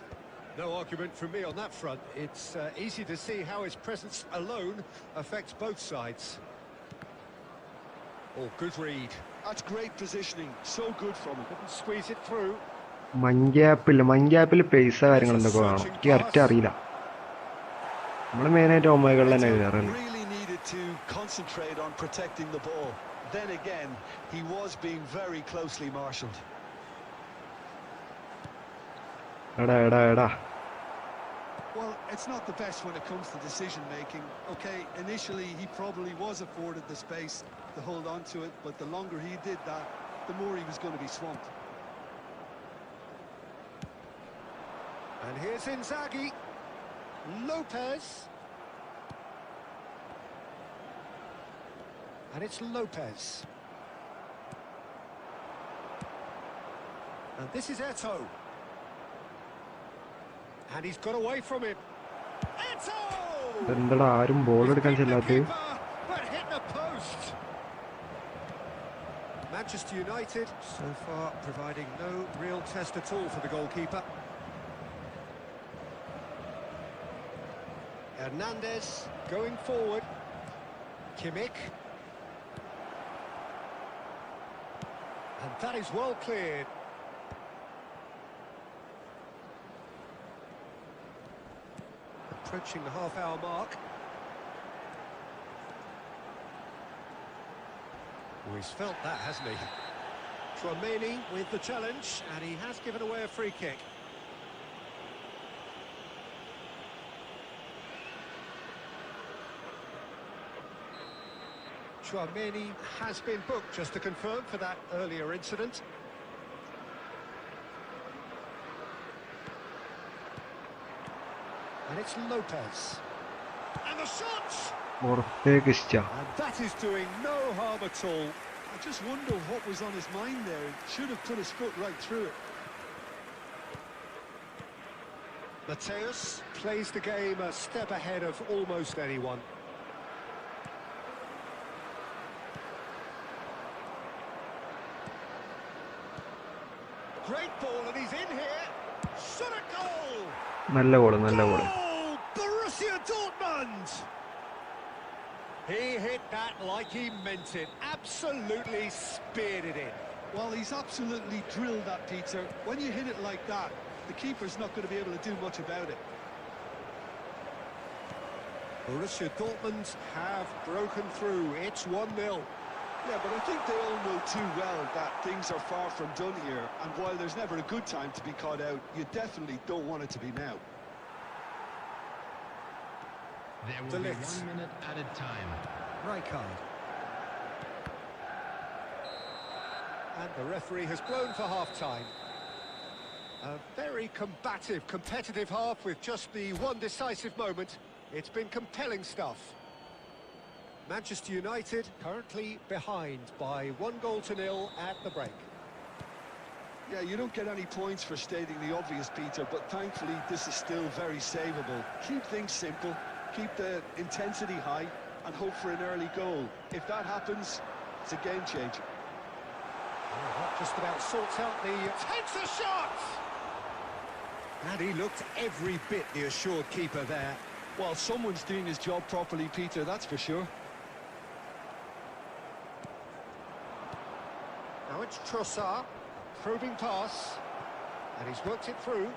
No argument from me on that front. It's easy to see how his presence alone affects both sides. Oh, good read. That's great positioning. So good from him. Couldn't squeeze it through. മഞ്ചാപ്പിൽ പൈസ കാര്യങ്ങൾ എന്തൊക്കെ വേണം, എനിക്ക് correct അറിയില്ല. നമ്മള് മെയിനായിട്ട് ഒമേഗകളിൽ തന്നെ കയറല്ലേ. Really needed to concentrate on protecting the ball. Then again, he was being very closely marshalled. എടാ Well, it's not the best when it comes to decision making. Okay, initially he probably was afforded the space to hold on to it, but the longer he did that, the more he was going to be swamped. And here's Inzaghi. Lopez. And it's Lopez. And this is Eto'o. And he's got away from him. Eto'o! എന്താടാ ആരും ball എടുക്കാൻ ചെല്ലാത്ത? But Manchester United so far providing no real test at all for the goalkeeper. Hernandez going forward. Kimmich. And that is well cleared. Approaching the half-hour mark. Oh, he's felt that, hasn't he? Tchouaméni with the challenge, and he has given away a free kick. Tchouaméni has been booked, just to confirm, for that earlier incident. And it's Lopez. And the shot! And that is doing no harm at all. I just wonder what was on his mind there. Should have put his foot right through it. Mateus plays the game a step ahead of almost anyone. Great ball, and he's in here. Shot a goal! Goal. Borussia Dortmund! He hit that like he meant it. Absolutely speared it in. Well, he's absolutely drilled that, Peter. When you hit it like that, the keeper's not going to be able to do much about it. Borussia Dortmund have broken through. It's 1-0. Yeah, but I think they all know too well that things are far from done here. And while there's never a good time to be caught out, you definitely don't want it to be now. There will be 1 minute added time. Rijkaard. And the referee has blown for half-time. A very combative, competitive half with just the one decisive moment. It's been compelling stuff. Manchester United currently behind by 1-0 at the break. Yeah, you don't get any points for stating the obvious, Peter, but thankfully this is still very savable. Keep things simple, keep the intensity high, and hope for an early goal. If that happens, it's a game changer. That just about sorts out the... Takes a shot! And he looked every bit the assured keeper there. Well, someone's doing his job properly, Peter, that's for sure. Now it's Trossard, probing pass, and he's worked it through.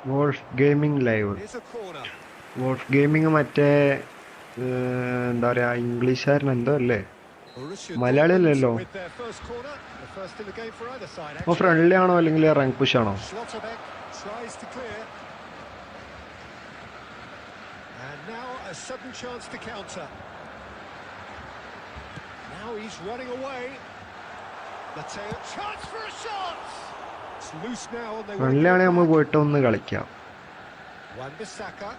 Wolf Gaming Live. Here's a corner. Wolf Gaming മറ്റേ എന്താ പറയാ ഇംഗ്ലീഷുകാരൻ എന്തോ അല്ലേ മലയാളി അല്ലല്ലോ With their first corner, the first in the game for either side. അപ്പൊ friendly ആണോ അല്ലെങ്കിൽ rank push ആണോ? Schlotterbeck tries to clear. And now a sudden chance to counter. Now he's running away. Mateo, chance for a shot. It's loose now and they friendly ആണെങ്കിൽ നമ്മൾ പോയിട്ട് ഒന്ന് കളിക്കാം. Wan-Bissaka.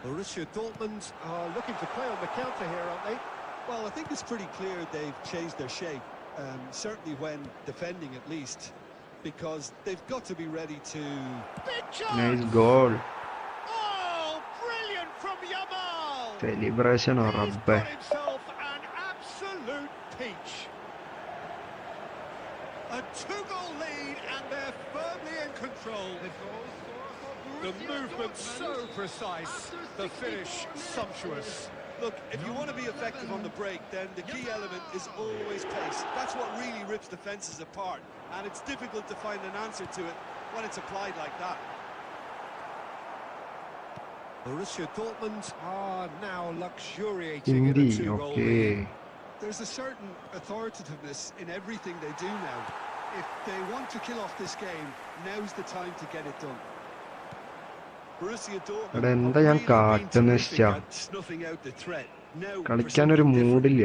Borussia Dortmund are looking to play on the counter here, aren't they? Well, I think it's pretty clear they've changed their shape, certainly when defending at least, because they've got to be ready to... Big chance! Nice goal. Oh, brilliant from Yamal! Celebration or He's Rabbe. got himself an absolute peach. A 2-goal lead and they're firmly in control. The movement so precise, the finish sumptuous. Look, if you want to be effective on the break, then the key element is always pace. That's what really rips defences apart, and it's difficult to find an answer to it when it's applied like that. Borussia Dortmund are now luxuriating in a Hindi, 2-goal okay. lead. There's a certain authoritativeness in everything they do now. If they want to kill off this game, now's the time to get it done. Borussia Dortmund എന്താ have ഞാൻ really been കാട്ടുന്ന terrific at snuffing out the threat. Now for കളിക്കാനൊരു something different. മൂഡില്ല.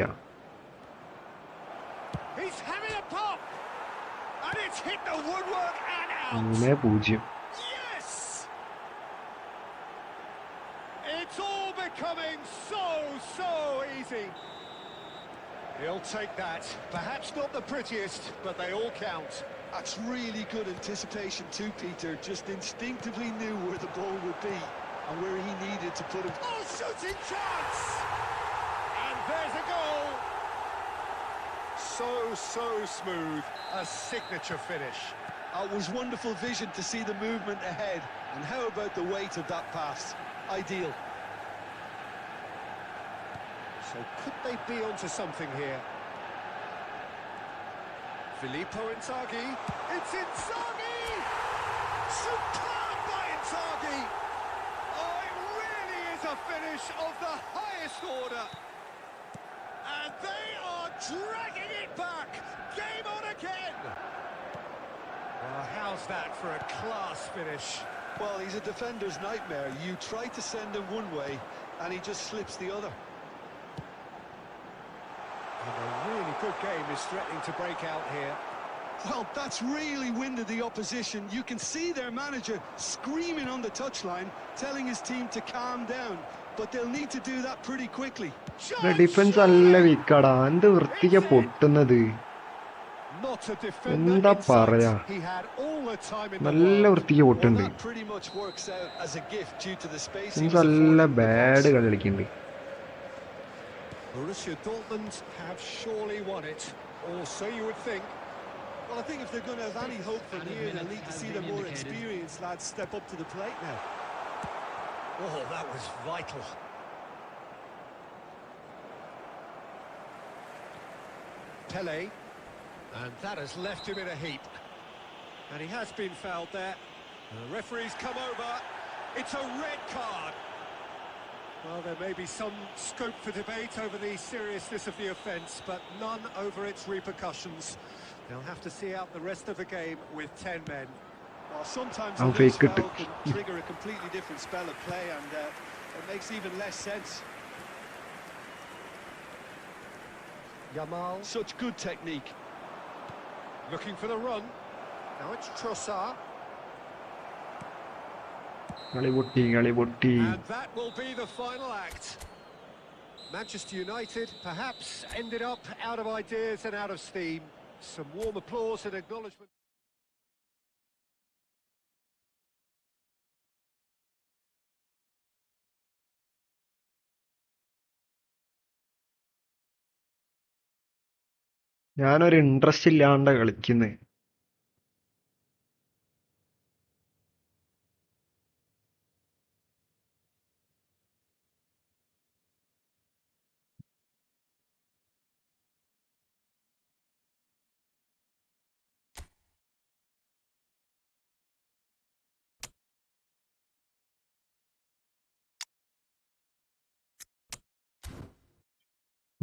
He's having a pop, and it's hit the woodwork and out. 3-0. Yes! It's all becoming so easy. He'll take that. Perhaps not the prettiest, but they all count. That's really good anticipation too, Peter. Just instinctively knew where the ball would be and where he needed to put it. Oh, shooting chance! And There's a goal. So smooth. A signature finish. It was wonderful vision to see the movement ahead. And how about the weight of that pass? Ideal. So could they be onto something here? Filippo Inzaghi. It's Inzaghi! Superb by Inzaghi! Oh, it really is a finish of the highest order. And they are dragging it back. Game on again. Well, how's that for a class finish? Well, he's a defender's nightmare. You try to send him one way, and he just slips the other. And a really good game is threatening to break out here. Well, that's really winded the opposition. You can see their manager screaming on the touchline, telling his team to calm down. But they'll need to do that pretty quickly. Defence നല്ല വീക്കാടാ. എന്ത് വൃത്തിക്ക് പൊട്ടുന്നത്. എന്താ പറയാ, നല്ല വൃത്തിക്ക് പൊട്ടുണ്ട്. നല്ല bad കളി കളിക്കുന്നുണ്ട്. Borussia Dortmund have surely won it, or so you would think. Well, I think if they're going to have any hope from here, they'll need to see the more experienced lads step up to the plate now. Oh, that was vital. Pele, and that has left him in a heap. And he has been fouled there. The referee's come over. It's a red card. Well, there may be some scope for debate over the seriousness of the offence, but none over its repercussions. They'll have to see out the rest of the game with 10 men. Well, sometimes a loose foul can trigger a completely different spell of play, and it makes even less sense. Yamal. Such good technique. Looking for the run. Now it's Trossard. And that will be the final act. Manchester United perhaps ended up out of ideas and out of steam. Some warm applause and acknowledgement. ഞാനൊരു interest ഇല്ലാണ്ട കളിക്കുന്നത്.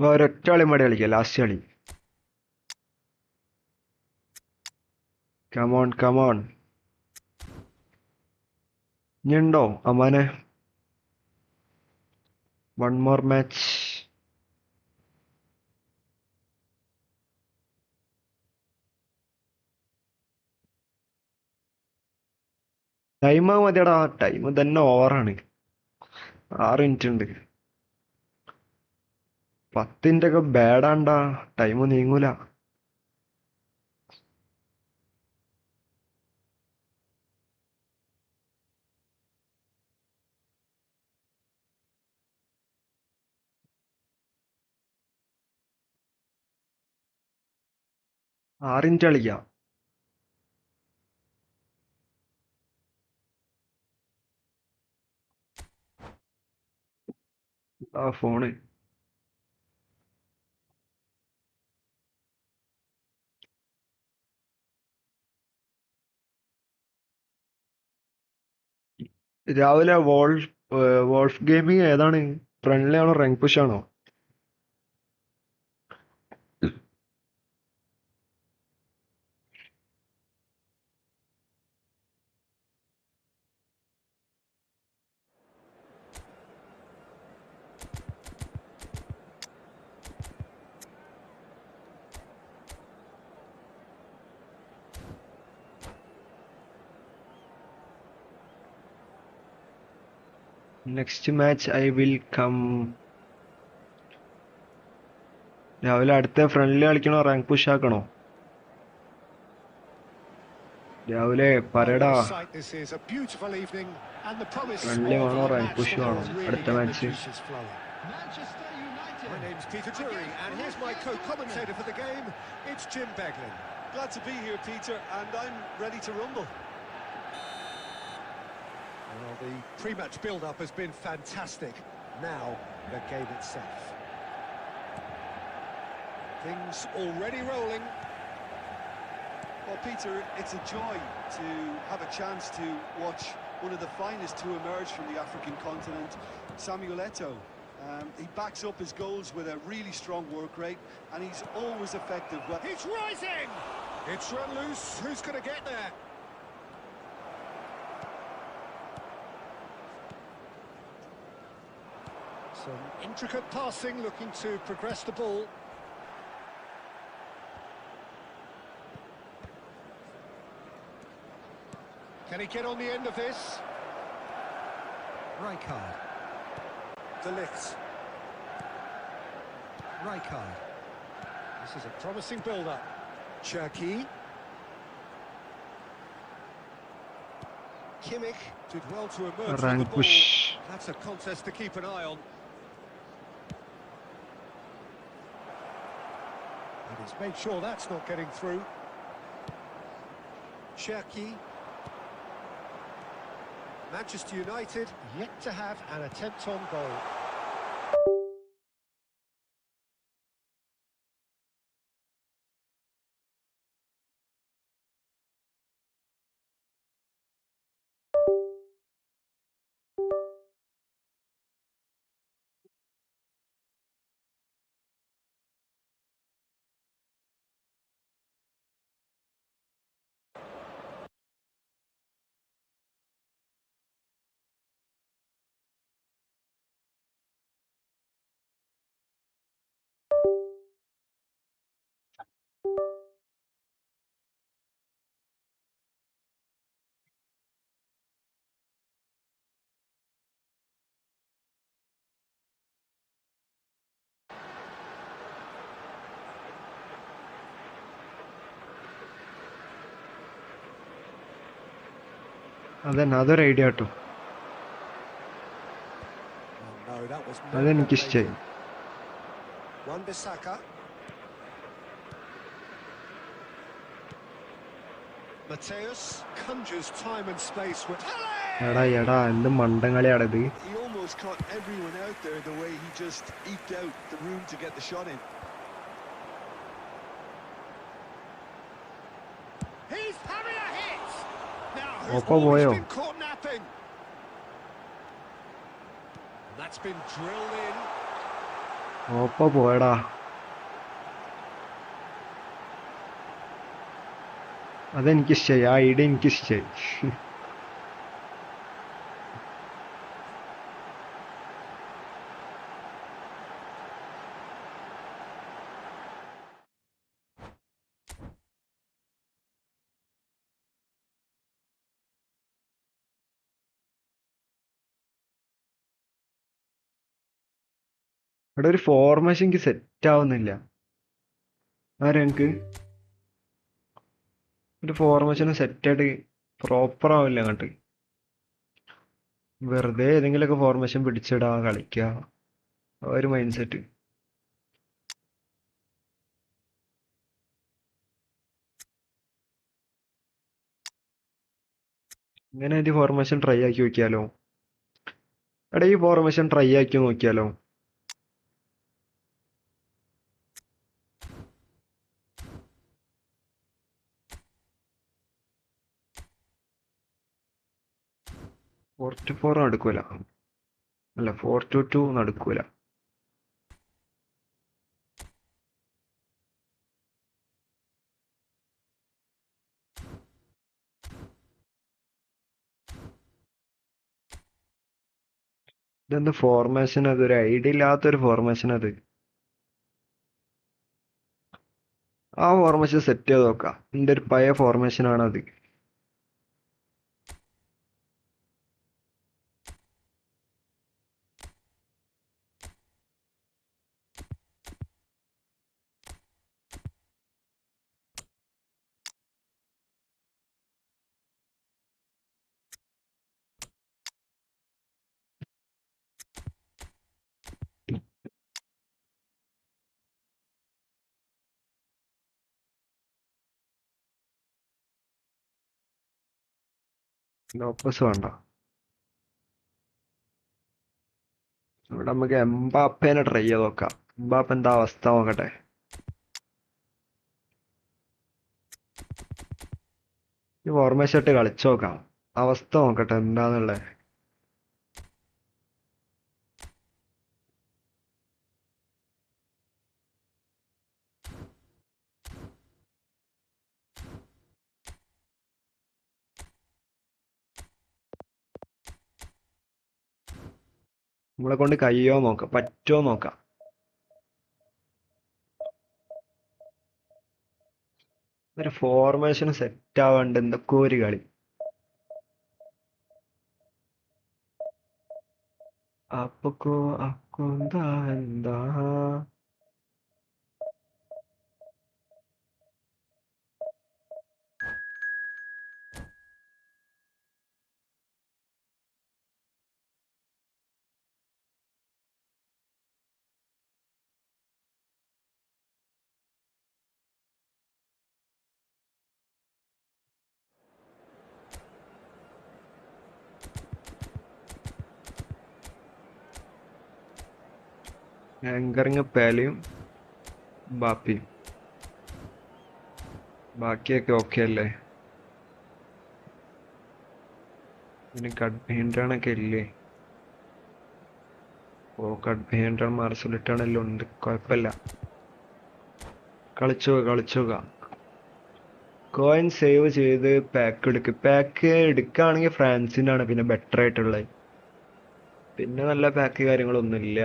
ഒരൊറ്റ കളി മടി കളിക്കാം, last കളി. Come on come on. ഇനിയുണ്ടോ അമ്മാനെ? One more match. ടൈം മതിയടാ, ടൈം തന്നെ ഓവറാണ്. 6 മിനിറ്റ് ഉണ്ട്. 10 മിനിറ്റ് ഒക്കെ ബാഡാണ്ടാ, ടൈം നീങ്ങൂല. ആറിഞ്ച് കളിക്കാം. ആ ഫോണ് രാവിലെ വോൾഫ് ഗെയിമിങ് ഏതാണ്? ഫ്രണ്ട്ലി ആണോ റാങ്ക് പുഷ് ആണോ? Next match I will come. രാവിലെ അടുത്ത ഫ്രണ്ട്ലി കളിക്കണോ റാങ്ക് പുഷ് ആക്കണോ? രാവിലെ പറയടാ, ഫ്രണ്ട്ലി വേണോ റാങ്ക് പുഷ് വേണോ അടുത്ത match? My name's Peter Drury, and here's my co-commentator for the game. It's Jim Beglin. Glad to be here, Peter, and I'm ready to rumble. Well, the pre-match build-up has been fantastic. Now, the game itself. Things already rolling. Well, Peter, it's a joy to have a chance to watch one of the finest to emerge from the African continent, Samuel Eto'o. He backs up his goals with a really strong work rate, and he's always effective. Well, He's rising! It's run loose. Who's going to get there? Some intricate passing, looking to progress the ball. Can he get on the end of this? Rijkaard. De Ligt. Rijkaard. This is a promising build-up. Cherki. Kimmich did well to emerge with the Rank ball. push. That's a contest to keep an eye on. And he's made sure that's not getting through. Cherki. Manchester United yet to have an attempt on goal. Then another idea too. Oh no, that was അതെനിക്കിഷ്ടായി. Wan-Bissaka. Mateus conjures time and space with എടാ എന്ത് മണ്ടങ്ങളിയാണത്. he almost caught everyone out there the way he just eked out the room to get the shot in. He's having a hit. Now Oppo he's boyo. been caught napping. That's been drilled in. ഒപ്പ പോയടാ. അതെനിക്കിഷ്ടായി. ആ idea എനിക്കിഷ്ടായി. ഇവിടെ ഒരു formation എനിക്ക് set ആവുന്നില്ല. ആരെനിക്ക് ഒരു formation സെറ്റായിട്ട് proper ആവില്ല അങ്ങോട്ട്. വെറുതെ ഏതെങ്കിലുമൊക്കെ ഫോർമേഷൻ പിടിച്ചിടാ കളിക്കുക, ആ ഒരു മൈൻഡ് സെറ്റ്. ഇങ്ങനെ ഒരു ഫോർമേഷൻ ട്രൈ ആക്കി നോക്കിയാലോ? എടാ ഈ ഫോർമേഷൻ ട്രൈ ആക്കി നോക്കിയാലോ? ഫോർ ടു ഫോർ നടക്കൂല, അല്ല 4-2 നടക്കൂല. ഇതെന്ത് ഫോർമേഷൻ? അതൊരു ഐഡിയ ഇല്ലാത്തൊരു ഫോർമേഷൻ. അത് ആ ഫോർമേഷൻ സെറ്റ് ചെയ്ത് നോക്കാം. എൻ്റെ ഒരു പഴയ ഫോർമേഷൻ ആണത്. ലോപ്പസ് വേണ്ട. ഇവിടെ നമുക്ക് എംബാപ്പേനെ ട്രൈ ചെയ്ത് നോക്കാം. എംബാപ്പ എന്താ അവസ്ഥ നോക്കട്ടെ. ഈ ഫോർമേഷൻ ഇട്ട് കളിച്ചു നോക്കാം, അവസ്ഥ നോക്കട്ടെ എന്താന്നുള്ളത്. നമ്മളെ കൊണ്ട് കഴിയോ നോക്കാം, പറ്റുമോ നോക്കാം. ഒരു ഫോർമേഷൻ സെറ്റ് ആവാണ്ട് എന്തൊക്കെ ഒരു കളി. അപ്പൊക്കോ അക്കൊന്താ എന്താ ആങ്കറിങ് പേലയും ബാപ്പിയും. ബാക്കിയൊക്കെ ഓക്കെ അല്ലേ? ഇനി കട്ട് പെയിൻ്റാണൊക്കെ ഇല്ലേ? ഓ കട്ട് പെയിൻ്റാണ്, മാർസലിട്ടാണെല്ലാം ഉണ്ട്, കുഴപ്പമില്ല. കളിച്ചോക. കോയിൻ സേവ് ചെയ്ത് പാക്ക് എടുക്കുക. പാക്ക് എടുക്കുകയാണെങ്കിൽ ഫ്രാൻസിൻ്റെ ആണ് പിന്നെ ബെറ്റർ ആയിട്ടുള്ളത്. പിന്നെ നല്ല പാക്ക് കാര്യങ്ങളൊന്നുമില്ല.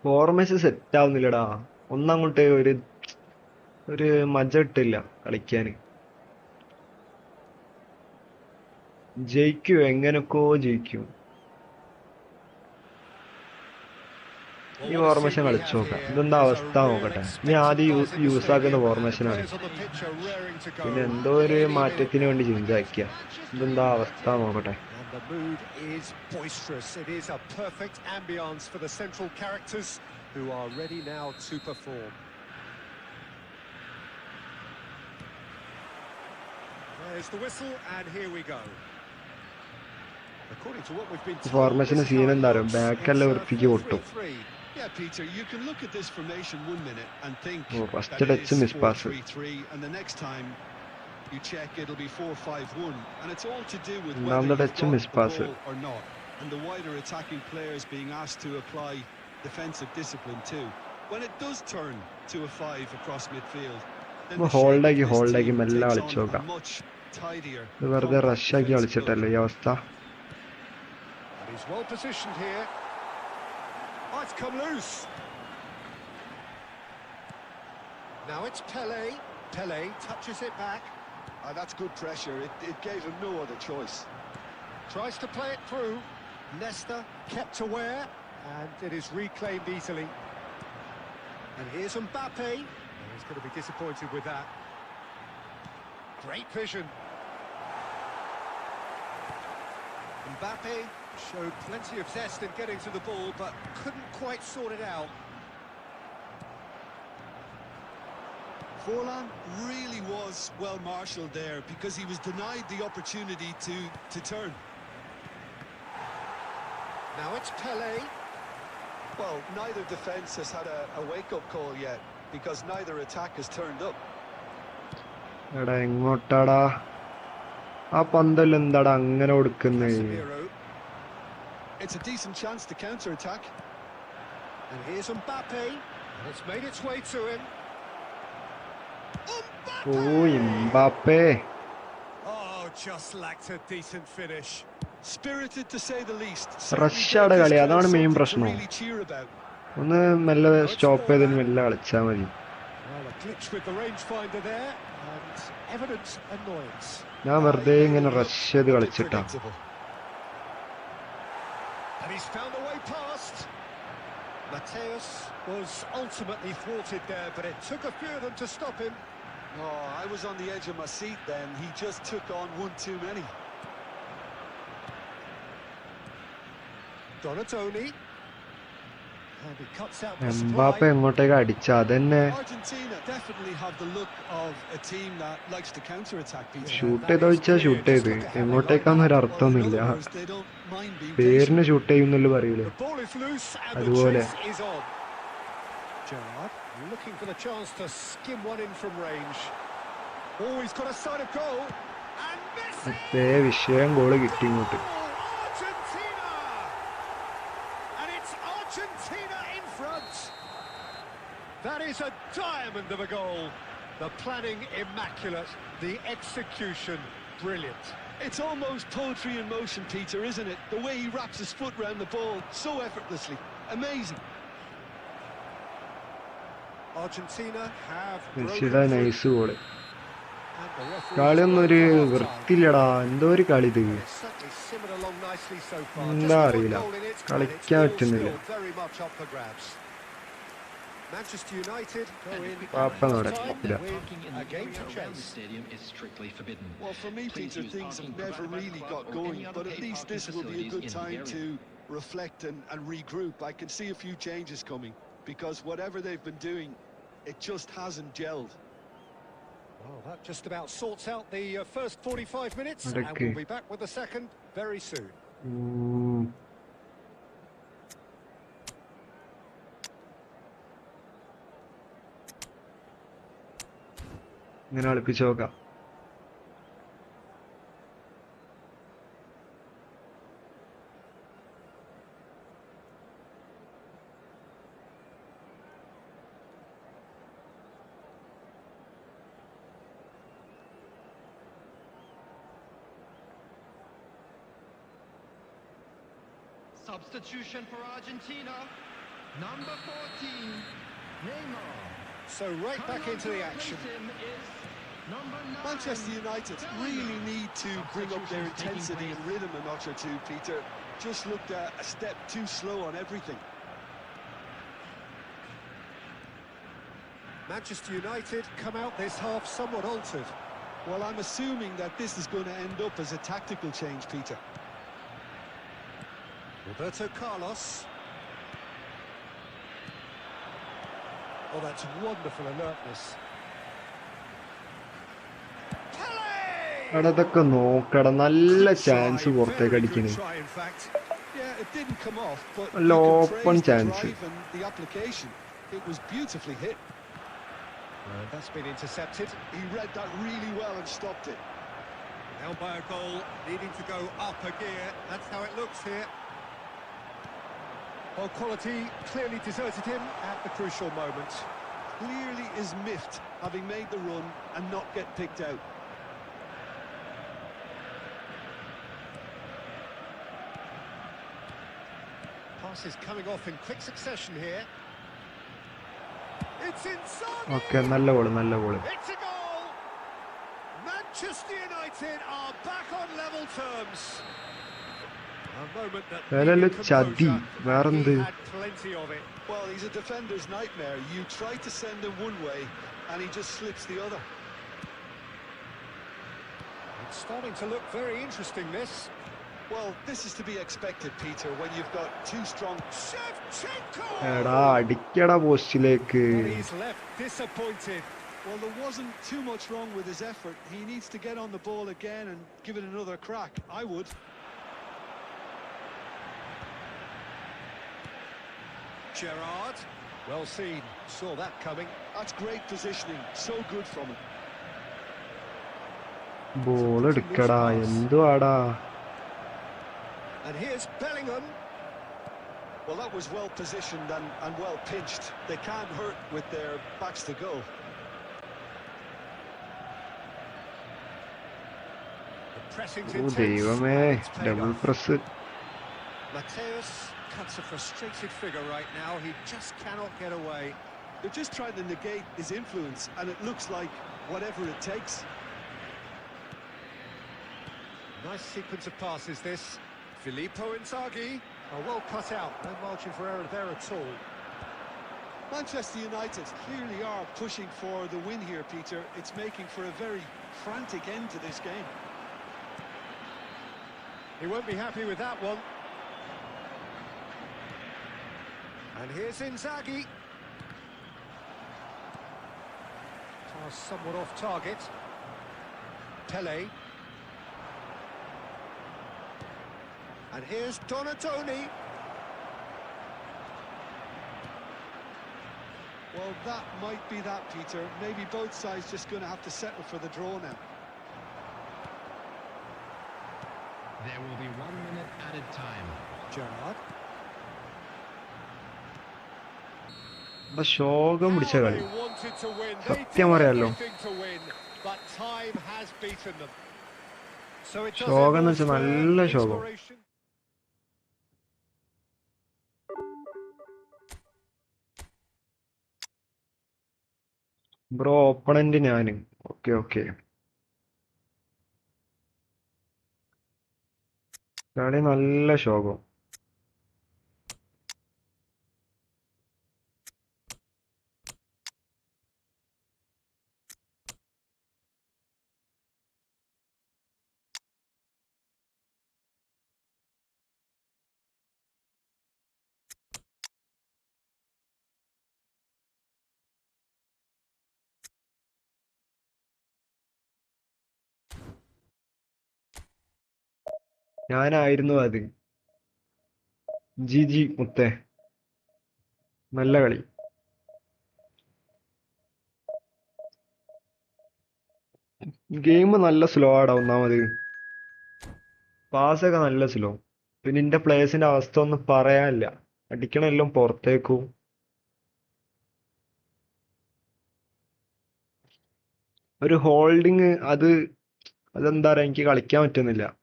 Formation set ആവുന്നില്ലടാ. ഒന്നങ്ങോട്ട് ഒരു മജ ഇട്ടില്ല കളിക്കാന്. ജയിക്കൂ, എങ്ങനൊക്കോ ജയിക്കും. ഈ ഫോർമേഷൻ കളിച്ചു നോക്കാം, ഇതെന്താ അവസ്ഥ നോക്കട്ടെ. ഇനി ആദ്യം യൂസ് ആക്കുന്ന ഫോർമേഷനാണ്, പിന്നെ എന്തോ ഒരു മാറ്റത്തിന് വേണ്ടി ചിന്താക്കിയ. ഇതെന്താ അവസ്ഥ നോക്കട്ടെ. The mood is boisterous. It is a perfect ambience for the central characters who are ready now to perform. There's the whistle and here we go. According to what we've been told, ഫോർമേഷന് scene എന്താ അറിയോ, ബാക്കല്ല വൃത്തിക്ക് പൊട്ടും. Yeah, Peter, you can look at this formation 1 minute and think first that it touch is miss pass. 4-3-3, and the next time you check it'll be 4-5-1, and it's all to do with Now whether the you've touch got miss the pass. ball or not, and the wider attacking players being asked to apply defensive discipline too. When it does turn to a 5 across midfield, then the hold shape ആക്കി of this team മെല്ലെ takes കളിച്ചു on a നോക്കാം. much tidier, വെറുതെ compact റഷാക്കി defensive കളിച്ചിട്ടല്ലേ look. ഈ അവസ്ഥ. He's well positioned here. Oh, it's come loose. Now it's Pele. Pele touches it back. That's good pressure. It gave him no other choice. Tries to play it through. Leicester kept aware, and it is reclaimed easily. And here's Mbappe. Oh, he's going to be disappointed with that. Great vision. Mbappe showed plenty of zest in getting to the ball, but couldn't quite sort it out. Forlan really was well marshalled there because he was denied the opportunity to turn. Now it's Pele. Well, neither defence has had a wake-up call yet because neither attack has turned up. എടാ എങ്ങോട്ടാടാ ആ പന്തൽ, എന്താടാ അങ്ങനെ കൊടുക്കുന്നേ? Casemiro. It's a decent chance to counter-attack. And here's Mbappe. And it's made its way to him. Oh Mbappe. Oh, just lacked a decent finish. Spirited to say the least. റഷ്യാടെ കളി, അതാണ് main പ്രശ്നം. Really cheer about. ഒന്ന് മെല്ലെ stop ചെയ്തിട്ട് മെല്ലെ കളിച്ചാൽ മതി. Well, a glitch with the rangefinder there, and evident annoyance. ഞാൻ വെറുതെ ഇങ്ങനെ റഷ് ചെയ്ത് കളിച്ചിട്ടാ. Predictable. And he's found a way past. Mateus was ultimately thwarted there, but it took a few of them to stop him. Oh, I was on the edge of my seat then. He just took on one too many. Donatoni. And he cuts out the Mbappé supply. എങ്ങോട്ടേക്ക് അടിച്ച അതന്നെ Argentina definitely have the look of a team that likes to counter-attack, Peter. Shoot ചെയ്ത് വെച്ചാൽ shoot ചെയ്ത് എങ്ങോട്ടേക്കാന്നൊരു Well, in അർത്ഥമൊന്നുമില്ല. other words, they don't mind being പേരിന് patient. Shoot ചെയ്യുന്നല്ലോ പറയൂലേ, The ball is loose and the അതുപോലെ. chase is on. Gerrard looking for the chance to skim one in from range. Oh, he's got a side of goal. And Messi! മറ്റേ വിഷയം goal കിട്ടി ഇങ്ങോട്ട്. Argentina! And it's Argentina in front. That is a diamond of a goal. The planning immaculate, the execution brilliant. It's almost poetry in motion, Peter, isn't it? The way he wraps his foot round the ball so effortlessly. Amazing. Argentina have മെസ്സിയുടെ broken through. Nice goal. And the referee's കളിയൊന്നും ഒരു gone for half-time. വൃത്തിയില്ലടാ, എന്തോ ഒരു കളി ഇത്. It's certainly simmered along nicely so far. എന്താ Just അറിയില്ല, one goal in its കളിക്കാൻ credit, still പറ്റുന്നില്ല. very much up for grabs. Manchester United go in പാപ്പ at നടക്കില്ല. half-time with a game to around the chase. stadium is strictly forbidden. Well, for me, Please Peter, use things have parking never provided by the really club got or going, any other but at paid least parking this will be a facilities good in the time area. to reflect and regroup. I can see a few changes coming, because whatever they've been doing, it just hasn't gelled. Well, that just about sorts out the first 45 minutes, and Okay. we'll be back with the second very soon. ഇങ്ങനെ കളിപ്പിച്ച് നോക്കാം. Substitution for Argentina, number 14, Neymar. So right back into the action. Manchester United really need to bring up their intensity and rhythm a notch or two, Peter. Just looked a step too slow on everything. Manchester United come out this half somewhat altered. Well, I'm assuming that this is going to end up as a tactical change, Peter. Roberto Carlos. Oh, that's wonderful alertness. അതൊക്കെ നോക്കട, നല്ല chance പുറത്തേക്ക് അടിക്കണേ. Yeah, it didn't come off, but നല്ല you can open praise the chance. drive and the application. It was beautifully hit. That's been intercepted. He read that really well and stopped it. Held by a goal, needing to go up a gear. That's how it looks here. Well, quality clearly deserted him at the crucial moment. Clearly is miffed, having made the run and not get picked out. Passes coming off in quick succession here. It's inside. Okay, നല്ല goal, നല്ല goal. It's a goal. Manchester United are back on level terms. A moment that വേലല്ല needed ചതി, composure. വേറെന്ത്? He had plenty of it. Well, he's a defender's nightmare. You try to send him one way and he just slips the other. It's starting to look very interesting, this. Well, this is to be expected, Peter, when you've got two strong... Shevchenko! എടാ അടിക്കടാ പോസ്റ്റിലേക്ക്. But he's left disappointed. Well, there wasn't too much wrong with his effort. He needs to get on the ball again and give it another crack. I would. Gerrard, well seen, saw that coming. That's great positioning. So good from him. Ball എടുക്കടാ, എന്തുവാടാ. And here's Bellingham. Well, that was well positioned and well pinched. They can't hurt with their backs to goal. The pressing's oh intense. ദൈവമേ, It's paid double off. Press. Mateus cuts a frustrated figure right now. He just cannot get away. They're just trying to negate his influence, and it looks like whatever it takes. Nice sequence of passes, this. Filippo Inzaghi. Oh, well cut out. No margin for error there at all. Manchester United clearly are pushing for the win here, Peter. It's making for a very frantic end to this game. He won't be happy with that one. And here's Inzaghi. Pass somewhat off target. Pele. And here's Donatoni. Well, that might be that, Peter. Maybe both sides just going to have to settle for the draw now. There will be 1 minute added time. Gerrard. ശോകം പിടിച്ച How കളി. they wanted to win. They സത്യം did പറയാലോ. everything to win, but time has beaten them. So it does ശോകം എന്ന് involve വെച്ചാൽ നല്ല ശോകം. inspiration. ബ്രോ ഓപ്പണന്റ് ഞാന്. Okay okay. കളി നല്ല ശോകം. ഞാനായിരുന്നു അത്. ജി മുത്തേ, നല്ല കളി. ഗെയിം നല്ല സ്ലോ ആടാ ഒന്നാമത്. പാസ്സൊക്കെ നല്ല സ്ലോ. പിന്നെ എന്റെ പ്ലേയേഴ്സിന്റെ അവസ്ഥ ഒന്നും പറയാനില്ല. അടിക്കണെല്ലാം പുറത്തേക്കും. ഒരു ഹോൾഡിങ് അതെന്താ പറയാ, എനിക്ക് കളിക്കാൻ പറ്റുന്നില്ല.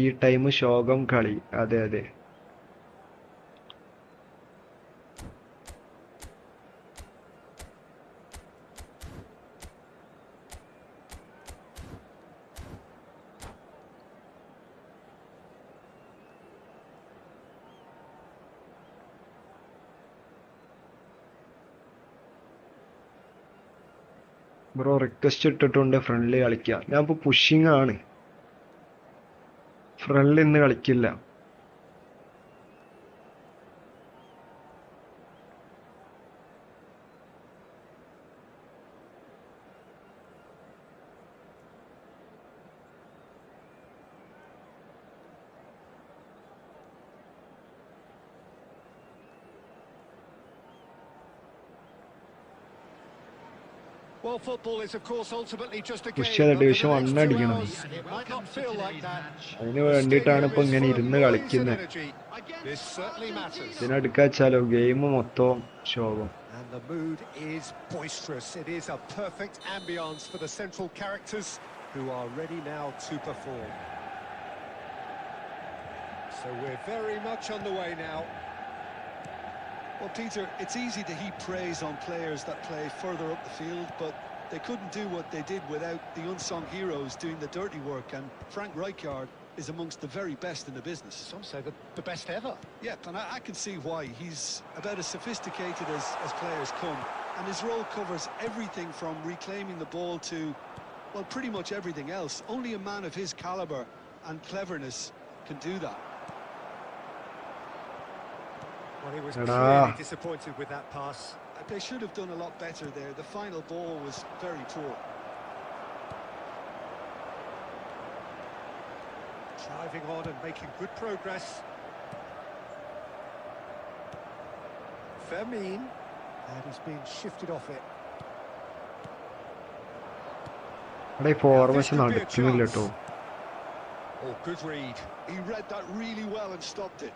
ഈ ടൈം ശോകം കളി. അതെ അതെ. ബ്രോ റിക്വസ്റ്റ് ഇട്ടിട്ടുണ്ട് ഫ്രണ്ട്ലി കളിക്കാം. ഞാൻ ഇപ്പൊ പുഷിങ് ആണ്. ഫ്രണ്ട്ലി ഇന്ന് കളിക്കില്ല. Well, football is of course ultimately just a push game, ചെയ്ത but for division the 1 next 2 അടിക്കണം. hours it might not feel like that. അതിന് The വേണ്ടിയിട്ടാണ് stadium ഇപ്പൊ is ഇങ്ങനെ full of ഇരുന്ന് noise and കളിക്കുന്നത്. energy. This certainly matters. ഇതിനെടുക്കാച്ചാലോ game മൊത്തം ശോകം. And the mood is boisterous. It is a perfect ambience for the central characters who are ready now to perform. So we're very much on the way now. Well, Peter, it's easy to heap praise on players that play further up the field, but they couldn't do what they did without the unsung heroes doing the dirty work, and Frank Rijkaard is amongst the very best in the business. Some say the best ever. Yeah, and I can see why. He's about as sophisticated as players come, and his role covers everything from reclaiming the ball to, well, pretty much everything else. Only a man of his calibre and cleverness can do that. Well, he was Ta-da. clearly disappointed with that pass. They should have done a lot better there. The final ball was very poor. Driving on and making good progress. Fermin. And he's being shifted off it. ഇവിടെ formation നടക്കുന്നില്ല കേട്ടോ. Oh, good read. He read that really well and stopped it.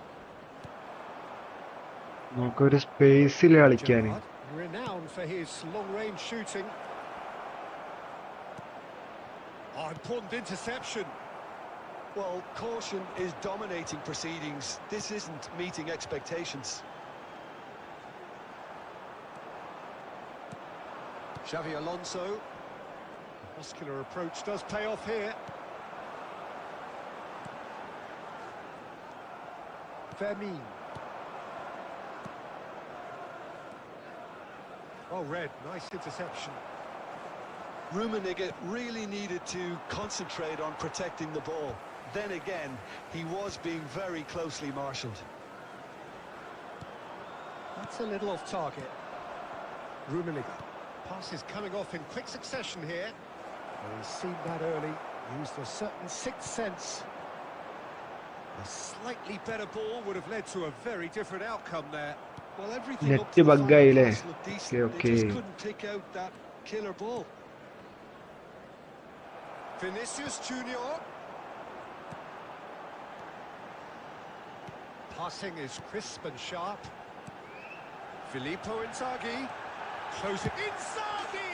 നമുക്കൊരു സ്പേസിൽ കളിക്കാൻ. Gerrard, renowned for his long-range shooting. Oh, important interception. Well, caution is dominating proceedings. This isn't meeting expectations. Xavi Alonso. Muscular approach does pay off here. Fermin. Well read, nice interception. Rummenigge really needed to concentrate on protecting the ball. Then again, he was being very closely marshalled. That's a little off target. Rummenigge. Pass is coming off in quick succession here. Well, he's seen that early, used a certain sixth sense. A slightly better ball would have led to a very different outcome there. Well, everything Net up to the bug final guy, pass looked decent. Okay, They just okay. couldn't pick out that killer ball. Vinicius Junior. Passing is crisp and sharp. Filippo Inzaghi. Closing. Inzaghi!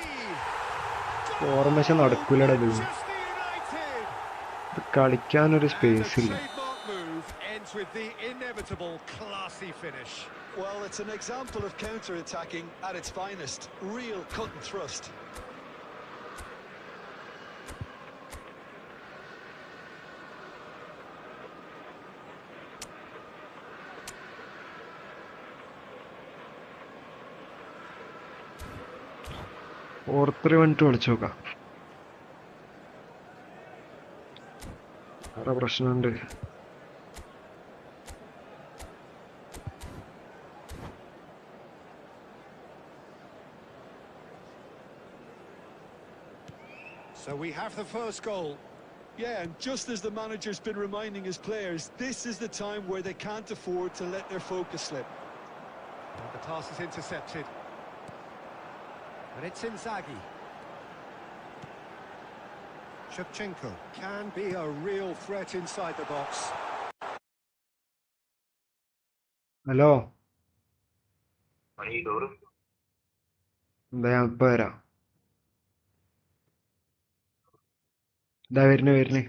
Formation നടക്കൂലടാ ഇത്. Manchester United! കളിക്കാനൊരു And a space ഇല്ല. trademark move ends with the inevitable classy finish. Well, it's an example of counter-attacking at its finest. Real cut and thrust. ഓർത്തറി വന്നിട്ട് വിളിച്ചു നോക്കാം. വേറെ പ്രശ്നമുണ്ട്. So we have the first goal. Yeah, and just as the manager's been reminding his players, this is the time where they can't afford to let their focus slip. And the pass is intercepted. And it's Inzaghi. Shevchenko can be a real threat inside the box. Hello, എന്താ ഞാൻ ഇപ്പൊ വരാം. ഇതാ വരുന്നേ.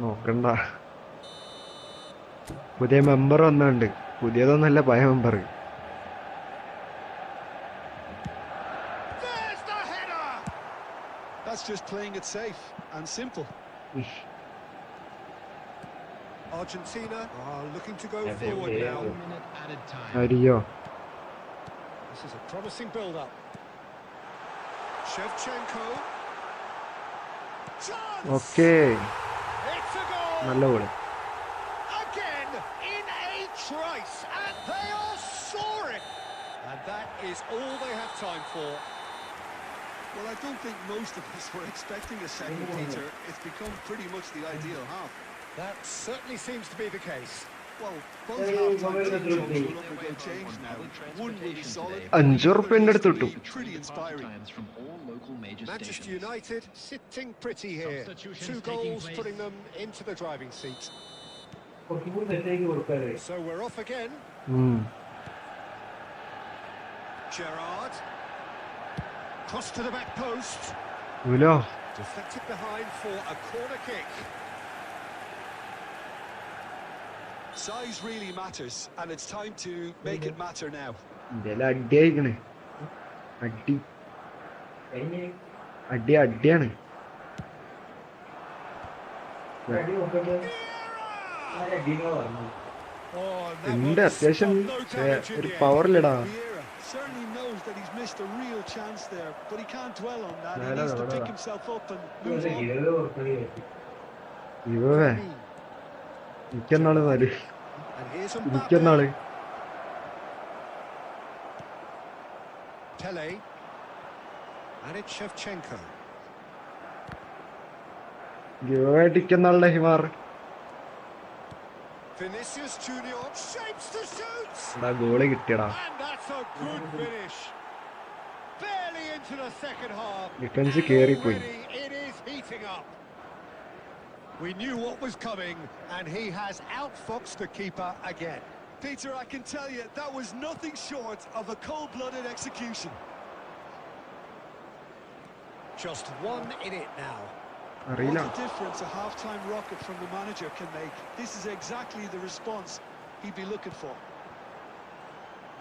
നോക്കണ്ട, പുതിയ member വന്നുണ്ട്. പുതിയതൊന്നല്ല, പഴയ member. There's the header! That's just playing it safe and simple. Argentina are looking to go forward now. 1 minute added time. അരിയോ? This is a promising build-up. Shevchenko. Chance! Okay, It's a goal! നല്ല goal. Again, in a trice, and they are soaring! And that is all they have time for. Well, I don't think most of us were expecting a second, Peter. It's become pretty much the ideal half. That certainly seems to be the case. Well, both half-time team jobs will undergo change now. One will be solid. $5 അടുത്ത് കിട്ടും. Pretty inspiring. From all local major Manchester stations. United sitting pretty here. Substitutions 2 taking goals place. putting them into the driving seat. So we're off again. Gerrard. Cross to the back post. ഇല്ലോ, Deflected behind for a corner kick. Size really matters, and it's time to make it matter now. ഇതെല്ലാം അടിയായിക്കണ്. അടിയാണ്. Oh, that ഉണ്ട്, one അത്യാവശ്യം. stopped no damage in ഒരു the end. പവറില്ലടാ. Vieira certainly knows that he's missed a real chance there, but he can't dwell on that. He No, needs to no, pick no. himself up and move on. ഇവേ എനിക്കെന്നാള് നാല് And here's എനിക്കെന്നാള് Mbappe. Pele. And it's Shevchenko. ഇവ ടിക്കുന്നാളുടെ ഹിമാർ. Vinicius Junior shapes to shoot. Goal കിട്ടിയടാ. And that's a good finish. Barely into the second half. Defence And കേറിപ്പോയി. already it is heating up. We knew what was coming, and he has outfoxed the keeper again. Peter, I can tell you, that was nothing short of a cold-blooded execution. Just one in it now. അറിയില്ല. What a difference a half-time rocket from the manager can make. This is exactly the response he'd be looking for.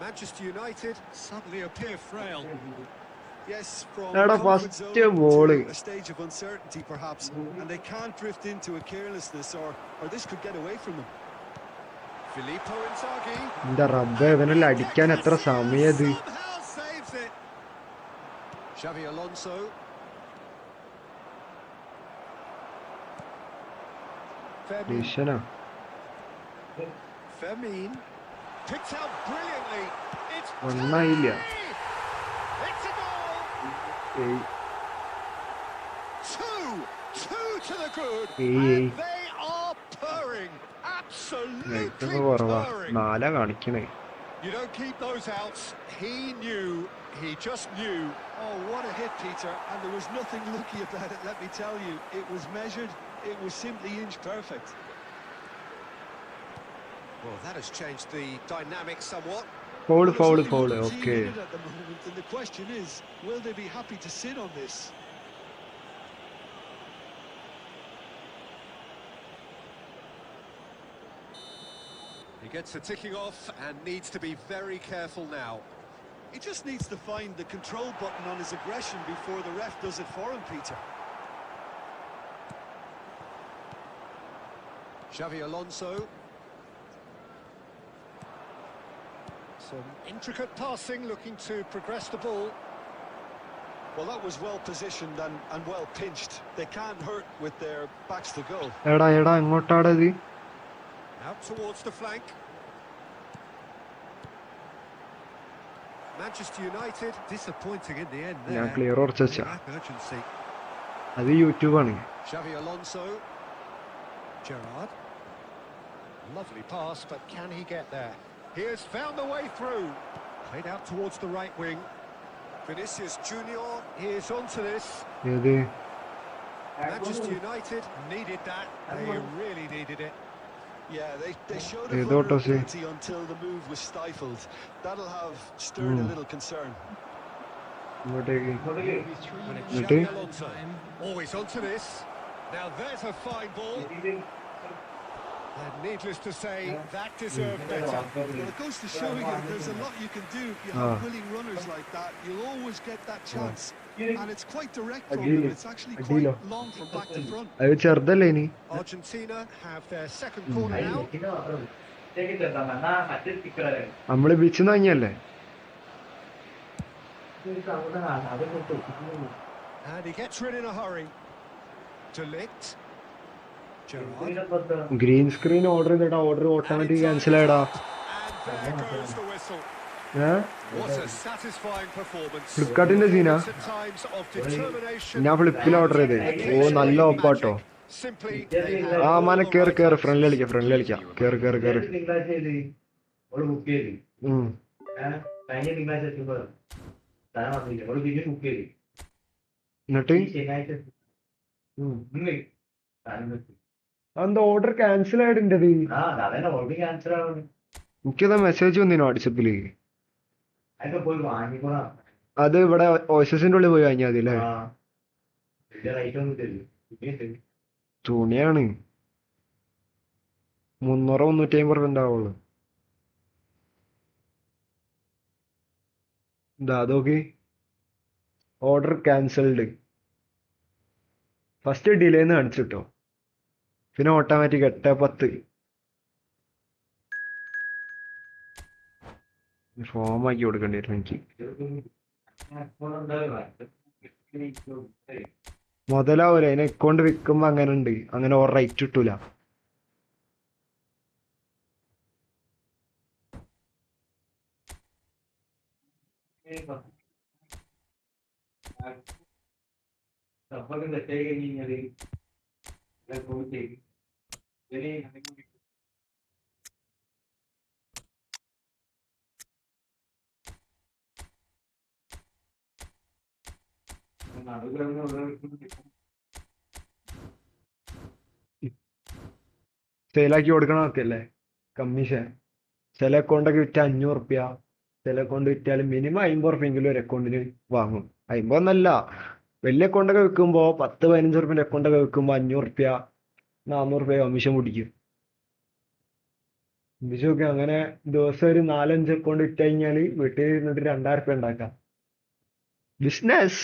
Manchester United suddenly appear frail. Yes, from Eടാ, comfort first zone ball. to a stage of uncertainty, perhaps, and they can't drift into a carelessness, or this could get away from them. Filippo Inzaghi എന്റെ റബ്ബേ, ഇവനെല്ലാം അടിക്കാൻ എത്ര സമയം ഇത്. somehow saves it. Xavi Alonso. ഡിഷനാ. Fermin picked out brilliantly. It's ഒന്നായില്ല. It's a goal. ഏയ് 2 to the good. ഏയ് And they are purring. Absolutely ഇതൊക്കെ കുറവാ. purring. 4 കാണിക്കണേ. You don't keep those outs. He knew. He just knew. Oh, what a hit, Peter, and there was nothing lucky about it, let me tell you. It was measured, it was simply inch perfect. Well, that has changed the dynamic somewhat. Foul Well, foul there's foul. only one team okay. in it at the moment, and the question is, will they be happy to sit on this? He gets the ticking off and needs to be very careful now. He just needs to find the control button on his aggression before the ref does it for him, Peter. Xavi Alonso. Some intricate passing, looking to progress the ball. Well, that was well positioned and well pinched. They can't hurt with their backs to goal. എടാ എങ്ങോട്ടാടാ ഇത്? Out towards the flank. Manchester United disappointing in the end ഞാൻ there. Clear കുറച്ച് വെച്ചാ. Lack urgency. അത് യൂട്യൂബാണ്. Xavi Alonso. Gerrard. Lovely pass, but can he get there? He has found the way through. Played out towards the right wing. Vinicius Junior. He is onto this. ഏത്? Manchester United needed that. They really needed it. Yeah, they showed a Hey, don't say. vulnerability until the move was stifled. That'll have stirred a little concern. ഇങ്ങോട്ടേക്ക്. When it's Okay. Xavi Alonso. Always onto this. Now there's a fine ball. And needless to say, that deserved better. Well, it goes to show you there's a lot you can do if you have willing runners like that. You'll always get that chance. And it's quite direct from them. It's actually quite long from back to front. അത് ചെറുതല്ലേ ഇനി? Argentina have their second corner now. നമ്മള് ബിച്ച് നങ്ങിയല്ലേ? And he gets rid in a hurry. Delict. Gerrard. Green screen order ചെയ്തിട്ടാ. Order automatic cancel ആയടാ. And there goes the whistle. What a satisfying performance. ഫ്ലിപ്കാർട്ടിന്റെ സീനാ? At times of determination. ഞാൻ ഫ്ലിപ്പിൽ order ചെയ്തേ. ഓ നല്ല ഒപ്പാട്ടോ. Simply ആ മന കേറ് ഫ്രണ്ടിൽ കളിക്കാം കേറ് ഉം. എന്നിട്ട് എന്താ ഓർഡർ ക്യാൻസൽ ആയിട്ടുണ്ട്? എനിക്കതാ മെസ്സേജ് വന്നിനോ വാട്സപ്പില്? അത് ഇവിടെ ഓസസിന്റെ ഉള്ളിൽ പോയി കഴിഞ്ഞാൽ മതി അല്ലേ? തുണിയാണ് 300-350 ആവുള്ളൂ. എന്താ അതൊക്കെ ഓർഡർ ക്യാൻസൽഡ്. ഫസ്റ്റ് ഡിലേന്ന് കാണിച്ചിട്ടോ, പിന്നെ ഓട്ടോമാറ്റിക് 8:10. ഫോം ആക്കി കൊടുക്കേണ്ടി വരും എനിക്ക്. മുതലാവൂല, അതിനെ അക്കൗണ്ട് വിൽക്കുമ്പോ അങ്ങനെ ഉണ്ട്, അങ്ങനെ ഓർ റൈറ്റ് കിട്ടൂല. സെയിലാക്കി കൊടുക്കണമൊക്കെ അല്ലേ കമ്മീഷൻ? ചില അക്കൗണ്ടൊക്കെ വിറ്റാൽ 500 റുപ്യ, ചില അക്കൗണ്ട് വിറ്റാൽ മിനിമം 50 റുപ്യെങ്കിലും ഒരു അക്കൗണ്ടിന് വാങ്ങും. 50 വലിയ അക്കൗണ്ടൊക്കെ വിൽക്കുമ്പോൾ 10-15 റുപ്യൻ്റെ അക്കൗണ്ടൊക്കെ വിൽക്കുമ്പോൾ 500 റുപ്യ 400 റുപ്യ കമ്മീഷൻ പിടിക്കും. ചിന്തിച്ച് അങ്ങനെ ദിവസം ഒരു 4-5 അക്കൗണ്ട് വിറ്റ് കഴിഞ്ഞാൽ വീട്ടിൽ ഇരുന്നിട്ട് 2000 റുപ്യ ഉണ്ടാക്കാം. ബിസിനസ്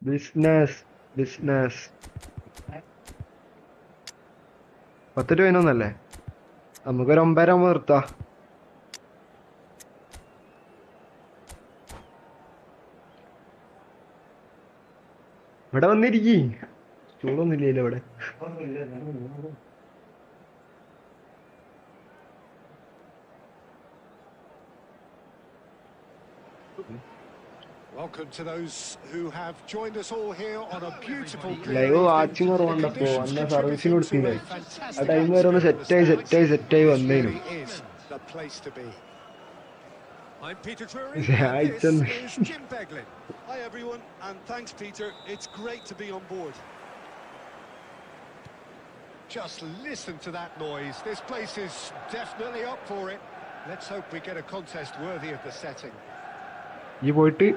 ബിസിനസ് ബിസിനസ് 10 രൂപ അതിനൊന്നല്ലേ? നമുക്കൊരു 9 ആകുമ്പോൾ നിർത്താം. ഇവിടെ വന്നിരിക്കേ, ചൂടൊന്നുമില്ലല്ലോ ഇവിടെ. Welcome to those who have joined us all here on a beautiful live watching കുറവുണ്ടപ്പോ അന്ന സർവീസിന് കൊടുത്തില്ലേ? ആ ടൈം വരെ ഒന്ന് സെറ്റായി വന്നേനു. the place to be. I'm Peter Drury. This is Jim Beglin. Hi everyone, and thanks Peter. It's great to be on board. Just listen to that noise. This place is definitely up for it. Let's hope we get a contest worthy of the setting. ഈ പോയിട്ട്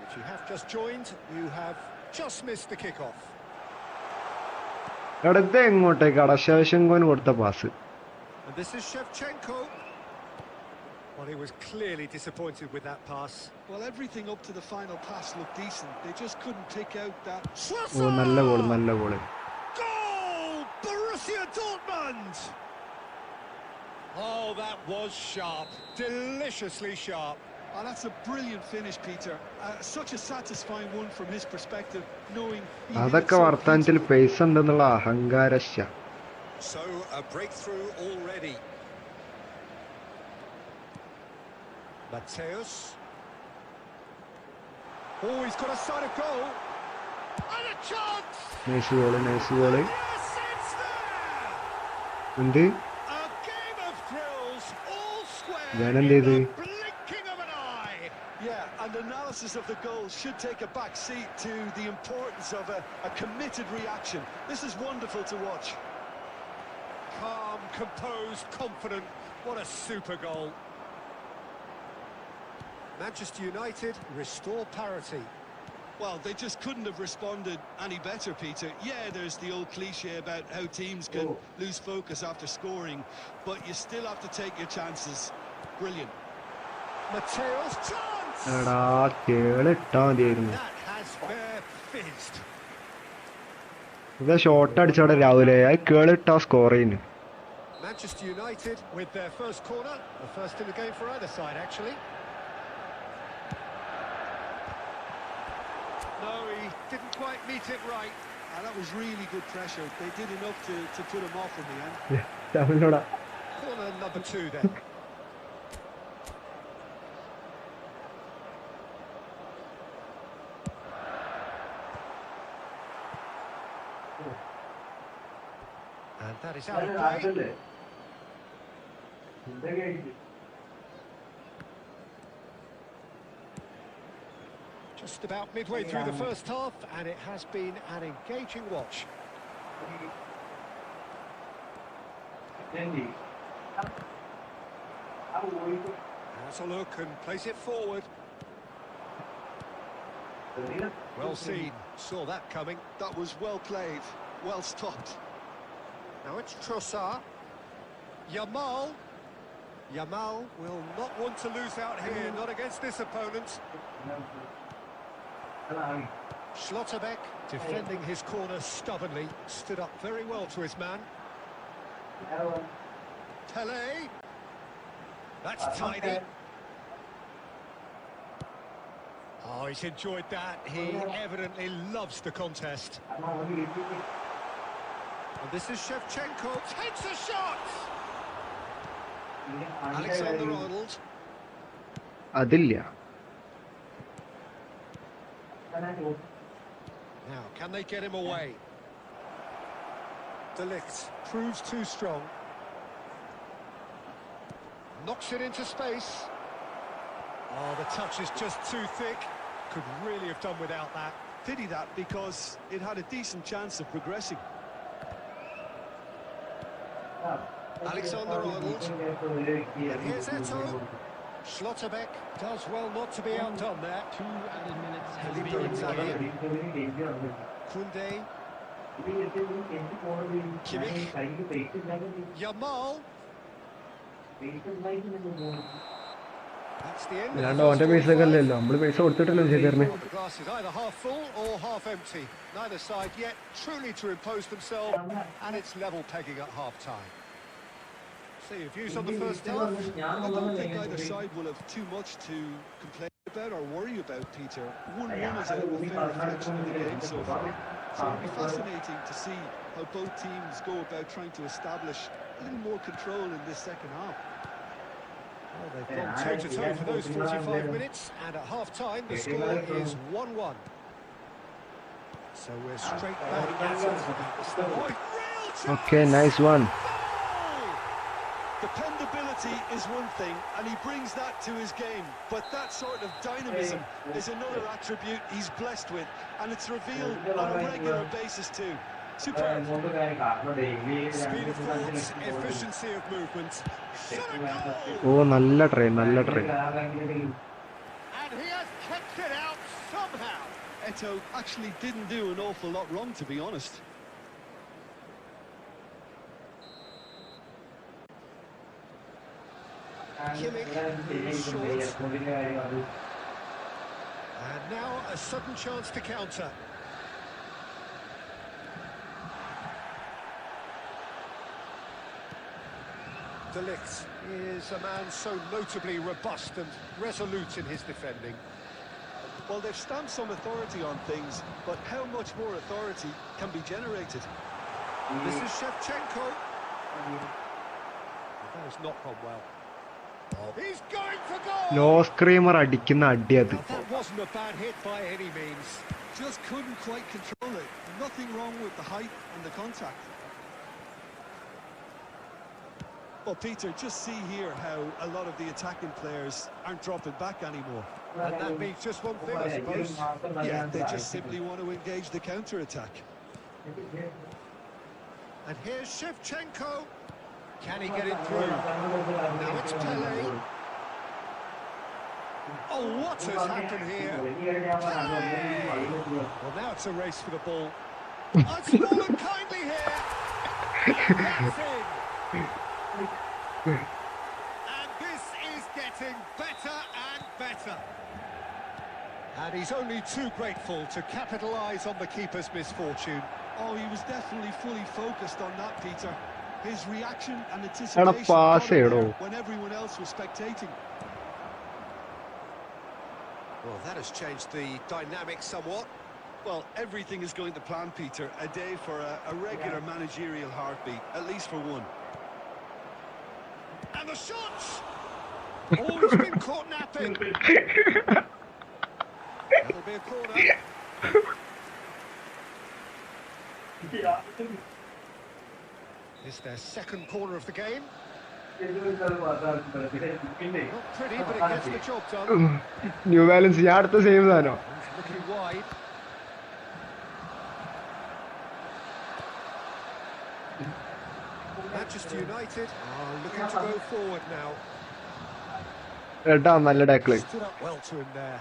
If you have just joined, you have just missed the kick-off. അടുത്ത എങ്ങോട്ടേക്ക് അടശാശങ്കോന് കൊടുത്ത pass. And this is Shevchenko. Well, he was clearly disappointed with that pass. Well, everything up to the final pass looked decent. They just couldn't pick out that. ഓ നല്ല goal. Goal! Borussia Dortmund! Oh, that was sharp. Deliciously sharp. Oh, that's a brilliant finish, Peter. Such a satisfying one from his perspective, knowing. അതൊക്കെ വർത്താനത്തിൽ പൈസ ഉണ്ടെന്നുള്ള അഹങ്കാരശ. So a breakthrough already. Mateus. Oh, he's got a side of goal. And a chance! Nice goal. Yes, it's there! എന്ത്? A game of thrills, all square. ഞാനെന്ത് ചെയ്ത്? Blinking of an eye. Yeah, and analysis of the goal should take a back seat to the importance of a committed reaction. This is wonderful to watch. Calm, composed, confident. What a super goal. Manchester United restore parity. Well, they just couldn't have responded any better, Peter. Yeah, there's the old cliche about how teams can lose focus after scoring, but you still have to take your chances. Brilliant. Mateus, chance! എടാ കേളിട്ടാ മതിയായിരുന്നു. That has fizzed. ഇതാ shot അടിച്ചവിടെ രാവിലെ കേളിട്ടാ score ചെയ്യുന്നു. Manchester United with their first corner, the first in the game for either side, actually. No, he didn't quite meet it right. And that was really good pressure. They did enough to put him off in the end. തമിഴ്നാടാ. Corner number 2 then. And that is out of play. Just about midway through the first half, and it has been an engaging watch. Has a look and plays it forward. Well seen, saw that coming. That was well played, well stopped. Now it's Trossard. Yamal. Yamal will not want to lose out here, not against this opponent. Schlotterbeck defending his corner stubbornly, stood up very well to his man. Pele. That's tidy. Oh, he's enjoyed that. He evidently loves the contest. And this is Shevchenko. Takes a shot! Alexander-Arnold. അതില്ല. Now, can they get him away? De Ligt proves too strong. Knocks it into space. Oh, the touch is just too thick. Could really have done without that. Pity that, because it had a decent chance of progressing. Alexander-Arnold. And here's Eto. Schlotterbeck does well not to be outdone there. 2 added minutes has Felipe been Inzaghi. added. Koundé. Kimmich. Yamal. That's the end. അല്ലാണ്ട് ഓന്റെ പൈസ ഒക്കെ അല്ലല്ലോ, നമ്മള് പൈസ കൊടുത്തിട്ടല്ലോ ശേഖരന്. The glass is either half full or half empty. Neither side yet truly to impose themselves, and it's level pegging at half-time. So your views on the first half? I don't think either side will have too much to complain about or worry about, Peter. 1-1 is a fair reflection of the game so far. So it'll be fascinating to see how both teams go about trying to establish a little more control in this second half. Well, they've gone toe-to-toe for those 45 minutes, and at half-time the score is 1-1. So we're straight back at it at the start. Okay, nice one. Dependability is one thing, and he brings that to his game, but that sort of dynamism is another attribute he's blessed with, and it's revealed on a regular basis too. Superb. Speed of thought, efficiency of movement. Shot a goal! ഓ നല്ല try, നല്ല try. And he has kept it out somehow. Eto actually didn't do an awful lot wrong, to be honest. Kimmich is short. And now a sudden chance to counter. De Ligt is a man so notably robust and resolute in his defending. Well, they've stamped some authority on things, but how much more authority can be generated? This is Shevchenko. That has not gone well. He's going for goal! ലോ screamer അടിക്കുന്ന അടി അത്. Now, that wasn't a bad hit by any means. Just couldn't quite control it. Nothing wrong with the height and the contact. Well, Peter, just see here how a lot of the attacking players aren't dropping back anymore. And that means just one thing, I suppose. Yeah, they just simply want to engage the counter-attack. And here's Shevchenko. Can he get it through? Now it's Pele. Oh, what has happened here? Pele! Well, now it's a race for the ball. I've fallen kindly here. That's in. And this is getting better and better. And he's only too grateful to capitalise on the keeper's misfortune. Oh, he was definitely fully focused on that, Peter. His reaction and എടാ anticipation pass got him ചെയ്യടോ. there when everyone else was spectating. Well, that has changed the dynamic somewhat. Well, everything is going to plan, Peter. A day for a regular managerial heartbeat, at least for one. And the shots! Oh, he's been caught napping. That'll be a corner. Is their second corner of the game. Not pretty, but it gets the job done. New balance ഞാൻ അടുത്ത same സാധനം. He's looking wide. Manchester United are looking to go forward now. ഏട്ടാ നല്ല ടാക്കിള്. Stood up well to him there.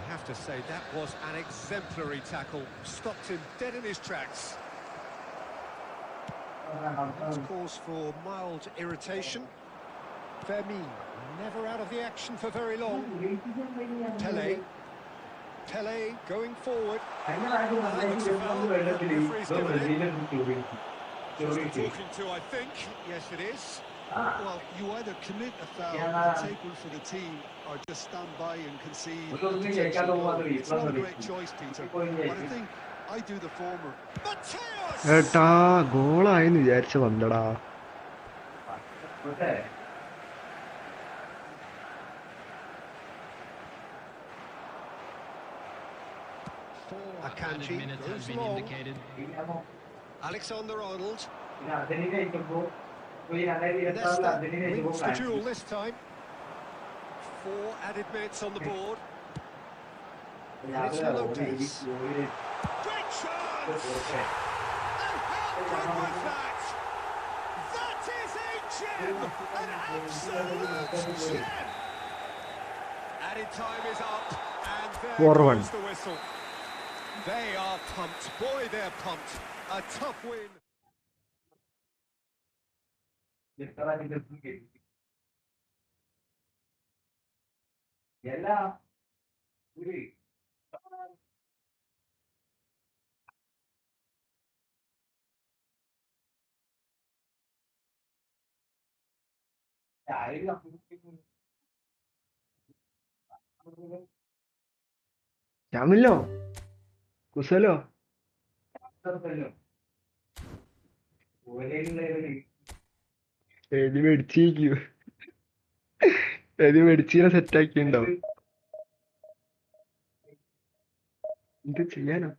I have to say that was an exemplary tackle. Stopped him dead in his tracks. That's cause for mild irritation. Vermeer never out of the action for very long. Pele going forward. Looks a foul. Referee's given it. Just a talking to, I think. Yes, it is. Well, you either commit a foul and take one for the team, or just stand by and concede. It's not a great choice, Peter. But I think I do the former. Mateus! ഏട്ടാ ഗോളായെന്ന് വിചാരിച്ച വന്നടാ. Akanji goes long. Alexander-Arnold. Nesta wins the duel this time. 4 added minutes on the board. And it's Lopez. Great chance! And how good was that? That is a gem! An absolute gem! Added time is up, and there goes the whistle. They are pumped. Boy, they're pumped. A tough win. Camilo, Kusalo. എതി മേടിച്ചിരിക്കൂ. എതി മേടിച്ചീനെ സെറ്റാക്കിണ്ടാവും. എന്ത് ചെയ്യാനോ?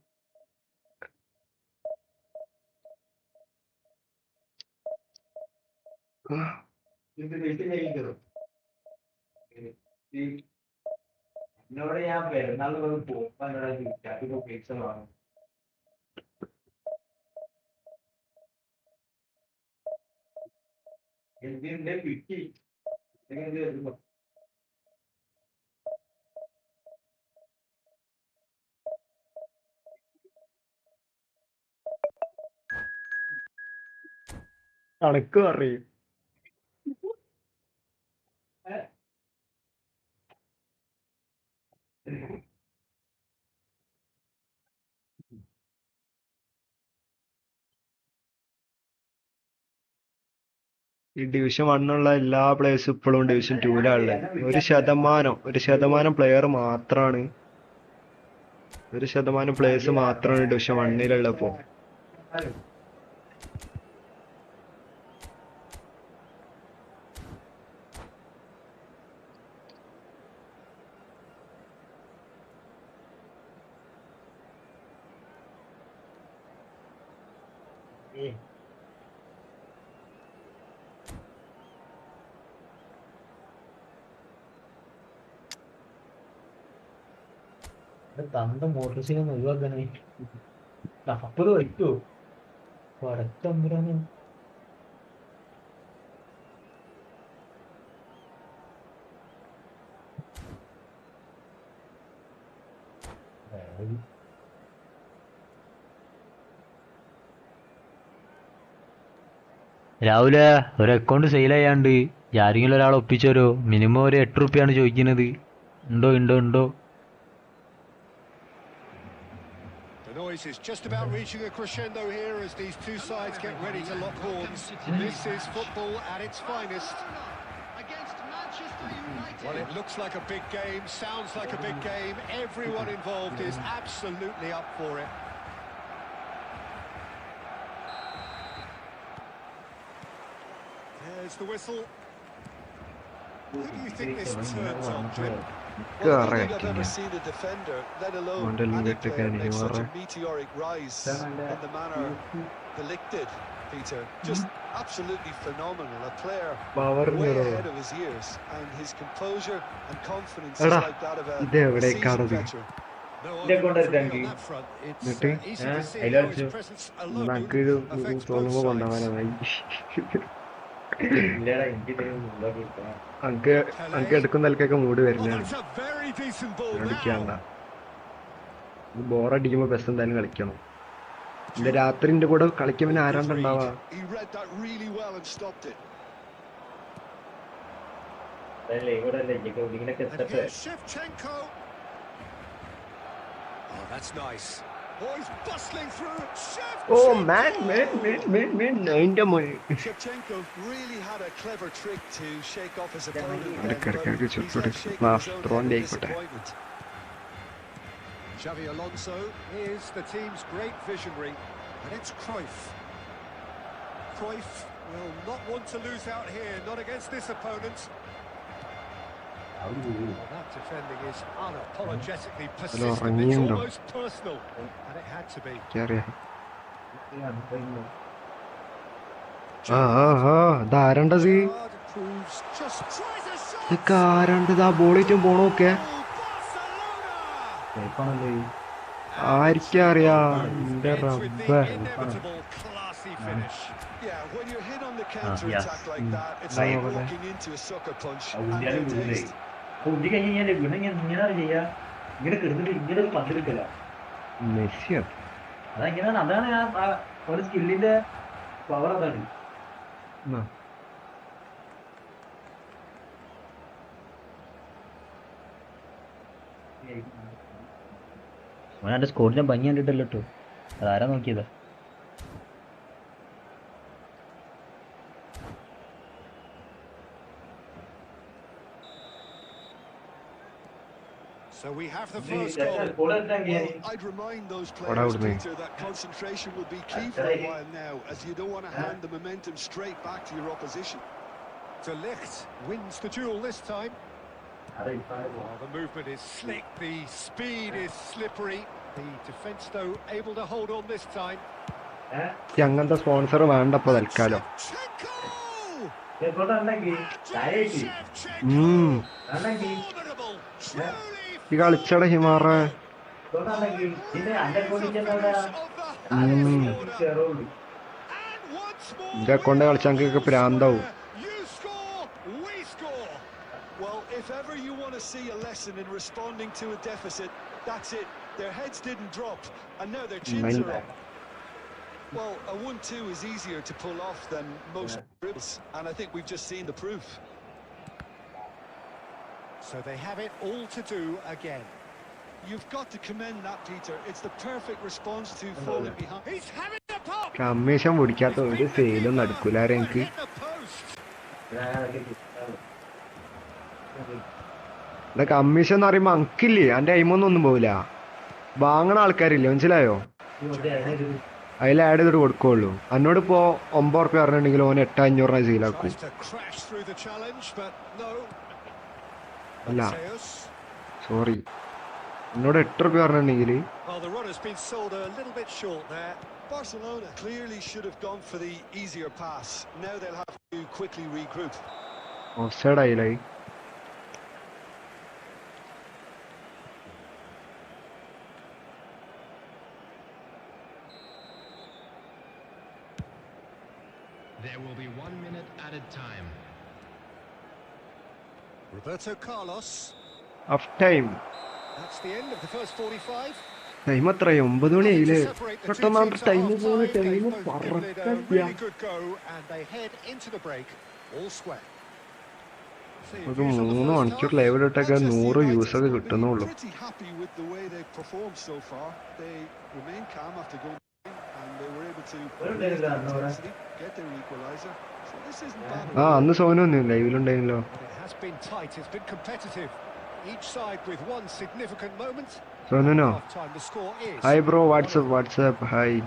എന്നോട് ഞാൻ പെരുന്നാൾ പോകുമ്പോ പൈസ വാങ്ങും. എന്തിന്റെ കിട്ടി കണക്ക് പറയും. ഈ ഡിവിഷൻ 1 എല്ലാ പ്ലേയേഴ്സും ഇപ്പോഴും ഡിവിഷൻ 2 ഒരു ശതമാനം പ്ലെയർ മാത്രമാണ്, പ്ലേയേഴ്സ് മാത്രമാണ് ഡിവിഷൻ 1 തന്ത മോട്ടോർസിനെ ഒഴിവാക്കണേ. അപ്പുറം വയ്ക്കോ പടത്തമ്പുരാന്. രാവിലെ ഒരു അക്കൗണ്ട് സെയിൽ ചെയ്യാണ്ട് ആരെങ്കിലും ഒരാൾ ഒപ്പിച്ചോരോ. മിനിമം ഒരു 8 റുപ്യാണ് ചോദിക്കുന്നത്. ഉണ്ടോ? The noise is just about reaching a crescendo here as these two sides get ready to lock horns. This is football at its finest. Well, it looks like a big game, sounds like a big game. Everyone involved is absolutely up for it. There's the whistle. Who do you think this turns on, Jim? Well, I don't think I've ever seen a defender, let alone any player, make such a meteoric rise in the manner the Lick did, Peter. Just absolutely phenomenal. A player way ahead of his years, and his composure and confidence is like that of a seasoned veteran. എടുക്കുന്നതിലേക്കൊക്കെ മൂട് വരുന്നതാണ്. ബോറടിക്കുമ്പോ bus എന്തായാലും കളിക്കണം. എന്റെ രാത്രിന്റെ കൂടെ കളിക്കുമ്പോൾ ആരാണ്ടുണ്ടാവാ. Oh man, അതിന്റെ മോനെ Shevchenko really had a clever trick to shake off his opponent. Xavi Alonso is the team's great visionary, and it's Cruyff. Cruyff will not want to lose out here, not against this opponent. Well, that defending is unapologetically persistent. It's almost personal, and it had to be. ധാരണ്ടത് Just tries a shot. ഇതൊക്കെ ആരാണ്ടത് ആ ബോളിറ്റും പോണോക്കെ ആർക്കറിയാ എന്റെ റബ്ബേ. Yeah, when you're hit on the counter attack like that, it's like walking into a sucker punch and they're dazed. മെസ്സിയോ ഒരു സ്കില്ലിന്റെ power അതാണ്. അവനെ സ്കോറിന്റെ ഭംഗി കണ്ടിട്ടല്ലോ കേട്ടോ, അതാരാ നോക്കിയതാ. So we have the first goal. Well, I'd remind those players, Peter, that concentration will be key for a while now, as you don't want to hand the momentum straight back to your opposition. De Ligt wins the duel this time. The movement is slick, the speed is slippery. The defence, though, able to hold on this time. അങ്ങനത്തെ sponsor വേണ്ടപ്പോ തൽക്കാലം. ഈ കളിച്ചട ഹിമാറ എന്റെ account കളിച്ചൊക്കെ പ്രാന്താവും. Well, if ever you want to see a lesson in responding to a deficit, that's it. Their heads didn't drop, and now their chins are up. Well, a 1-2 is easier to pull off than most dribbles, and I think we've just seen the proof. So they have it all to do again. You've got to commend that, Peter. It's the perfect response to falling behind. He's having a pop. Commission പിടിക്കാത്ത ഒരു സെയിലും നടക്കൂല എനിക്ക്. Commission എന്ന് പറയുമ്പോ അങ്കില്ലേ എന്റെ അയിമൊന്നും പോവില്ല, വാങ്ങണ ആൾക്കാരില്ലേ, മനസ്സിലായോ? അതിൽ ആഡ് ചെയ്തിട്ട് കൊടുക്കുള്ളൂ. എന്നോട് ഇപ്പോ 9 ഉറുപ്പിക പറഞ്ഞിട്ടുണ്ടെങ്കിൽ ഓന് 8,500 സെയിലാക്കും. അല്ല സോറി, എന്നോട് 8 ഉറുപ്പിക പറഞ്ഞിട്ടുണ്ടെങ്കിൽ Barcelona clearly should have gone for the easier pass. Now they'll have to quickly regroup. Offside ആയില്ലായി. There will be 1 minute added time. Roberto Carlos. Half time. That's the end of the first 45. Time എത്രയായി? 9 മണിയായില്ലേ? പെട്ടെന്നാണ് time പോകുന്ന. Time പറക്കില്ല. ഒരു 3 മണിക്കൂർ ലൈവിലിട്ടൊക്കെ 100 views ഒക്കെ കിട്ടുന്നുള്ളൂ. ആ അന്ന് സോനു ഒന്നും ലൈവിലുണ്ടായിരുന്നല്ലോ. സോനുനോ? Hi bro, WhatsApp hi.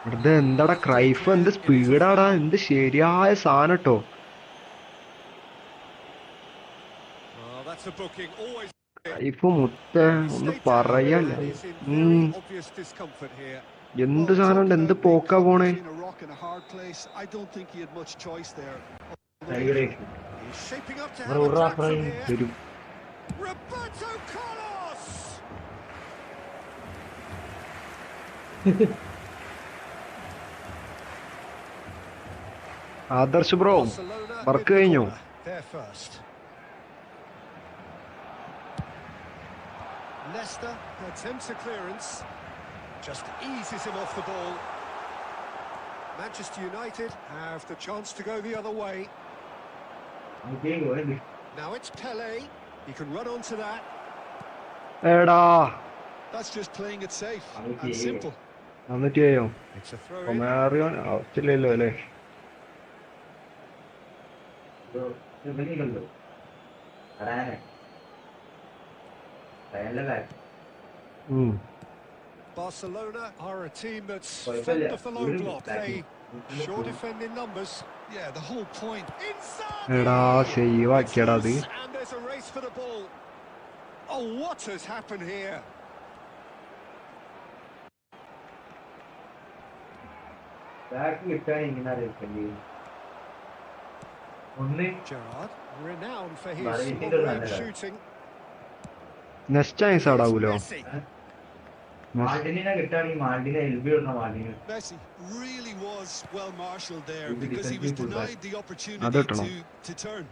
വെറുതെ എന്താടാ ക്രൈഫ്, എന്ത് സ്പീഡാടാ, എന്ത് ശരിയായ സാധനം കേട്ടോ. ക്രൈഫ് മുത്ത ഒന്ന് പറയല്ല. എന്ത് സാധനം ഉണ്ട്, എന്ത് പോക്കാ പോണേ. വരും. ആദർശ് ബ്രോ വർക്ക് കഴിഞ്ഞു. Leicester attempts a clearance, just eases him off the ball. Manchester United have the chance to go the other way. Now it's Pele. He can run onto that. എടാ That's just playing it safe and simple. എന്നിട്ടോ It's a throw in. ഒമാറിയോൻ ആവശ്യമില്ലല്ലോ അല്ലേ? Barcelona are a team that's fond of the low block. They sure defend in numbers. Yeah, the whole point. എടാ save ആക്കിയടാ അത്. And there's a race for the ball. Oh, what has happened here? Gerrard, renowned for his long-range shooting. Next chance ആടാവൂലോ? Messi. Messi really was well marshalled there because he was denied the opportunity അതെട്ടണം. to turn.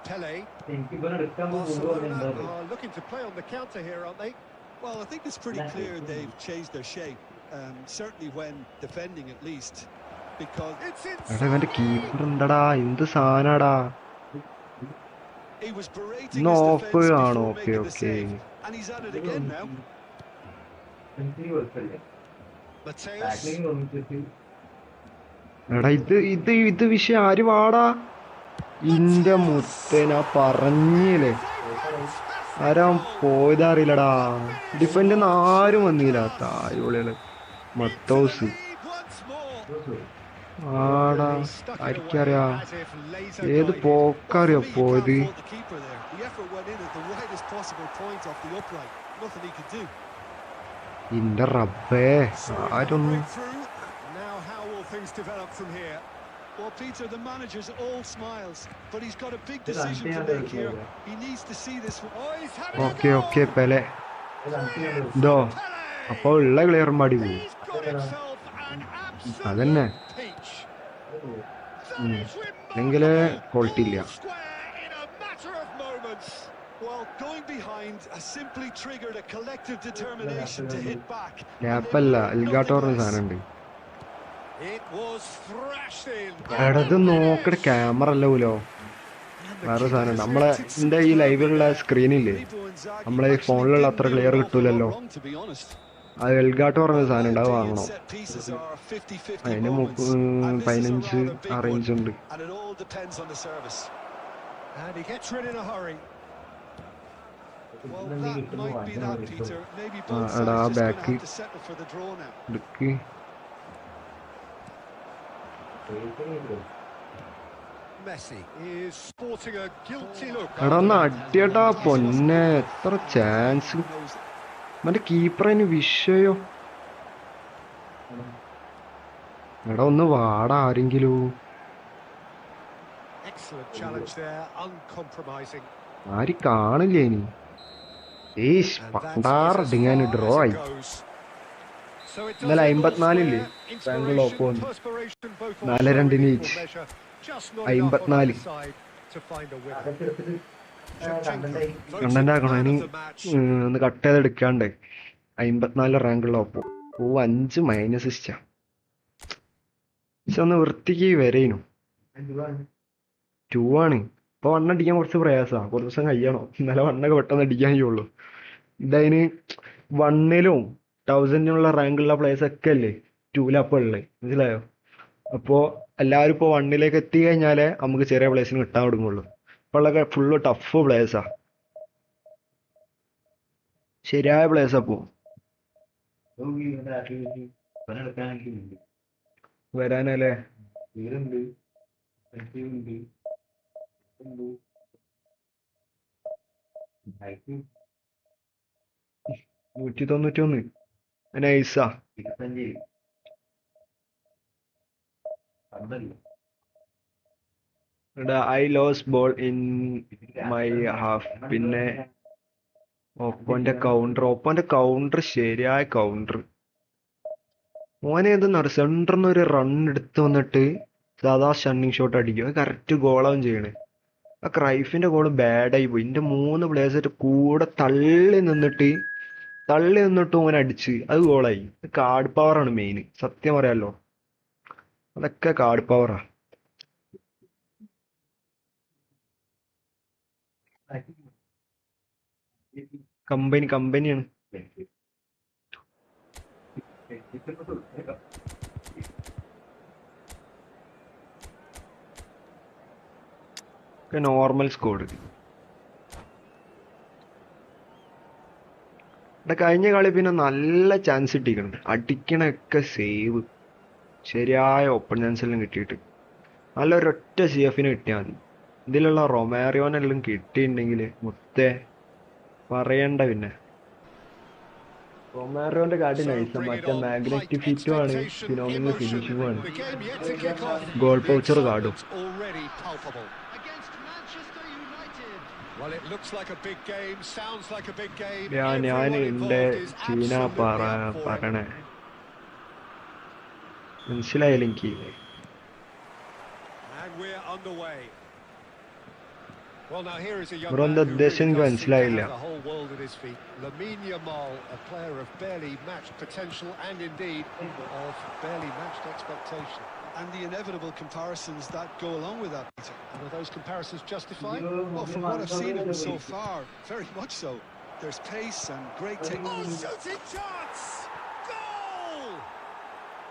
Pele. Barcelona are looking to play on the counter here, aren't they? Well, I think it's pretty clear they've changed their shape, certainly when defending at least, because It's എടാ ഇവന്റെ inside. Keeper എന്താടാ, എന്ത് സാധനാടാ? he was berating No, his off defence ആണോ? before Okay, making the okay. save, and he's at it again now. Mateus. എടാ ഇത് വിഷയം ആര് വാടാ? ഇന്റെ മുത്തേന പറഞ്ഞില്ലേ, ആരാ പോയതറിയില്ലടാ. ഡിഫൻഡ് ആരും വന്നില്ല. തായോളികള് മത്തോസ് ആടാ, ആർക്കറിയാ ഏത് പോക്കറിയോ പോയത്? The keeper there. The effort went in at the widest possible point off the upright. Nothing he could do. ഇന്റെ റബ്ബേ, ആരൊന്നും Breakthrough. Now how will things develop from here? Well, Peter, the manager's all smiles, but he's got a big decision to make here. He needs to see this. Oh, he's having a okay go. Okay Pele ഇതോ അപ്പൊ ഉള്ള clear മാടി പോകും. He's got himself an അതന്നെ absolute peach. എങ്കില് quality ഇല്ല. Square in a matter of moments. Well, going behind has simply triggered a collective determination to hit back. ഗ്യാപ്പല്ല, എൽഗാട്ടോറിന് സാധനം ഉണ്ട്. It was thrashed in. എടത് നോക്കട ക്യാമറ അല്ല പോലോ, വേറെ സാധനം നമ്മളെ എന്റെ ഈ ലൈവിലുള്ള സ്ക്രീനില്ലേ, നമ്മളെ ഈ ഫോണിലുള്ള അത്ര ക്ലിയർ കിട്ടൂലല്ലോ. അത് എൽഗാട്ടോ പറഞ്ഞ സാധനം ഉണ്ട്, അത് വാങ്ങണം. അതിന് 15 റേഞ്ച് ഉണ്ട്. And he gets rid in a hurry. Well, that might be that, Peter. Maybe both sides എടാ just going to back have to settle for the draw now. എടുക്ക്. Messi is sporting a guilty look. എടാ ഒന്ന് അടിയട്ടാ പൊന്നെ, എത്ര chance. മറ്റേ keeper അതിന് വിഷയോ. എടാ ഒന്ന് വാടാ ആരെങ്കിലും. Excellent challenge there, uncompromising. ആര് കാണില്ലേ ഇനി. ഏയ് പണ്ടാറടിങ്ങാൻ ഡ്രോ ആയി. So it ഇന്നലെ does 54 ഇല്ലേ inspiration, ബാംഗ്ലൂർ ഒപ്പം വന്നു. perspiration, both on 4-2 equal each. measure. Just not enough on 54 either side to find a winner. Content ആക്കണോ ഇനി, ഒന്ന് കട്ട് ചെയ്ത് എടുക്കാണ്ട്. 54 റാങ്കുള്ള ഒപ്പം 5 മൈനസ് ഇഷ്ട. പക്ഷെ ഒന്ന് വൃത്തിക്ക് വരേനു. 2 ആണ് ഇപ്പൊ. 1 അടിക്കാൻ കുറച്ച് പ്രയാസമാണ്, കുറച്ച് ദിവസം കഴിയണം. ഇന്നലെ 1 ഒക്കെ പെട്ടെന്ന് അടിക്കാൻ കഴിയുള്ളൂ. ഇതതിന് 1-ലും 1000-നുള്ള റാങ്കുള്ള പ്ലേയേഴ്സ് ഒക്കെ അല്ലേ 2-ലപ്പം ഉള്ളത്, മനസ്സിലായോ? അപ്പോൾ എല്ലാവരും ഇപ്പോൾ 1-ലേക്ക് എത്തി കഴിഞ്ഞാലേ നമുക്ക് ചെറിയ പ്ലേസിന് കിട്ടാൻ തുടങ്ങുള്ളൂ. ഇപ്പോൾ ഉള്ളൊക്കെ ഫുള്ള് ടഫ് പ്ലേയേഴ്സാ, ശരിയായ പ്ലേയേഴ്സാ. അപ്പോൾ വരാനല്ലേ 191 നൈസാ. I lose ball in my half. പിന്നെ ഒപ്പോന്റെ കൗണ്ടർ ശരിയായ കൗണ്ടർ. മോനെ എന്തെന്നാ സെന്ററിന്ന് ഒരു റൺ എടുത്ത് വന്നിട്ട് സാധാ ഷണ്ണിങ് ഷോട്ട് അടിക്കും, അത് കറക്റ്റ് ഗോളാവും ചെയ്യണേ. ആ ക്രൈഫിന്റെ ഗോള് ബാഡായി പോയി. എന്റെ 3 പ്ലേയേഴ്സ് കൂടെ തള്ളി നിന്നിട്ട് ഓൻ അടിച്ച്, അത് ഗോളായി. കാർഡ് പവറാണ് മെയിൻ, സത്യം പറയാലോ. അതൊക്കെ കാർഡ് പവറാ. കമ്പനിയാണ്. Normal score. കഴിഞ്ഞ കളി പിന്നെ നല്ല ചാൻസ് കിട്ടിയിട്ടുണ്ട്, അടിക്കണൊക്കെ സേവ്, ശരിയായ ഓപ്പൺ ചാൻസ് എല്ലാം കിട്ടിയിട്ട്. നല്ലൊരൊറ്റ CF-ന് കിട്ടിയാൽ മതി. ഇതിലുള്ള റൊമാരിയോനെല്ലാം കിട്ടിയിട്ടുണ്ടെങ്കിൽ മുത്തേ പറയണ്ട. പിന്നെ റൊമാരോന്റെ കാർഡ് നൈസ് മറ്റേ മാഗ്നറ്റിക് ഫിറ്റും ആണ് ഫിനോമിനൽ ഫിനിഷിംഗും ആണ് The game yet to kick off. Goal The poacher കാർഡും excitement's already palpable. Against Manchester United. Well, it looks like a big game, sounds like a big game. ഞാൻ Everyone എന്റെ involved is ചീന absolutely up for it. പറയണേ മനസ്സിലായില്ല എനിക്ക്. And we're underway. Well, now here is a young Bro, man the who uddesham really does seem to മനസ്സിലായില്ല. have the whole world at his feet. Lamine Yamal, a player of barely matched potential and indeed of barely matched expectation. And the inevitable comparisons that go along with that, Peter. And are those comparisons justified? Well, from what I've seen of him so far, very much so. There's pace and great technique. Oh, shooting chance! Goal!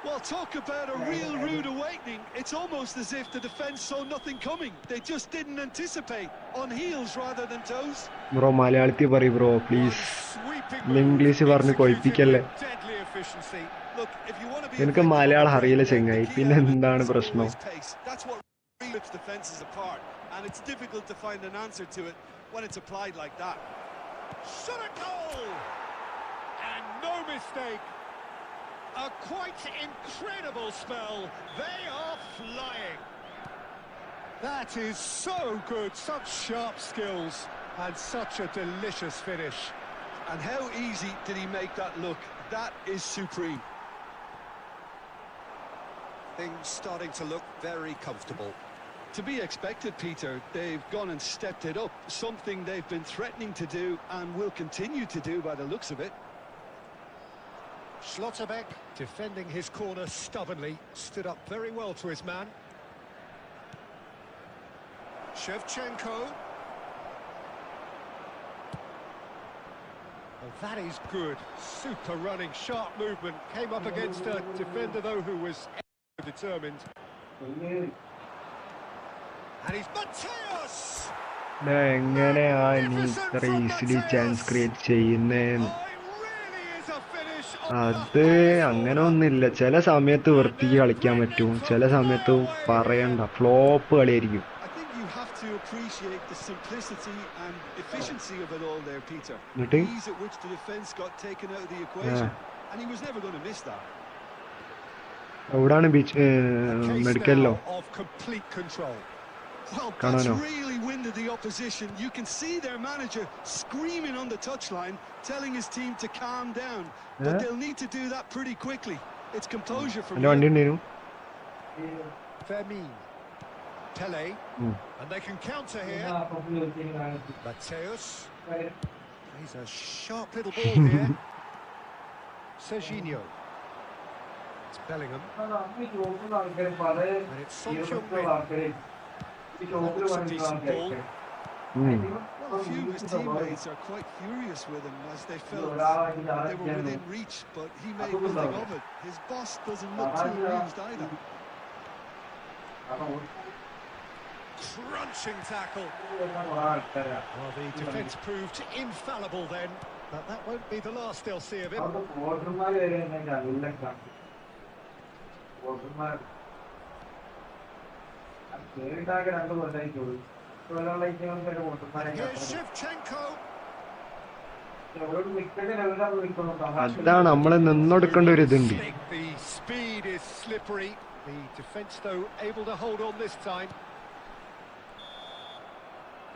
Well, talk about a real rude awakening. It's almost as if the defence saw nothing coming. They just didn't anticipate. On heels rather than toes. Bro മലയാളത്തിൽ പറയ് bro please. Sweeping English move, പറഞ്ഞ് executed കൊയ്പ്പിക്കല്ലേ. with deadly efficiency. Look, if you want to be എനിക്ക് മലയാളം അറിയില്ല ചെങ്ങായി, പിന്നെ എന്താണ് പ്രശ്നം? That's what really rips defences apart, and it's difficult to find an answer to it when it's applied like that. Shot a goal! And no mistake. A quite incredible spell. They are flying. That is so good. Such sharp skills and such a delicious finish. And how easy did he make that look? That is supreme. Things starting to look very comfortable. To be expected, Peter. They've gone and stepped it up, something they've been threatening to do and will continue to do by the looks of it. Schlotterbeck defending his corner stubbornly, stood up very well to his man. Shevchenko. Oh, that is good. Super running, sharp movement. Came up against a defender, though, who was determined. And he's Mateus! എങ്ങനെയാ നീ ഇത്ര easily chance create ചെയ്യുന്നേന്ന്? Oh, it really is a finish അത് അങ്ങനെ ഒന്നുമില്ല. ചില സമയത്ത് വൃത്തിക്ക് കളിക്കാൻ പറ്റും, ചില സമയത്ത് പറയണ്ട flop കളിയായിരിക്കും. I think you have to appreciate the simplicity and efficiency of it all there, Peter. എന്നിട്ട് The ease at which the defence got taken out of the equation, and he was never going to miss that. എവിടാണ് beach മെഡിക്കലിലോ? of complete control. Well, that's Canano. really winded the opposition. You can see their manager screaming on the touchline, telling his team to calm down. But they'll need to do that pretty quickly. It's composure from എൻ്റെ വണ്ടി here. ഉണ്ടായിരുന്നു. Fermin. Pele. And they can counter here. Mateus. He's a sharp little ball here. Serginho. It's Bellingham. And it's Son Heung-min. That looks a decent ball. Well, a few of his teammates are quite furious with him as they felt they were within reach, but he made nothing of it. His boss doesn't look too amused either. Crunching tackle. Well, the defence proved infallible then, but that won't be the last they'll see of him. Here's Shevchenko. അതാണ് നമ്മള് നിന്നൊടുക്കേണ്ട ഒരു ഇതുണ്ട്. The speed is slippery. The defence, though, able to hold on this time.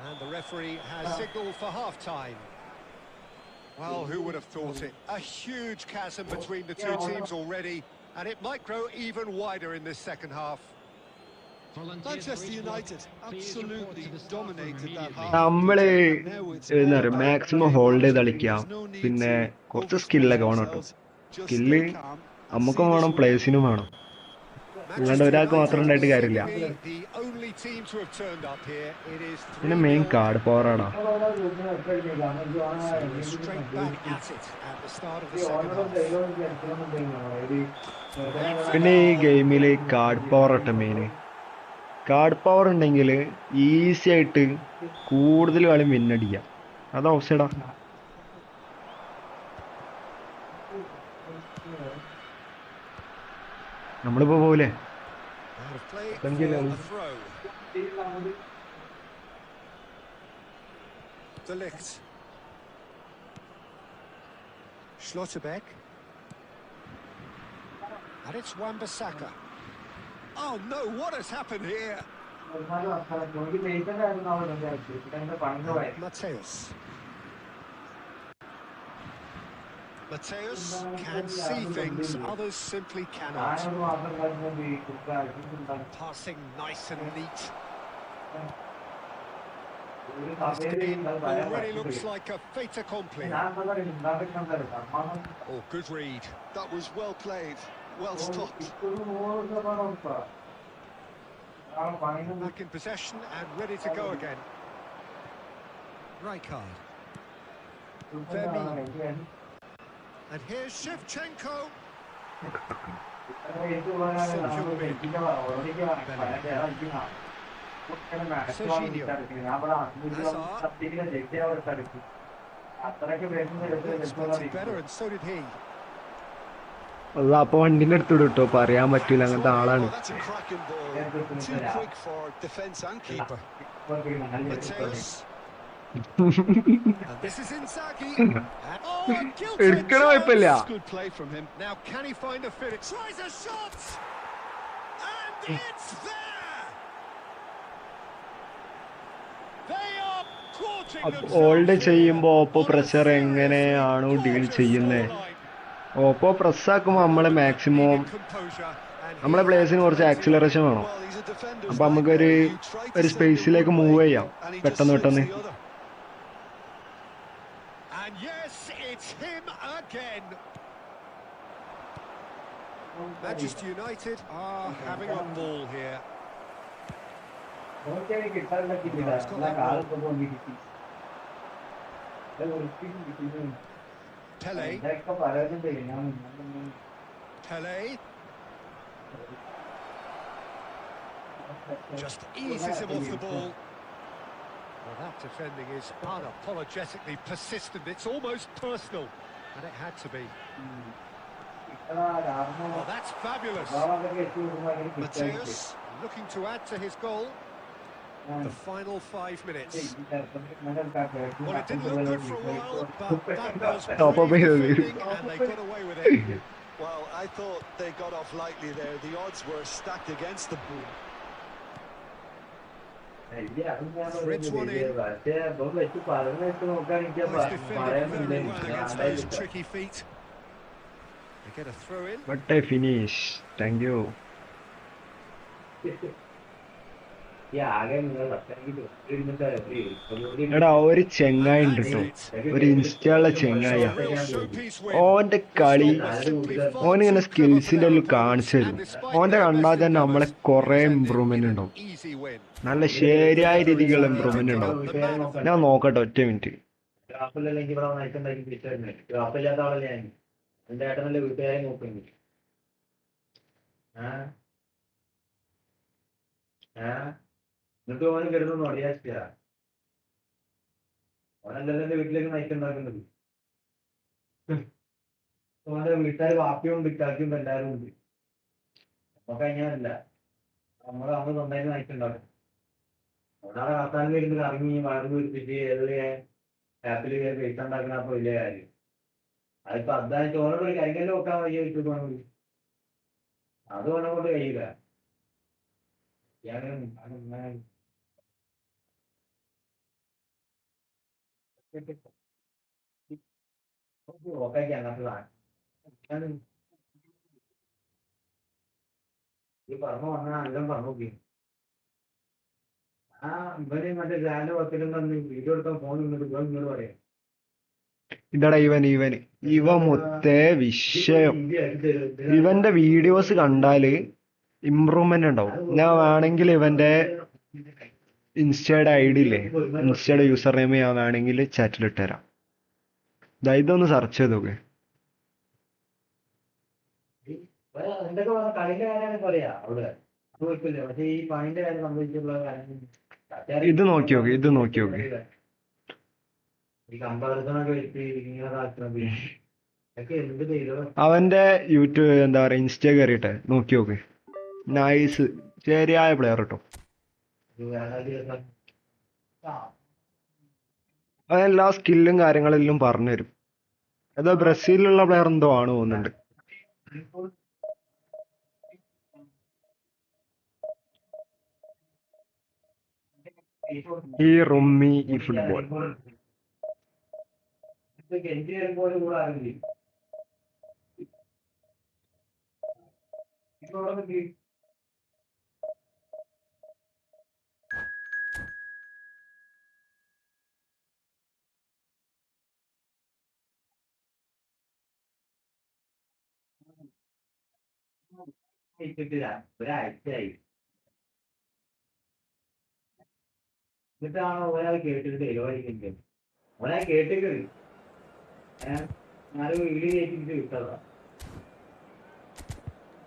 And the referee has signalled for half-time. Well, who would have thought it? A huge chasm between the two teams already, and it might grow even wider in this second half. Manchester United absolutely dominated that half. നമ്മള് എന്താ പറയുക maximum hold ചെയ്ത് കളിക്കാം, പിന്നെ കുറച്ച് സ്കില്ലൊക്കെ വേണം കേട്ടോ. Skill നമുക്കും വേണം പ്ലേയേഴ്സിനും വേണം, അല്ലാണ്ട് ഒരാൾക്ക് മാത്രം ഉണ്ടായിട്ട് കാര്യമില്ല. പിന്നെ മെയിൻ കാർഡ് പവറാടാ. പിന്നെ ഈ ഗെയിമില് കാർഡ് പവർ ആട്ടെ മെയിന്. കാർഡ് പവർ ഉണ്ടെങ്കിൽ ഈസി ആയിട്ട് കൂടുതൽ കളി വിന്നടിക്കാം. അത് ഓപ്ഷടാ. നമ്മളിപ്പോ പോലെ Schlotterbeck. And it's Wan-Bissaka. Oh no, what has happened here? Mateus. Mateus can see things others simply cannot. Passing nice and neat. This game already looks like a fait accompli. Oh, good read. That was well played, well stopped. Back in possession and ready to go again. Rijkaard. Vermeer. And here's Shevchenko. Serginho. Hazard. Better, and so did he. അല്ല അപ്പൊ വണ്ടിന്റെ അടുത്ത് കിട്ടോ പറയാൻ പറ്റൂല അങ്ങനത്തെ ആളാണ്. That's a cracking ball. Too quick for defence and keeper. Mateus. And this is Inzaghi. എടുക്കണ കുഴപ്പമില്ല. Good play from him. Now can he find a finish? Tries a shot. And it's there. They are courting themselves. Old ചെയ്യുമ്പോ Oppo pressure എങ്ങനെയാണോ deal ചെയ്യുന്നത്? Oppo പ്രസ്സാക്കുമ്പോൾ നമ്മളെ maximum നമ്മളെ പ്ലേസിന് കുറച്ച് acceleration വേണം. അപ്പൊ നമുക്കൊരു സ്പേസിലേക്ക് മൂവ് ചെയ്യാം പെട്ടെന്ന് പെട്ടെന്ന്. And yes, it's him again. Manchester United are having a ball here. Pele. Pele. Just eases him off the ball. Well, that defending is unapologetically persistent. It's almost personal. And it had to be. Oh, that's fabulous. Mateus looking to add to his goal. The final 5 minutes. Well, it didn't look good for a while, but that was brilliant defending and they got away with it. Well, I thought they got off lightly there. The odds were stacked against them. Threads one in. Nice defending very well against those tricky feet. They get a throw in. But I finish. Thank you. എടാ ഒരു ചെങ്ങായി ഉണ്ട് കേട്ടോ, ഒരു ഇൻസ്റ്റയുള്ള ചെങ്ങായ. ഓന്റെ കളി ഓനിങ്ങനെ സ്കിൽസിന്റെ ഉള്ളിൽ കാണിച്ചു തരും. ഓന്റെ കണ്ടാൽ തന്നെ നമ്മളെ കുറെ ഇമ്പ്രൂവ്മെന്റ് ഉണ്ടാവും, നല്ല ശരിയായ രീതിക്കുള്ള ഇമ്പ്രൂവ്മെന്റ് ഉണ്ടാവും. ഞാൻ നോക്കട്ടെ ഒറ്റ മിനിറ്റ്. എന്നിട്ട് ഓന് കിടന്നു അറിയാച്ച ഓനല്ലല്ലോ എന്റെ വീട്ടിലേക്ക് നയിക്കുണ്ടാക്കുന്നത്. ഓന്റെ വീട്ടുകാർ വാപ്പിയുണ്ട്, ഇക്കാക്കിയും എല്ലാവരും ഉണ്ട്. നമുക്ക് കഴിഞ്ഞല്ല, നമ്മള് അന്ന് സ്വന്തമായിട്ട് നയിക്കുണ്ടാക്കും. ഒരാളെ കത്താൻ വരുന്നത് ഇറങ്ങി വളർന്നു പിടിപ്പിച്ച് ഏത് ആപ്പിൽ കയറി പൈസ ഉണ്ടാക്കുന്ന അപ്പൊ വലിയ കാര്യം. അതിപ്പോ അധ്വാനിച്ച് ഓനോട് ഒരു കരിങ്കല്ല് വെക്കാൻ വയ്യ കിട്ടും, അത് ഓനെ കൊണ്ട് കഴിയില്ല. പറഞ്ഞു വന്നാൽ എല്ലാം പറഞ്ഞു നോക്കി. ആ ഇവര് മറ്റേ ചാനൽ പത്തിലും തന്ന് വീഡിയോ എടുക്കാൻ ഫോൺ നിന്നിട്ട് ഇങ്ങോട്ട് പറയാം. ഇതടാ ഇവ മൊത്തേ വിഷയം. ഇവന്റെ വീഡിയോസ് കണ്ടാല് ഇമ്പ്രൂവ്മെന്റ് ഉണ്ടാവും. ഞാൻ വേണമെങ്കിൽ ഇവന്റെ ഇൻസ്റ്റയുടെ ID ഇല്ലേ, ഇൻസ്റ്റയുടെ യൂസർ നെയിം ഞാൻ വേണമെങ്കിൽ ചാറ്റിൽ ഇട്ടുതരാം. ഇതൊന്ന് സെർച്ച് ചെയ്ത് നോക്ക്. എന്തൊക്കെ കളിന്റെ കാര്യമാണ് പറയാ അവിടെ കുഴപ്പമില്ല. പക്ഷെ ഈ പണിന്റെ കാര്യം സംബന്ധിച്ചുള്ള കാര്യം ഇത് നോക്കി നോക്ക്. ഈ കമ്പാരിസണൊക്കെ വെച്ച് ഇതൊക്കെ എന്ത് ചെയ്തോ. അവന്റെ യൂട്യൂബ് എന്താ പറയാ ഇൻസ്റ്റ കയറിട്ടെ നോക്കി നോക്ക്. നൈസ്, ശരിയായ പ്ലെയർ കേട്ടോ. അവൻ എല്ലാ സ്കില്ലും കാര്യങ്ങളെല്ലാം പറഞ്ഞുതരും. ഏതോ ബ്രസീലിലുള്ള പ്ലെയർ എന്തോ ആണ് തോന്നുന്നുണ്ട്. ഈ റുമ്മി ഈ ഫുട്ബോൾ ഒരാഴ്ചയായി. എന്നിട്ടാണോ ഒരാൾ കേട്ടിട്ട് ഡെലിവറിക്കുന്നത്? ഒരാൾ കേട്ടിട്ട് ഞാനൊരു വീഡിയോ കേട്ടിട്ട് വിട്ടതാ.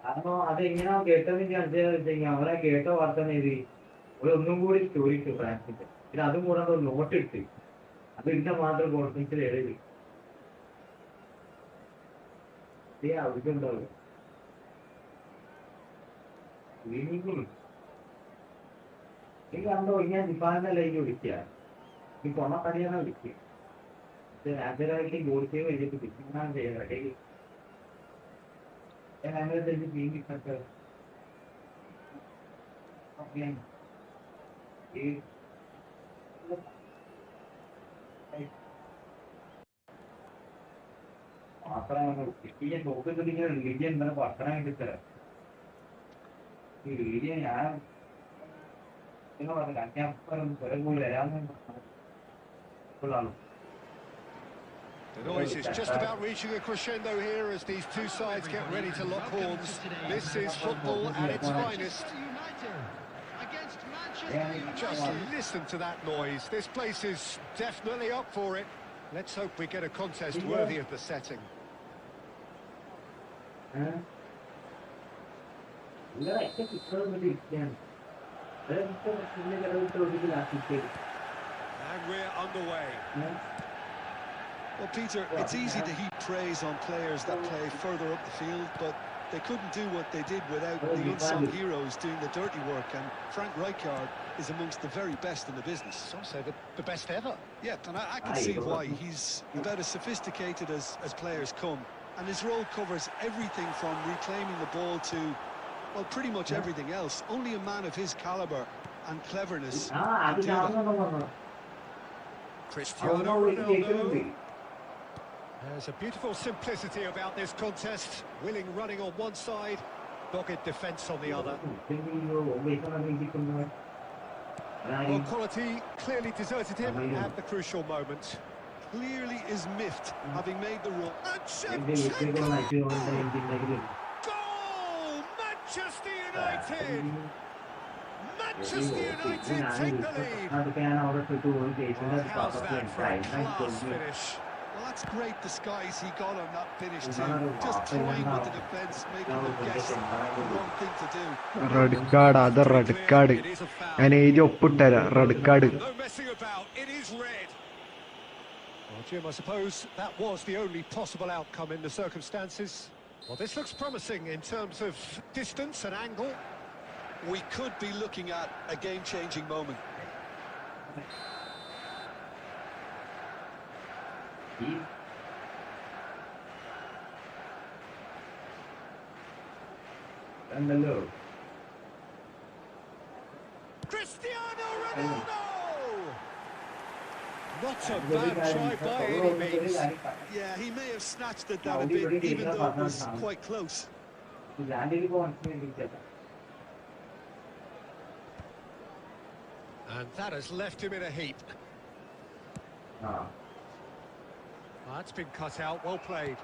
കാരണം അതെങ്ങനെയാ കേട്ടതെന്ന് മനസ്സിലാക്കി വെച്ച് കഴിഞ്ഞാൽ അവരെ കേട്ട വാർത്ത ചെയ്ത് ഒന്നും കൂടി സ്റ്റോറി ഇട്ടു ഫ്രാൻസിന്റെ. പിന്നെ അതും കൂടാതെ ഒരു നോട്ട് ഇട്ട് അത് ഇന്ന മാത്രം കോൺഫിഡൻസിൽ എഴുതി ആവശ്യമുണ്ടാവുക. നീ കണ്ടോ ഞാൻ ഡിപ്പാർട്ട്മെന്റ് എനിക്ക് വിളിക്കുക, നീ കൊണപ്പടിയാണ് വിളിക്കുക. നാച്ചുറാലിറ്റി ഗോൾസേ വേണ്ടിയിട്ട് ബിസിനസ് ചെയ്യുന്നത് നോക്കിങ്ങനെ ഭക്ഷണം കിട്ടിത്തരാം. ഈ വീഡിയോ ഞാൻ പറഞ്ഞു അഞ്ഞാപ്പുറം പോയി വരാമെന്ന്. The noise is just about reaching a crescendo here as these two sides get ready to lock horns. This is football at its finest. Just listen to that noise. This place is definitely up for it. Let's hope we get a contest worthy of the setting. And we're underway. Well, Peter, it's easy to heap praise on players that play further up the field, but they couldn't do what they did without the unsung heroes doing the dirty work, and Frank Rijkaard is amongst the very best in the business. Some say the best ever. Yeah, and I can see why. He's about as sophisticated as players come, and his role covers everything from reclaiming the ball to, well, pretty much everything else. Only a man of his caliber and cleverness can do that. Cristiano Ronaldo. There's a beautiful simplicity about this contest. Willing running on one side, dogged defence on the other. Well, quality clearly deserted him at the crucial moment. Clearly is miffed, having made the run. Goal! Manchester United! Manchester United take the lead. How's that for a class finish? Well, that's great disguise he got on that finish too. Just toying with the defence, making them guess the wrong thing to do. Red card, അത് red card. ഞാൻ എഴുതി ഒപ്പിട്ടരാ red card. No messing about, it is red. Well, Jim, I suppose that was the only possible outcome in the circumstances. Well, this looks promising in terms of distance and angle. We could be looking at a game-changing moment. Cristiano Ronaldo! Not a bad try by any means. Yeah, he may have snatched at that a bit, even though it was quite close. And that has left him in a heap. That's been cut out, well played.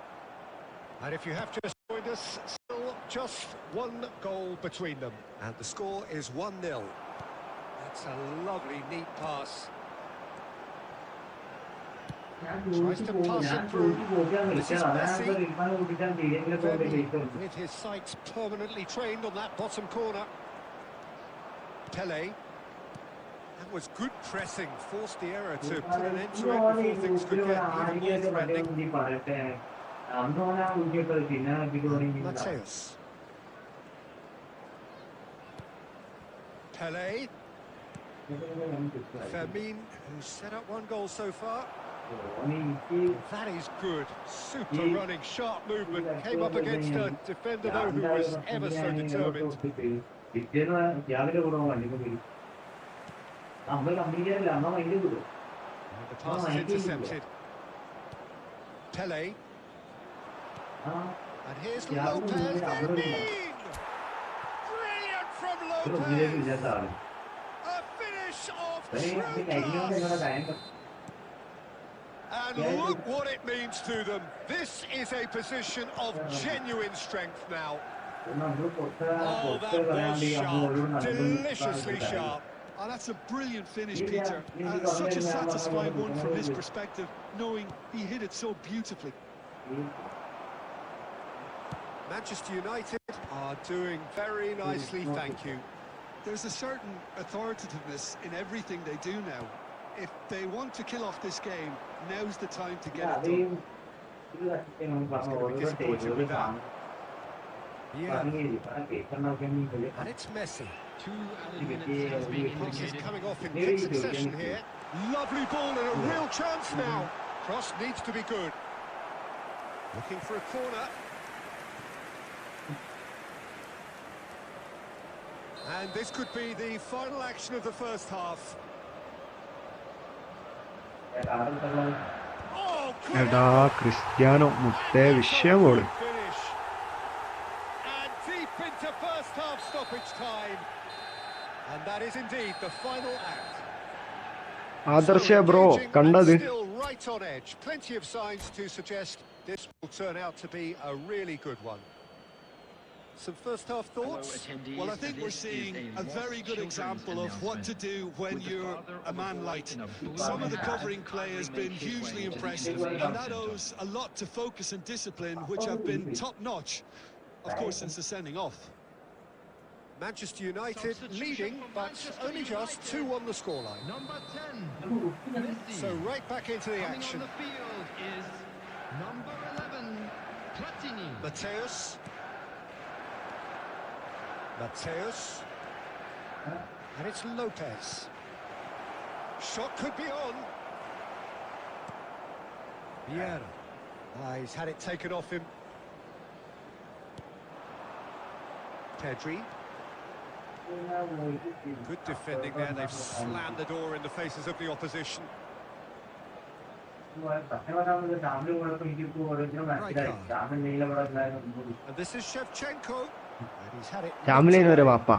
And if you have just joined us, still just one goal between them. And the score is 1-0. That's a lovely, neat pass. Tries to pass it through. This is Messi. With his sights permanently trained on that bottom corner. Pele. That was good pressing, forced the error to put an end to it before things could get even more threatening. Mateus. Pele. Fermin, who's set up one goal so far. That is good. Super running, sharp movement. Came up against a defender, though, who was ever so determined. The pass is intercepted. Pele. And here's Lopez. Brilliant from Lopez. A finish of true class. And look what it means to them. This is a position of genuine strength now. Oh, that was sharp. Deliciously sharp. Oh, that's a brilliant finish, Peter. Such a satisfying one from his perspective, knowing he hit it so beautifully. Manchester United are doing very nicely, thank you. There's a certain authoritativeness in everything they do now. If they want to kill off this game, now's the time to get it done. He's going to be disappointed with that. Yeah. And it's Messi. 2 added minutes has been Crosses indicated. coming off in quick succession here. Lovely ball and a real chance now. Cross needs to be good. Looking for a corner. And this could be the final action of the first half. Oh, എടാ Cristiano മുത്തേ വിഷയമോട്. finish. And deep into first half stoppage time. And that is indeed the final act. ആദർശ bro കണ്ടത്? Still right on edge. Plenty of signs to suggest this will turn out to be a really good one. Some first half thoughts? Well, I think we're seeing a very good example of what to do when you're a man light. Some of the covering play has been hugely impressive, and that owes a lot to focus and discipline, which have been top-notch, of course, since the sending off. Manchester United leading, but only just 2 on the scoreline. Number 10, Messi. So right back into the Coming action. on the field is number 11, Platini. Mateus. And it's Lopez. Shot could be on. Vieira. He's had it taken off him. Pedri. Good defending there. They've slammed the door in the faces of the opposition. And this is Shevchenko. And he's had it. രാമിലേനൊരു വാപ്പ. Oh,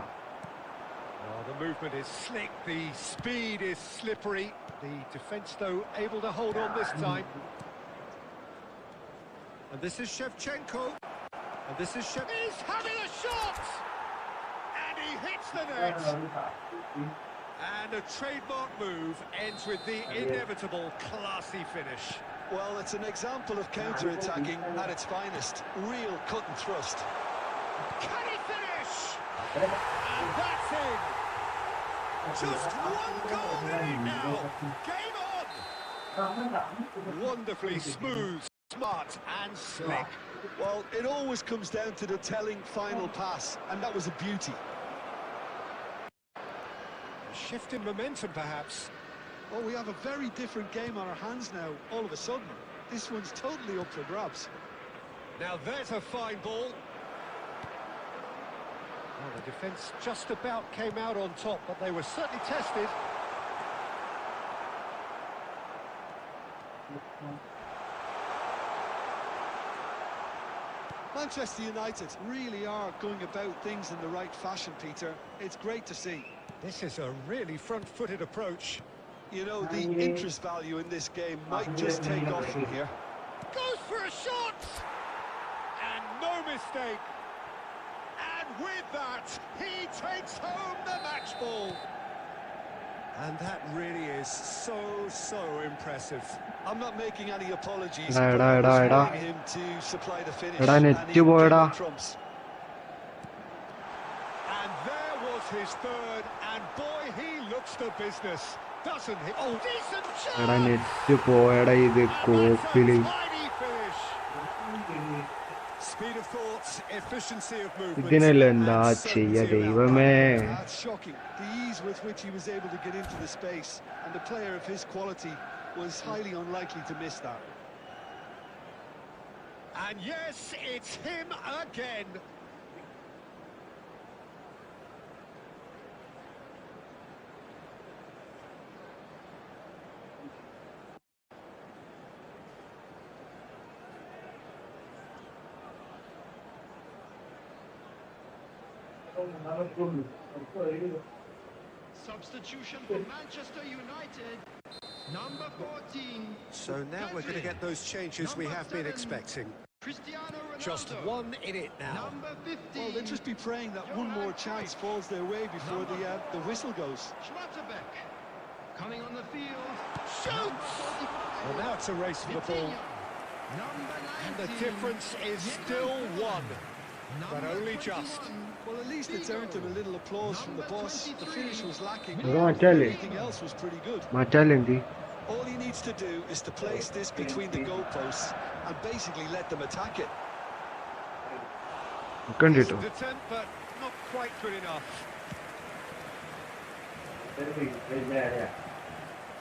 the movement is slick, the speed is slippery. The defence, though, able to hold on this time. And this is Shevchenko. And this is He's having a shot! And he hits the net! And a trademark move ends with the inevitable classy finish. Well, it's an example of counter-attacking at its finest. Real cut and thrust. Can he finish? And that's in! Just one goal in it now! Game on! Wonderfully smooth, smart and slick. Well, it always comes down to the telling final pass, and that was a beauty. A shift in momentum, perhaps. Oh, we have a very different game on our hands now, all of a sudden. This one's totally up for grabs. Now there's a fine ball. Well, the defence just about came out on top, but they were certainly tested. Manchester United really are going about things in the right fashion, Peter. It's great to see. This is a really front-footed approach. You know, the interest value in this game might just take off from here. Goes for a shot! And no mistake. And with that, he takes home the match ball. And that really is so impressive. I'm not making any apologies. Him to supply the finish. And there was his third, and boy, he looks the business, doesn't he? Oh, decent chance! Tiny finish. Speed of thought, efficiency of movement. That's shocking. The ease with which he was able to get into the space, and a player of his quality was highly unlikely to miss that. And yes, it's him again. Substitution for Manchester United. Number 14. So now we're going to get those changes we have been expecting. Cristiano Ronaldo. Just one in it now. Number 15. Well, they'll just be praying that one more chance falls their way before the whistle goes. Schlotterbeck. Coming on the field. Shoots! Well, now it's a race for the ball. And the difference is still one. But only just. Well, at least it's earned him a little applause from the boss. The finish was lacking. Everything else was pretty good. മാറ്റാലെന്തി All he needs to do is to place this between the goalposts and basically let them attack it. കണ്ടിട്ടോ Decent attempt, but not quite good enough.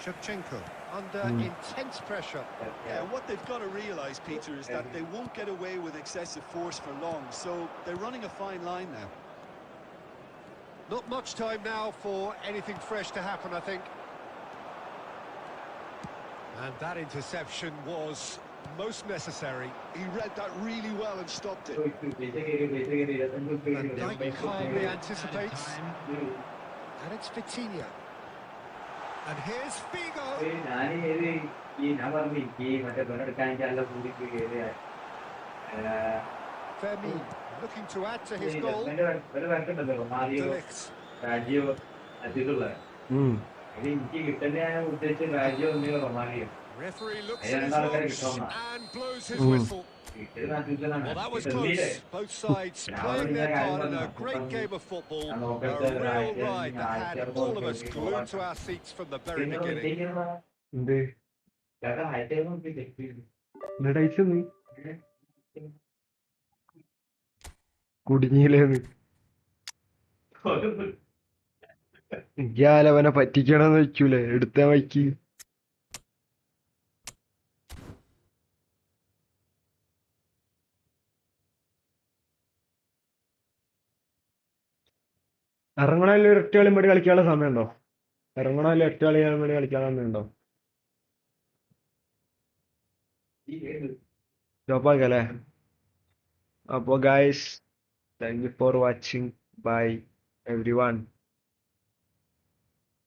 Shevchenko under intense pressure. Yeah, what they've got to realise, Peter, is that they won't get away with excessive force for long, so they're running a fine line now. Not much time now for anything fresh to happen, I think. And that interception was most necessary. He read that really well and stopped it. Van Dijk calmly anticipates. And it's Vitinha. And here's Figo. Fermin looking to add to his goal. De Ligt. Referee looks at his watch and blows his whistle. Well, that was close. Both sides playing their part in a great game of football. A real ride that had all of us glued to our seats from the very beginning. എന്ത് എന്നിട്ട് നീ കുടുങ്ങിയില്ലേന്ന് ഇയാളവനെ പറ്റിക്കണമെന്ന് വെക്കൂലേ എടുത്ത വയ്ക്ക് ഇറങ്ങണല്ലോ ഒറ്റ കളിയും വേണ്ടി കളിക്കാനുള്ള സമയമുണ്ടോ ഇറങ്ങണല്ലോ ഒറ്റ കളിയാൻ വേണ്ടി കളിക്കാനുള്ള സമയമുണ്ടോ ജോപ്പാക്കല്ലേ അപ്പോൾ guys thank you for watching bye every one